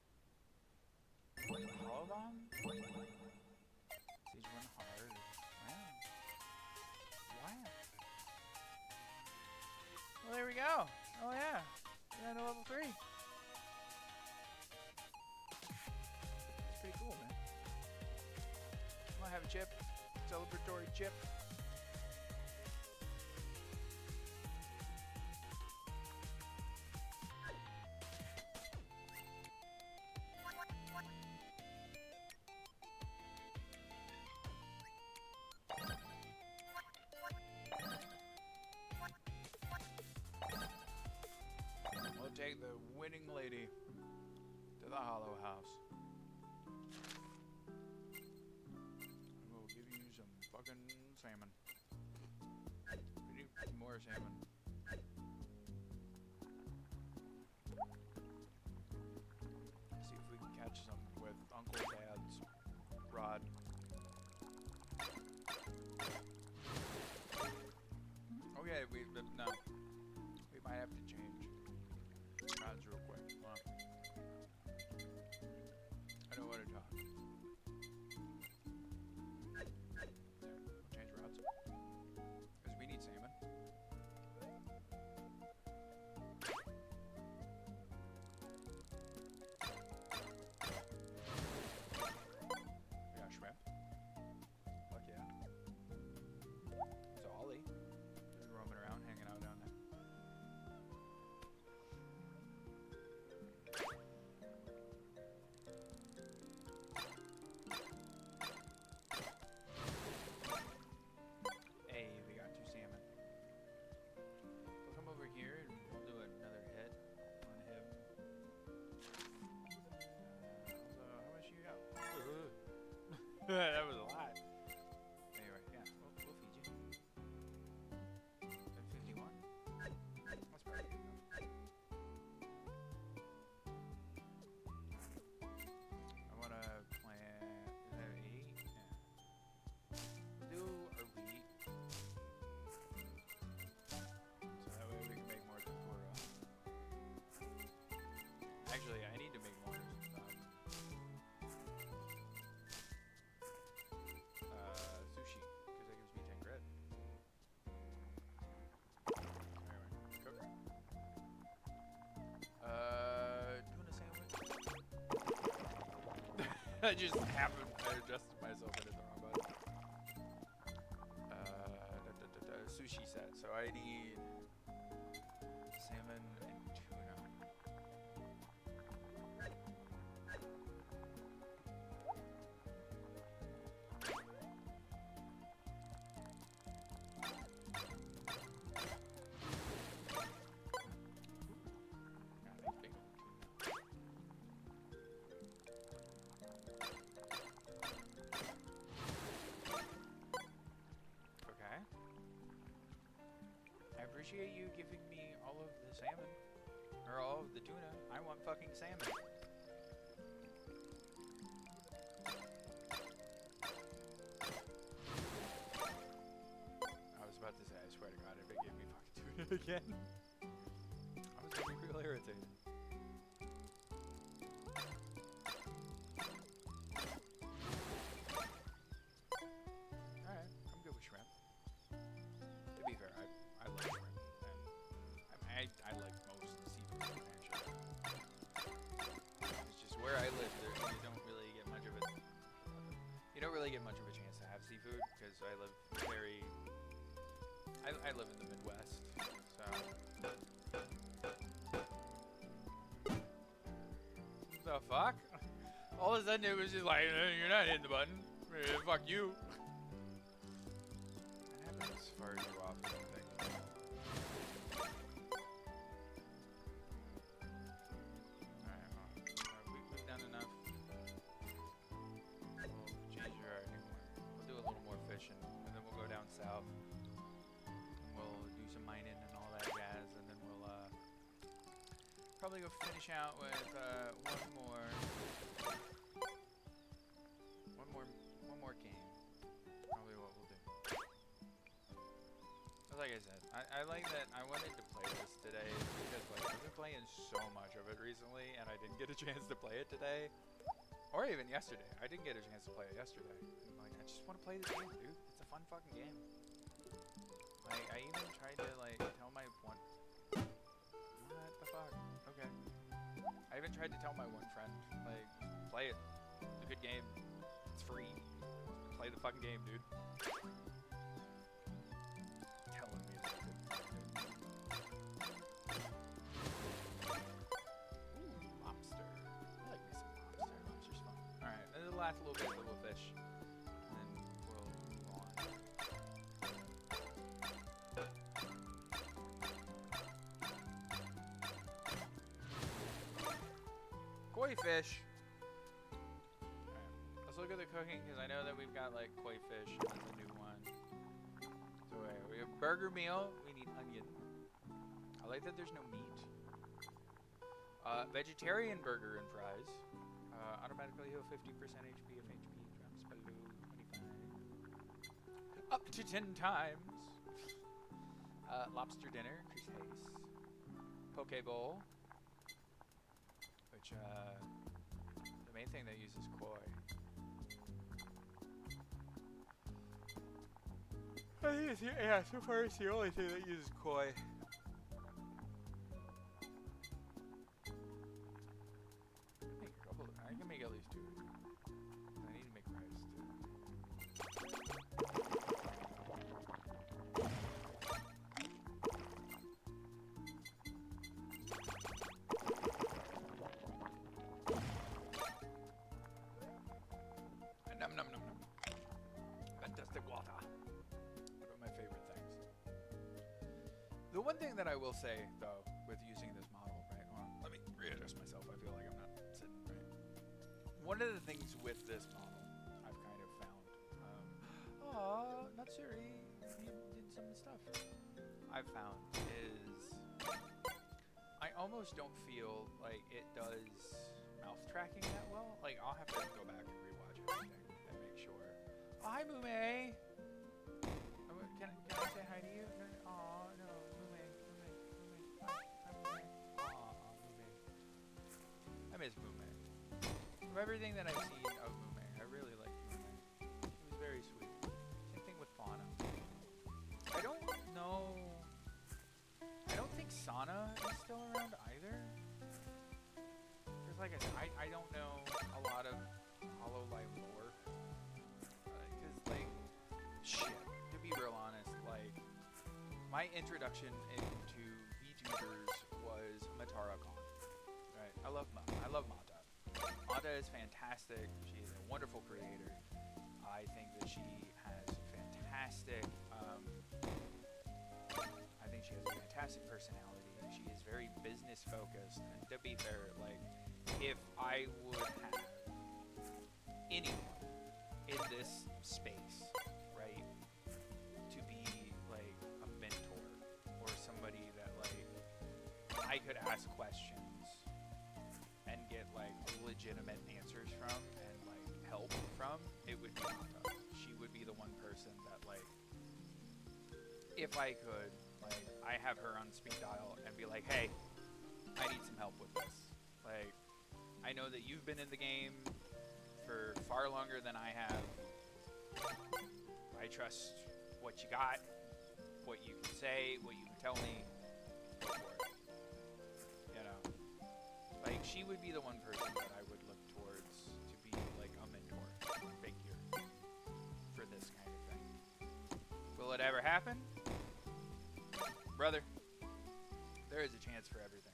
Holobomb? Siege 1 hard. Wow. Wow. Well, there we go. Oh yeah. Yeah, to level 3. That's pretty cool, man. I'm gonna have a chip. Celebratory chip. We'll take the winning lady to the Hollow House. We'll give you some fucking salmon. We need more salmon. See if we can catch some with Uncle Dad's rod. Okay, no. We might have to change rods real quick. Hold on. I know what to talk. There, we'll change rods. Because we need salmon. We got shrimp. Fuck yeah. So Ollie. Just roaming around, hanging out down there. I just happened. I adjusted myself and hit the wrong button. Sushi set. So I need salmon and tuna. I appreciate you giving me all of the salmon. Or all of the tuna. I want fucking salmon. I was about to say, I swear to God, if it gave me fucking tuna again, I was getting real irritated. Alright, I'm good with shrimp. To be fair, I love shrimp. I like most seafood, actually. It's just where I live, you don't really get much of it. You don't really get much of a chance to have seafood because I live very. I live in the Midwest, so. The fuck? All of a sudden it was just like, you're not hitting the button. Fuck you. That happens far too often, I think. Alright, well, we've done enough. We'll change your art anymore. We'll do a little more fishing, and then we'll go down south. And we'll do some mining and all that jazz, and then we'll probably go finish out with one more game. Probably what we'll do. But like I said, I like that I wanted to play this today because like I've been playing so much of it recently, and I didn't get a chance to play it today, or even yesterday. I didn't get a chance to play it yesterday. And, like I just want to play this game, dude. It's a fun fucking game. Like I even tried to like tell my one. What the fuck? Okay. I even tried to tell my one friend, like, play it. It's a good game. It's free. Play the fucking game, dude. Telling me that it's good. Ooh, lobster. I like me some lobster. Lobster's fun. Alright, this is the last little bit that we'll fish. And then we'll move on. Koi fish. Alright, let's look at the cooking because I know that we've got like koi fish as a new one. So we have burger meal. We need onion. I like that there's no meat. Vegetarian burger and fries. Automatically heal 50% HP if HP drops below 25. Up to 10 times. Lobster dinner. Chris Hayes. Poke bowl. Which, the main thing that uses koi. I think it's, yeah, so far it's the only thing that uses koi. I can make at least 2. I need to make rice too. Num num num num. Fantastic water. One of my favorite things. The one thing that I will say, though, with using this model, right? Hold on, let me readjust myself. I feel like I'm not sitting right. One of the things with this model, I've kind of found. Natsuri, you did some stuff. I've found is I almost don't feel like it does mouth tracking that well. Like I'll have to go back and rewatch everything and make sure. Oh, hi, Mume. Can I say hi to you? Oh no, Mume. Hi, Mume. Aw, Mume. I miss Mume. From everything that I've seen of Mume, I really like Mume. He was very sweet. Same thing with Fauna. I don't know. I don't think Sana is still around either. Because like I said, I don't know a lot Hololive lore. Because, like, shit, to be real honest, like, my introduction into VTubers was MataraCon. Right? I love Mata. Mata is fantastic. She is a wonderful creator. I think that she has fantastic, I think she has a fantastic personality. She is very business focused. And to be fair, like, if I would have anyone in this space, right, to be like a mentor or somebody that like I could ask questions and get like legitimate answers from and like help from, it would be Mata. She would be the one person that like, if I could, like, I have her on speed dial and be like, hey, I need some help with this. Like, I know that you've been in the game for far longer than I have. I trust what you got, what you can say, what you can tell me. Go for it. You know? Like, she would be the one person that I would look towards to be, like, a mentor figure for this kind of thing. Will it ever happen? Brother, there is a chance for everything.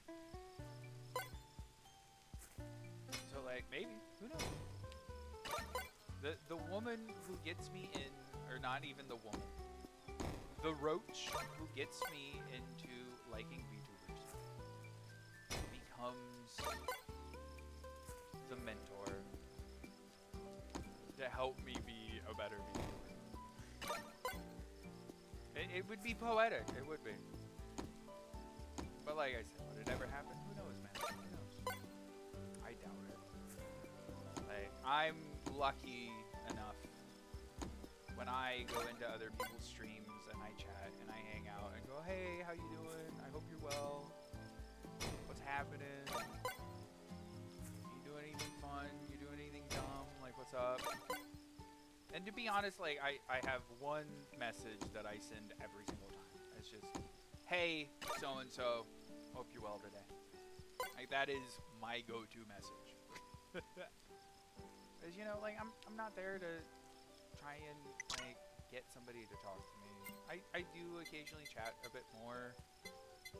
So, like, maybe. Who knows? The woman who gets me in, or not even the woman, the roach who gets me into liking VTubers becomes the mentor to help me be a better VTuber. It would be poetic. It would be. But like I said, would it ever happen? Who knows, man? Who knows? I doubt it. Like, I'm lucky enough when I go into other people's streams and I chat and I hang out and go, hey, how you doing? I hope you're well. What's happening? You doing anything fun? You doing anything dumb? Like, what's up? And to be honest, like, I have one message that I send every single time. It's just, hey, so-and-so, hope you're well today. Like, that is my go-to message. Because, you know, like, I'm not there to try and, like, get somebody to talk to me. I do occasionally chat a bit more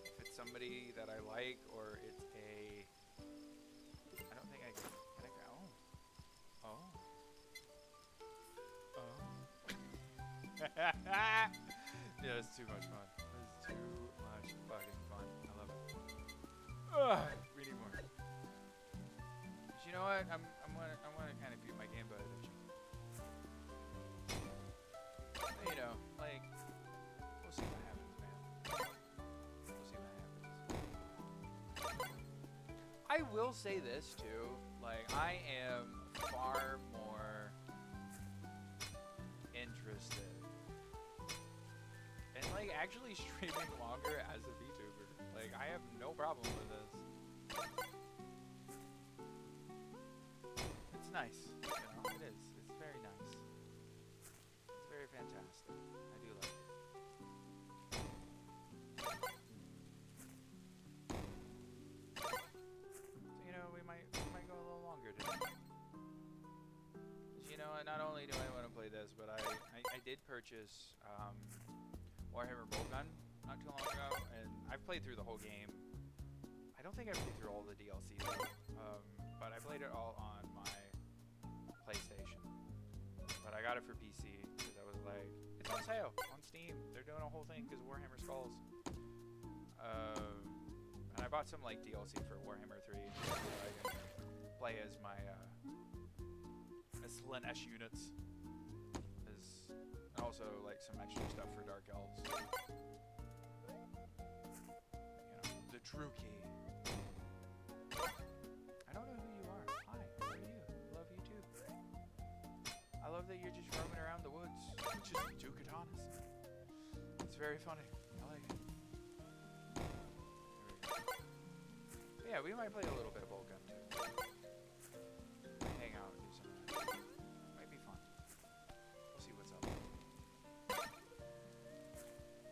if it's somebody that I like, or it's a... I don't think I can I go? Oh. Yeah, it's too much fun. It's too much fucking fun. I love it. Ugh, we need more. But you know what? I'm gonna kind of beat my game by addiction. You know, like, we'll see what happens, man. We'll see what happens. I will say this too. Like, I am far more interested in, like, actually streaming longer as a VTuber. Like, I have no problem with this. It's nice, you know, it is. It's very nice. It's very fantastic. I do like it. So, you know, we might go a little longer today. You know, not only do I want to play this, but I did purchase Warhammer Boltgun not too long ago, and I've played through the whole game. I don't think I played through all the DLC though, but I played it all on my PlayStation. But I got it for PC because I was like, it's on sale on Steam. They're doing a whole thing because Warhammer Skulls. And I bought some like DLC for Warhammer 3 so I can play as my Slanesh units, and also like some extra stuff for Dark Elves. You know, the true key. I don't know who you are. Hi, who are you? Love you too. I love that you're just roaming around the woods, just two katanas. It's very funny. I like it. But yeah, we might play a little bit of Boltgun too. Hang out and do some of that. Might be fun. We'll see what's up.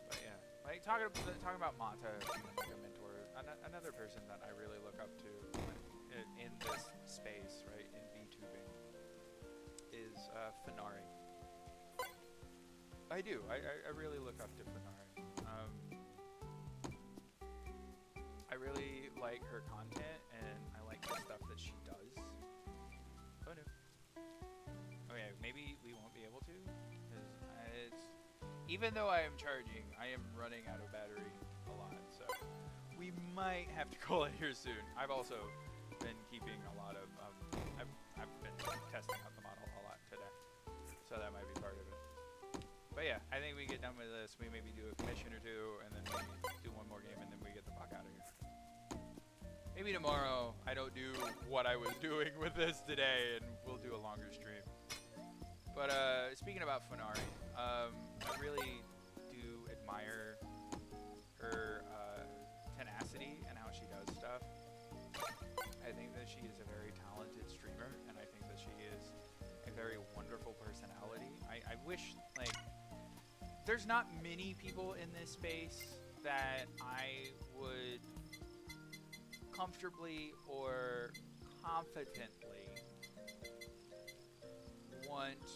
But yeah, like talking about Mata being like a mentor, another person that I really look up to in this space, right, in VTubing, is Fenari. I do. I really look up to Fenari. I really like her content, and I like the stuff that she does. Oh no. Okay, maybe we won't be able to, because even though I am charging, I am running out of battery a lot, so we might have to call it here soon. I've also been keeping a lot of, I've been testing out the model a lot today, so that might be part of it. But yeah, I think we get done with this, we maybe do a commission or two, and then we do one more game, and then we get the fuck out of here. Maybe tomorrow I don't do what I was doing with this today, and we'll do a longer stream. But speaking about Fenari, I really do admire her tenacity and how she does stuff. I think that she is a very talented streamer, and I think that she is a very wonderful personality. I wish, like, there's not many people in this space that I would comfortably or confidently want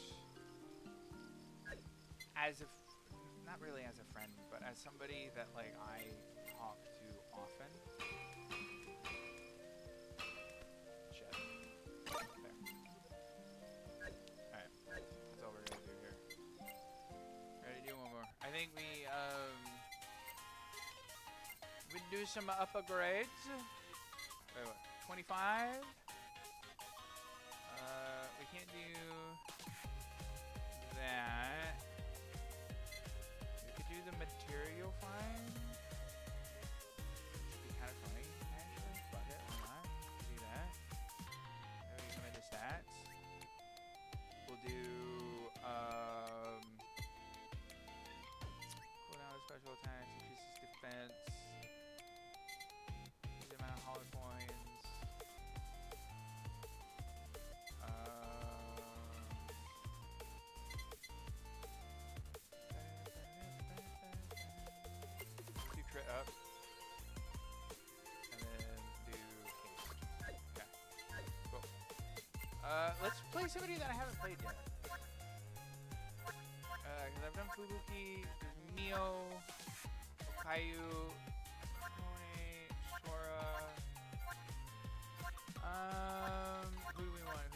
as not really as a friend, but as somebody that like I talk to often. Shit. There. Alright. That's all we're gonna do here. Ready to do one more. I think we do some upgrades. Wait, what? 25? We can't do that. We could do the material find. Should be kind of funny, actually. Fuck it, why not? Do that. Then we come into stats. We'll do cooldown of special attacks, increases defense. The amount of hollow coins. Do crit up. And then do haste. Okay. Cool. Let's play somebody that I haven't played yet. Because I've done Fubuki, there's Mio, Okayu, who do we want?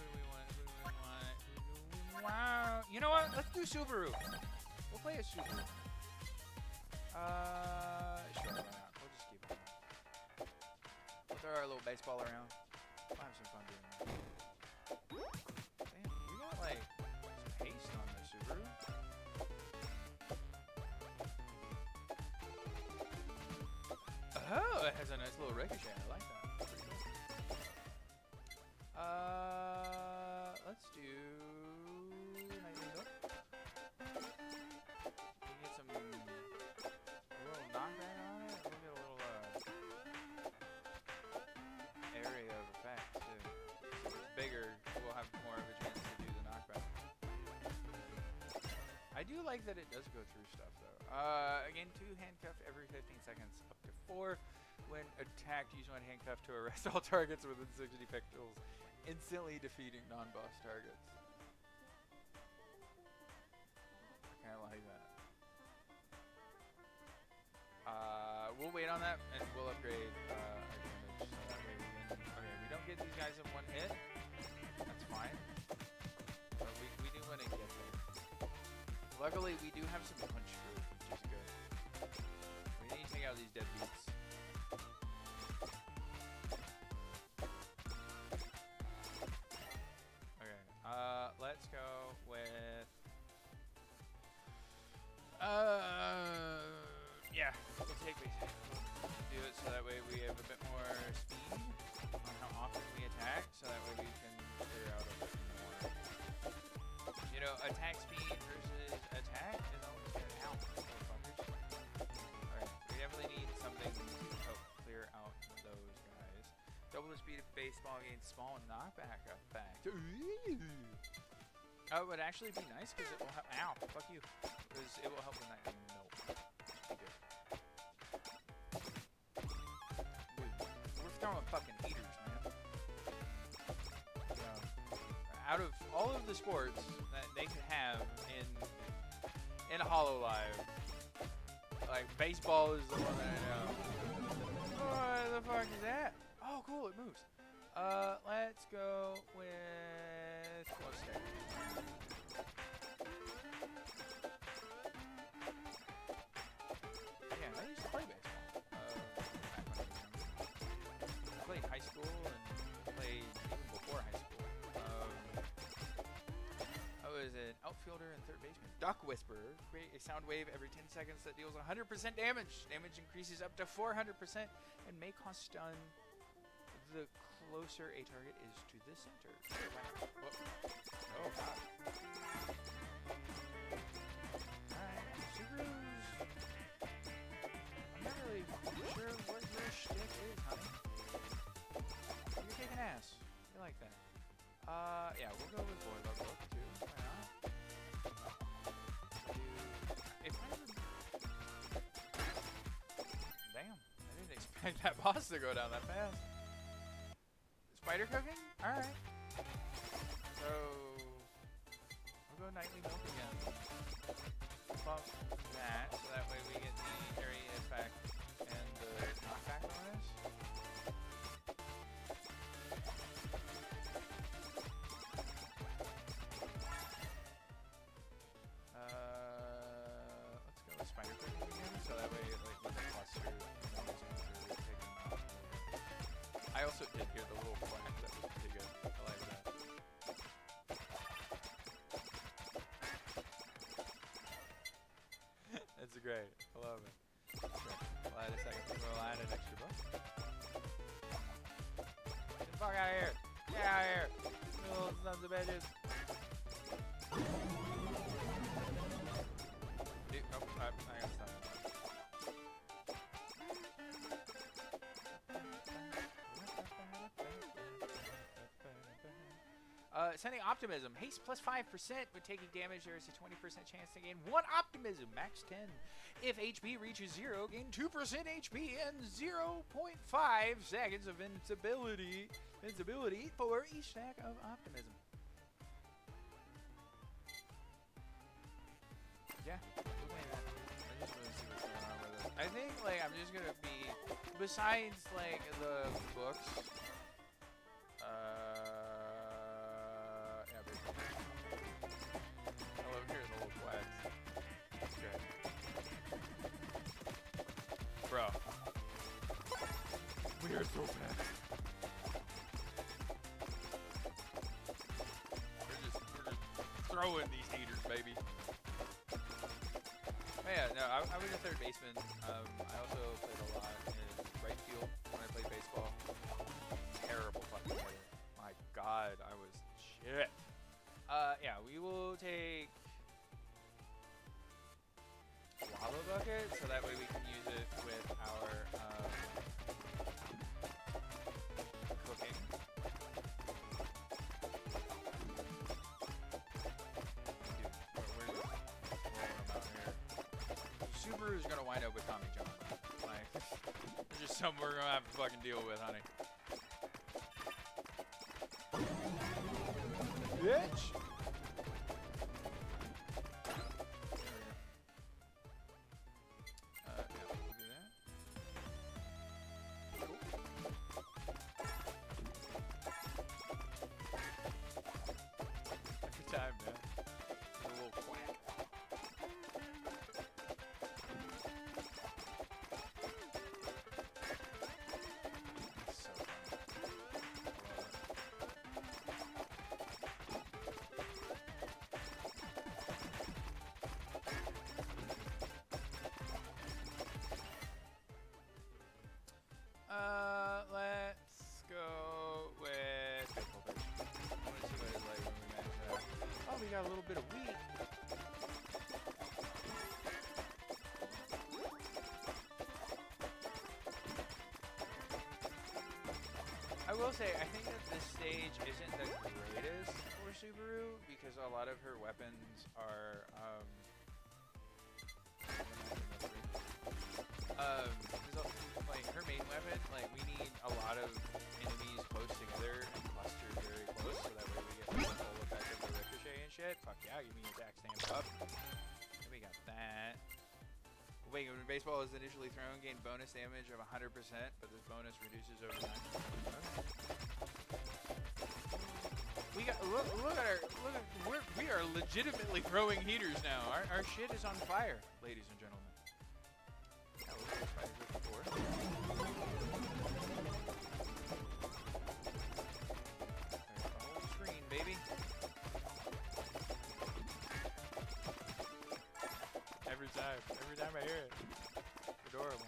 Wow. You know what? Let's do Subaru. We'll play as Subaru. Sure, why not? We'll just keep it. We'll throw our little baseball around. We'll have some fun doing that. Damn, we got like some haste on the Subaru. Oh, it has a nice little ricochet. I like that. Let's do Nightwing Up. We get some a little knockback on it. We'll get a little area of effect too. If it's bigger, we'll have more of a chance to do the knockback. I do like that it does go through stuff though. Again, 2 handcuff every 15 seconds, up to 4. When attacked, use 1 handcuff to arrest all targets within 60 pixels, instantly defeating non-boss targets. I kind of like that. We'll wait on that, and we'll upgrade our damage, so that way we can... Okay, we don't get these guys in 1 hit. That's fine. But we do want to get there. Luckily, we do have some punch proof, which is good. We need to take out these deadbeats. Let's go with yeah, we'll take it. We'll do it so that way we have a bit more speed on how often we attack, so that way we can clear out a bit more. You know, attack speed versus attack is always gonna count, motherfuckers. Alright, we definitely need something to help clear out those guys. Double the speed of baseball gains small knockback effect. Oh, it would actually be nice because it will help. Ow, fuck you. Because it will help with that. No. Be good. Dude, we're throwing fucking heaters, man. So, out of all of the sports that they could have in HoloLive, like baseball is the one that I know. What the fuck is that? Oh, cool, it moves. Let's go with close stare. Yeah, I used to play baseball. I played high school and played even before high school. I was an outfielder and third baseman. Duck Whisperer. Create a sound wave every 10 seconds that deals 100% damage. Damage increases up to 400% and may cause stun the closer a target is to the center. Oh, God. Alright, Subaru's... I'm not really sure what your shtick is, honey. You're kicking ass. You like that. Yeah, we'll go with Boy Love Book, too. Why not? If I ever... Damn, I didn't expect that boss to go down that fast. Spider cooking? Alright. So, we'll go Nightly Milk again. Bump that, so that way we get the area effect and the knockback bonus. Let's go with Spider cooking again, so that way, like, with the cluster, you know, it's going to take them out. I also did hear the little quack. That was pretty good. I like that. That's great. I love it. Okay. We'll add a second. We'll add an extra buff. Get the fuck out of here. Get out of here. You little sons of bitches. Dude, oh, I gotta stop. Sending Optimism. Haste plus 5%. When taking damage, there is a 20% chance to gain 1 Optimism. Max 10. If HP reaches 0, gain 2% HP and 0.5 seconds of invincibility for each stack of Optimism. Yeah, we'll play that. I just want to see what's going on with it. I think, like, I'm just gonna be, besides, like, the books, yeah, basically. I love hearing the little quacks. Okay. Bro. We are so fast. We're just throwing these heaters, baby. Oh, yeah, no, I was a third baseman. I also played a lot in right field when I played baseball. Terrible fucking hitter. My God, I was shit. Yeah, we will take lava bucket, so that way we can use it with our cooking. Subaru's gonna wind up with Tommy John. Like, it's just something we're gonna have to fucking deal with, honey. Bitch! Yeah, we'll do that. Cool. Every time, man. A little quack. So fun. Let's go with Faithful Fish. I want to see what it's like when we match that. Oh, we got a little bit of wheat. I will say, I think that this stage isn't the greatest for Subaru because a lot of her weapons are, like her main weapon, like we need a lot of enemies close together and clustered very close, so that way we get all of Give me attack stamp up. Then we got that. Wait, when baseball is initially thrown, gain bonus damage of 100%, but this bonus reduces over time. We got look at we are legitimately throwing heaters now. Our shit is on fire, ladies and gentlemen. That was what spiders were before. There's the whole screen, baby. Every time I hear it. It's adorable.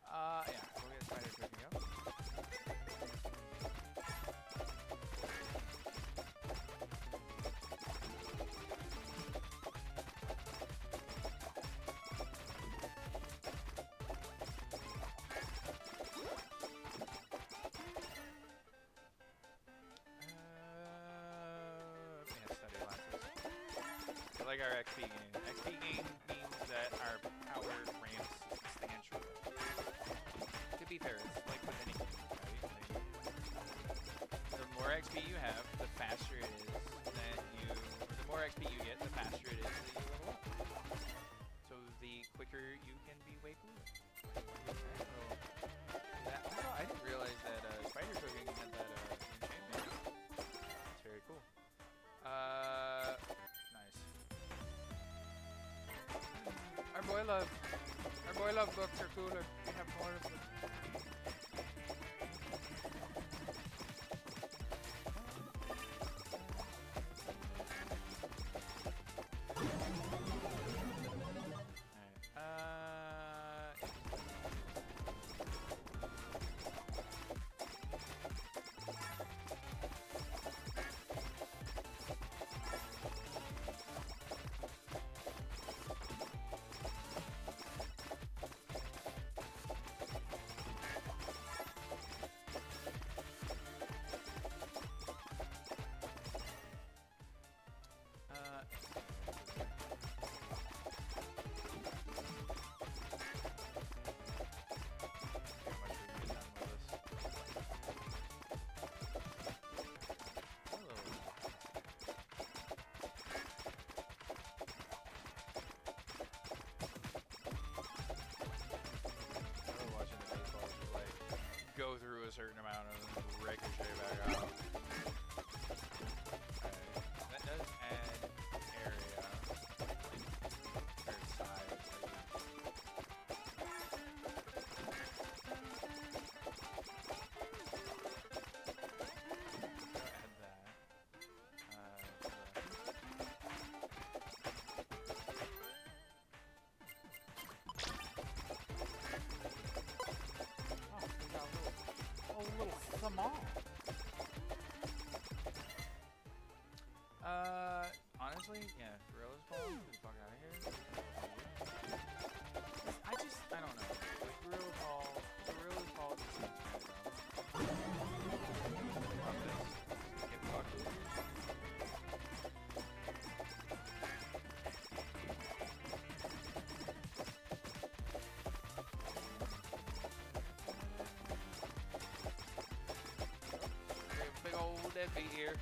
Yeah, we'll get spider cooking up. I like our XP gain. XP gain means that our power ramps substantially. To be fair, it's like with any game, right? Like, the more XP you have, the faster it is that you... Or the more XP you get, the faster it is that you level up. So the quicker you can be way cooler. Also, I didn't realize that spider cooking had that enchantment. It's very cool. Our boy love books are cooler. We have more of them. Go through a certain amount of ricochet back out. That does add area or size. Add that. Come on. Honestly, yeah, Gorilla's Ball, get the fuck out of here. I don't know. Like, Gorilla's Ball just seems kind of dumb. Love this. Get fucked. Big old deadbeat here.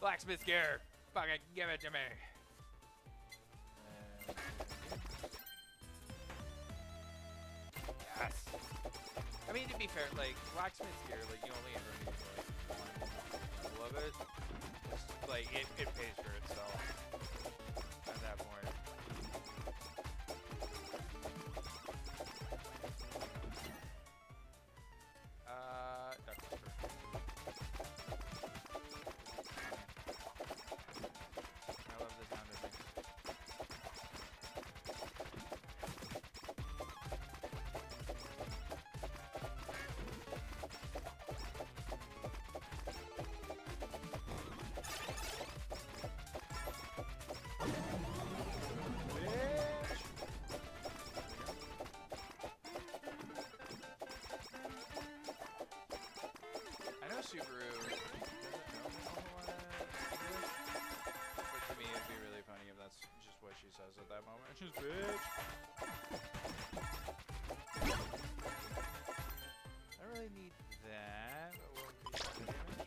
Blacksmith gear. Fucking give it to me. Yes. I mean, to be fair, like blacksmith gear, like you only ever need like one level of it. Just, like it pays for itself. At that point. I love the sound of things. Subaru doesn't know a whole lot of English, but to me it'd be really funny if that's just what she says at that moment. She's bitch. I don't really need that, but we'll increase the damage.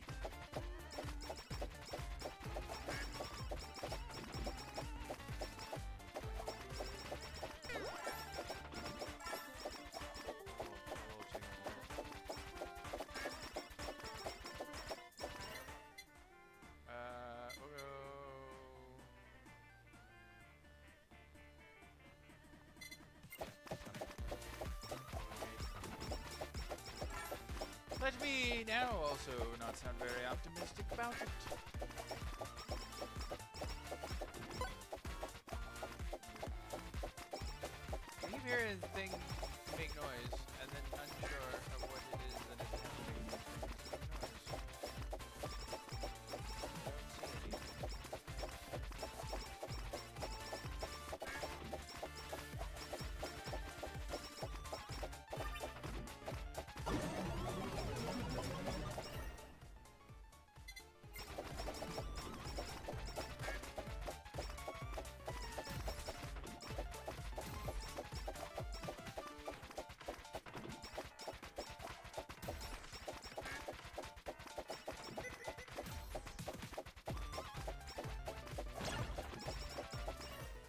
We'll go. Let me now also not sound very optimistic about it. I keep hearing things make noise, and then unsure of what it is that is happening. I don't see anything.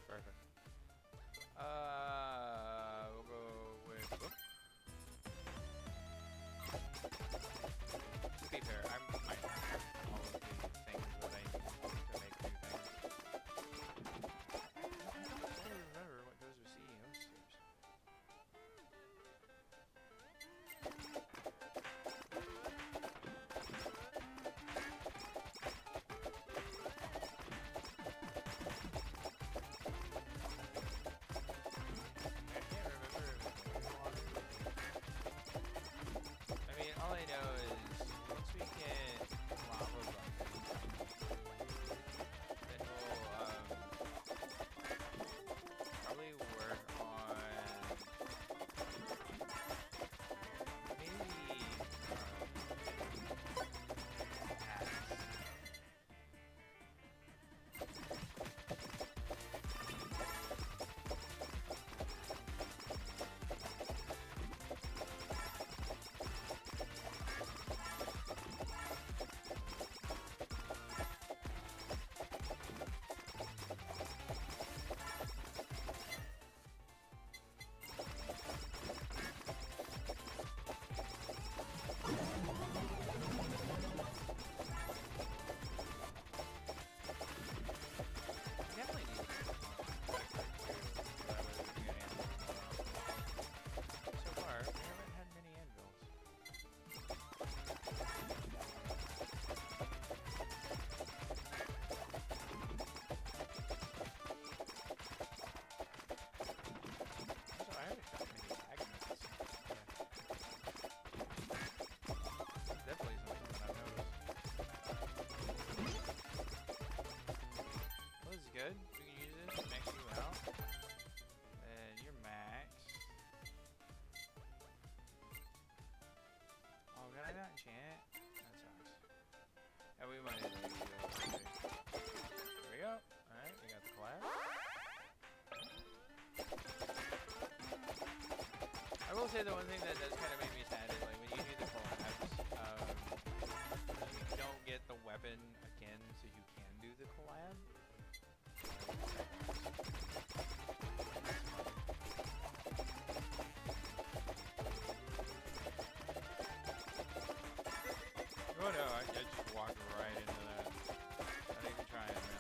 Perfect. We'll go with book. To be fair, I might not have all of the things that I need to make new things. I don't totally remember what goes with CEO stairs. I can't remember if it's water. I mean, all I know is once we get lava buckets, then we'll probably work on maybe hats. Definitely need to so far, we haven't had many anvils. Also, I haven't got many magnets. Definitely something that I've noticed. Well, this is good. We can use this to max you out. And you're max. Oh, can I not enchant? That sucks. And we might need to use it. There we go. Alright, we got the collab. I will say the one thing that does kind of make me sad is like when you do the collabs, you don't get the weapon again so you can do the collab. Oh no, I just walked right into that. Not even trying, man.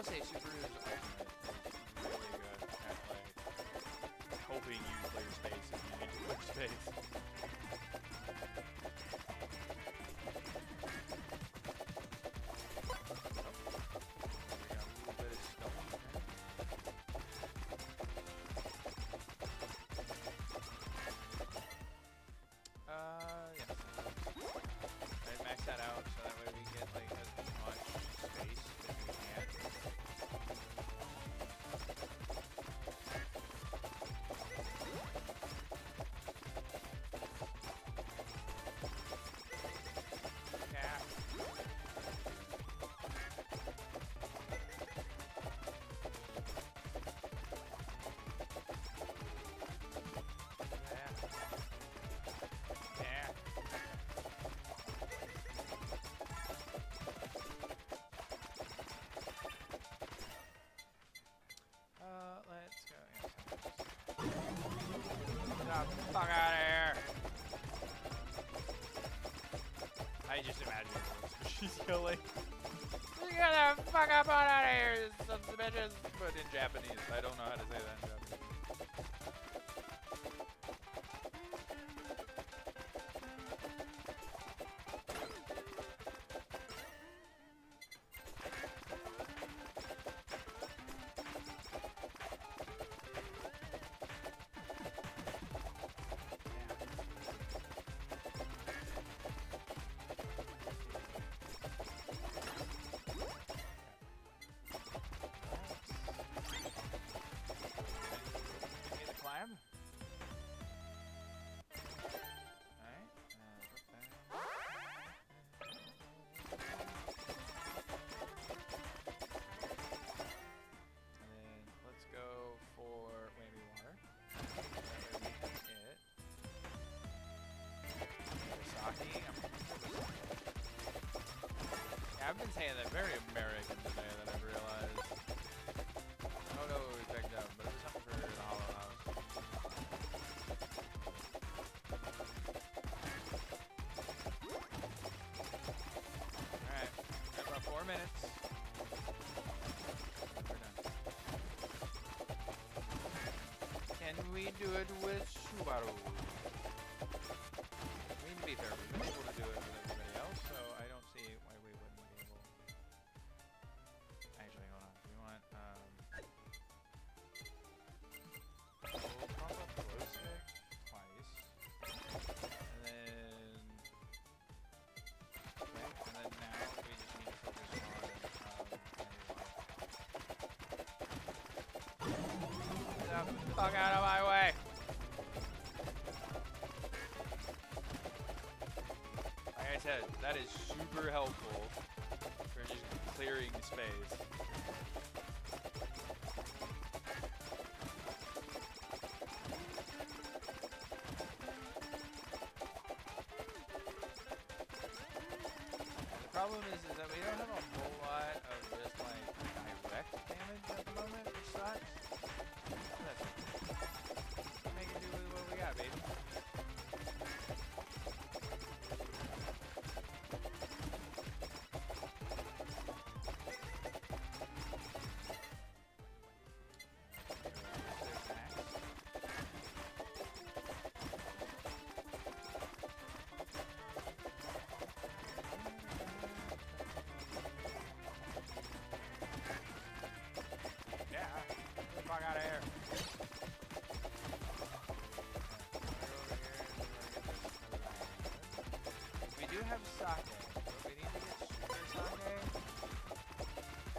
will say Subaru's Ultimate is really good at like helping you clear space if you need to clear space. Fuck out of here! I just imagine she's yelling. Get the fuck up out of here, you sons of bitches! But in Japanese, I don't know how to say that in Japanese. I've been saying that very American today that I've realized. I don't know what we picked up, but it was something for the Hollow House. Alright, got about 4 minutes. We're done. Can we do it with Subaru? I mean, to be fair, we've been able to do it with everybody else, so I don't see why we wouldn't be able. Actually, hold on. We want, we'll pop up glow stick twice. And then, okay, and then now we just need to focus on, get the fuck out of my way! Like I said, that is super helpful for just clearing space. The problem is that we don't have a whole lot of just like direct damage at the moment, which sucks. That's okay. Make it do with what we got, baby. Fuck out of here. We do have sake, but we need to get super sake.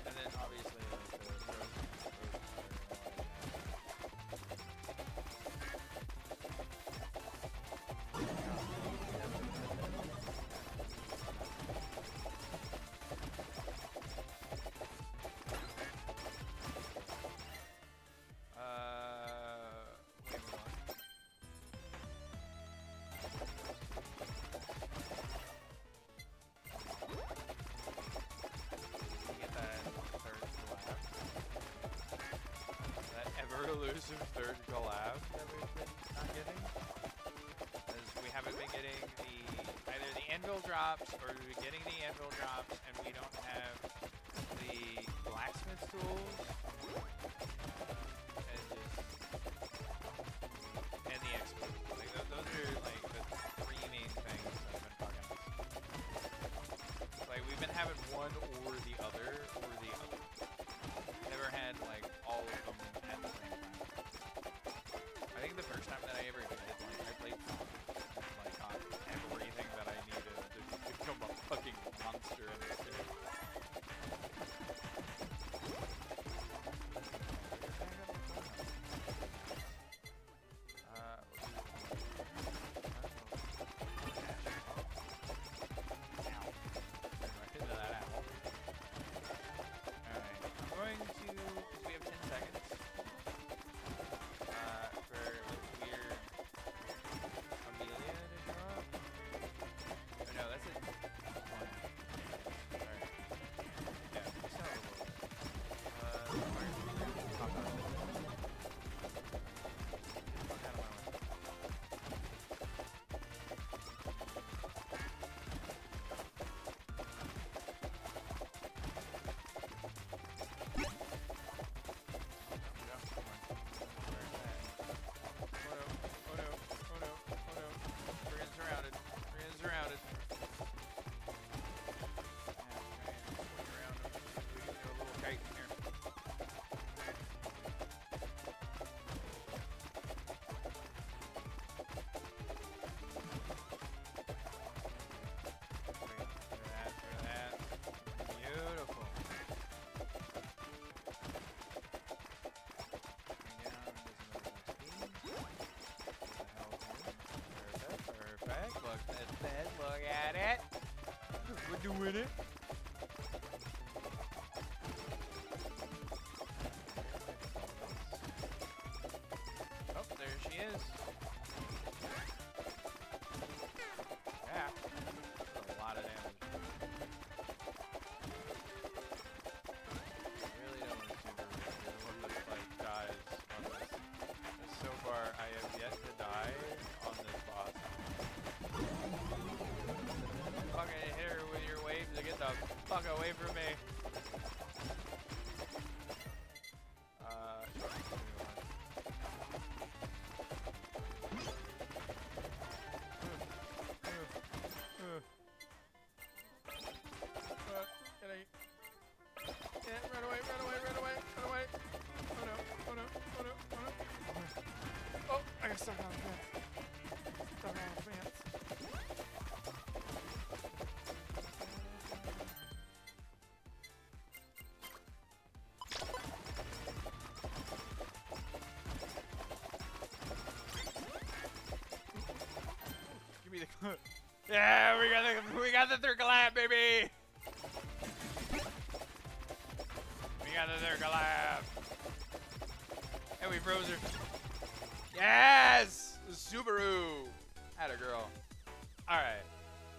And then obviously like the elusive third collab that we've been not getting. Because we haven't been getting either the anvil drops or we've been getting the anvil drops and we don't have the blacksmith tools, and the expo. Like those are like the three main things that I've been talking about. Like we've been having one or the other. Never had like all of them at the same time. I think the first time that I ever did it, like I played like on everything that I needed to become a fucking monster in this game. Look at it. We're doing it. Oh, there she is. Yeah. That's a lot of damage. I really don't want to super this fight dies on this. So far, I have yet to die on this boss. Fucking hit her with your waves to get the fuck away from me. Run away, run away, run away, run away. Oh no, oh no, oh no, oh no. Oh, I got stuck on the fence. Stuck on the fence. Give me the yeah, we got the third collab, baby. We got the third collab. And we froze her. Yes, Subaru. Atta girl. All right,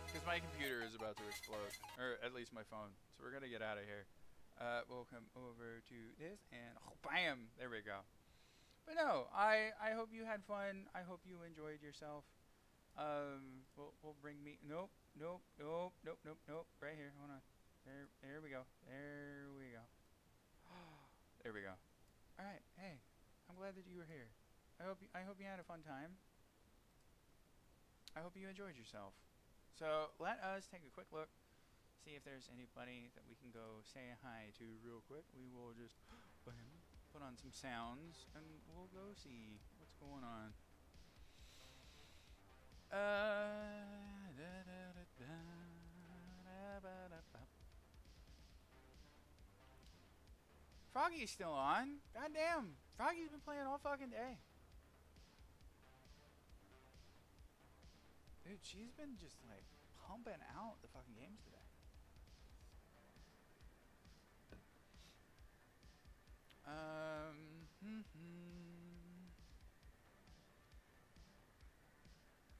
because my computer is about to explode, or at least my phone. So we're gonna get out of here. We'll come over to this and bam, there we go. But no, I hope you had fun. I hope you enjoyed yourself. We'll bring me. Nope. Right here. Hold on. There we go. There we go. There we go. All right. Hey, I'm glad that you were here. I hope you had a fun time. I hope you enjoyed yourself. So let us take a quick look, see if there's anybody that we can go say hi to real quick. We will just put on some sounds and we'll go see what's going on. Froggy's still on. Goddamn. Froggy's been playing all fucking day. Dude, she's been just like pumping out the fucking games today.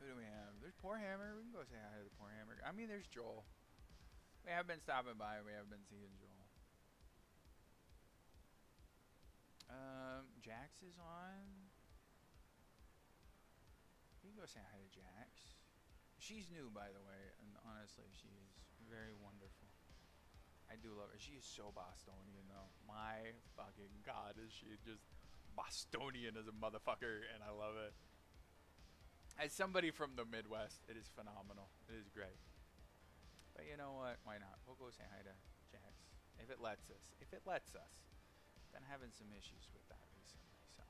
Who do we have? There's Poor Hammer. We can go say hi to the Poor Hammer. I mean, there's Joel. We have been stopping by. We have been seeing Joel. Jax is on. We can go say hi to Jax. She's new, by the way, and honestly, she's very wonderful. I do love her. She is so Bostonian though. My fucking god, is she just Bostonian as a motherfucker, and I love it. As somebody from the Midwest, it is phenomenal. It is great. But you know what? Why not? We'll go say hi to Jax. If it lets us. If it lets us. Been having some issues with that recently, so.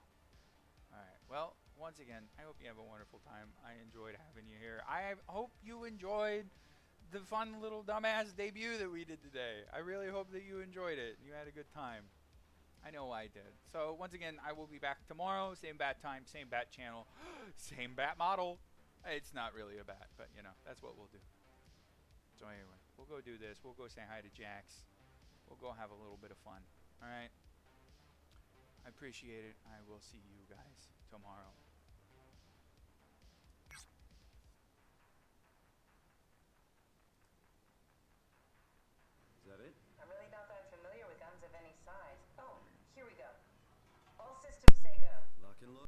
Alright, well, once again, I hope you have a wonderful time. I enjoyed having you here. I hope you enjoyed the fun little dumbass debut that we did today. I really hope that you enjoyed it. You had a good time. I know I did. So, once again, I will be back tomorrow. Same bat time, same bat channel, same bat model. It's not really a bat, but, you know, that's what we'll do. So, anyway, we'll go do this. We'll go say hi to Jax. We'll go have a little bit of fun. Alright? I appreciate it. I will see you guys tomorrow. Is that it? I'm really not that familiar with guns of any size. Oh, here we go. All systems say go. Lock and load.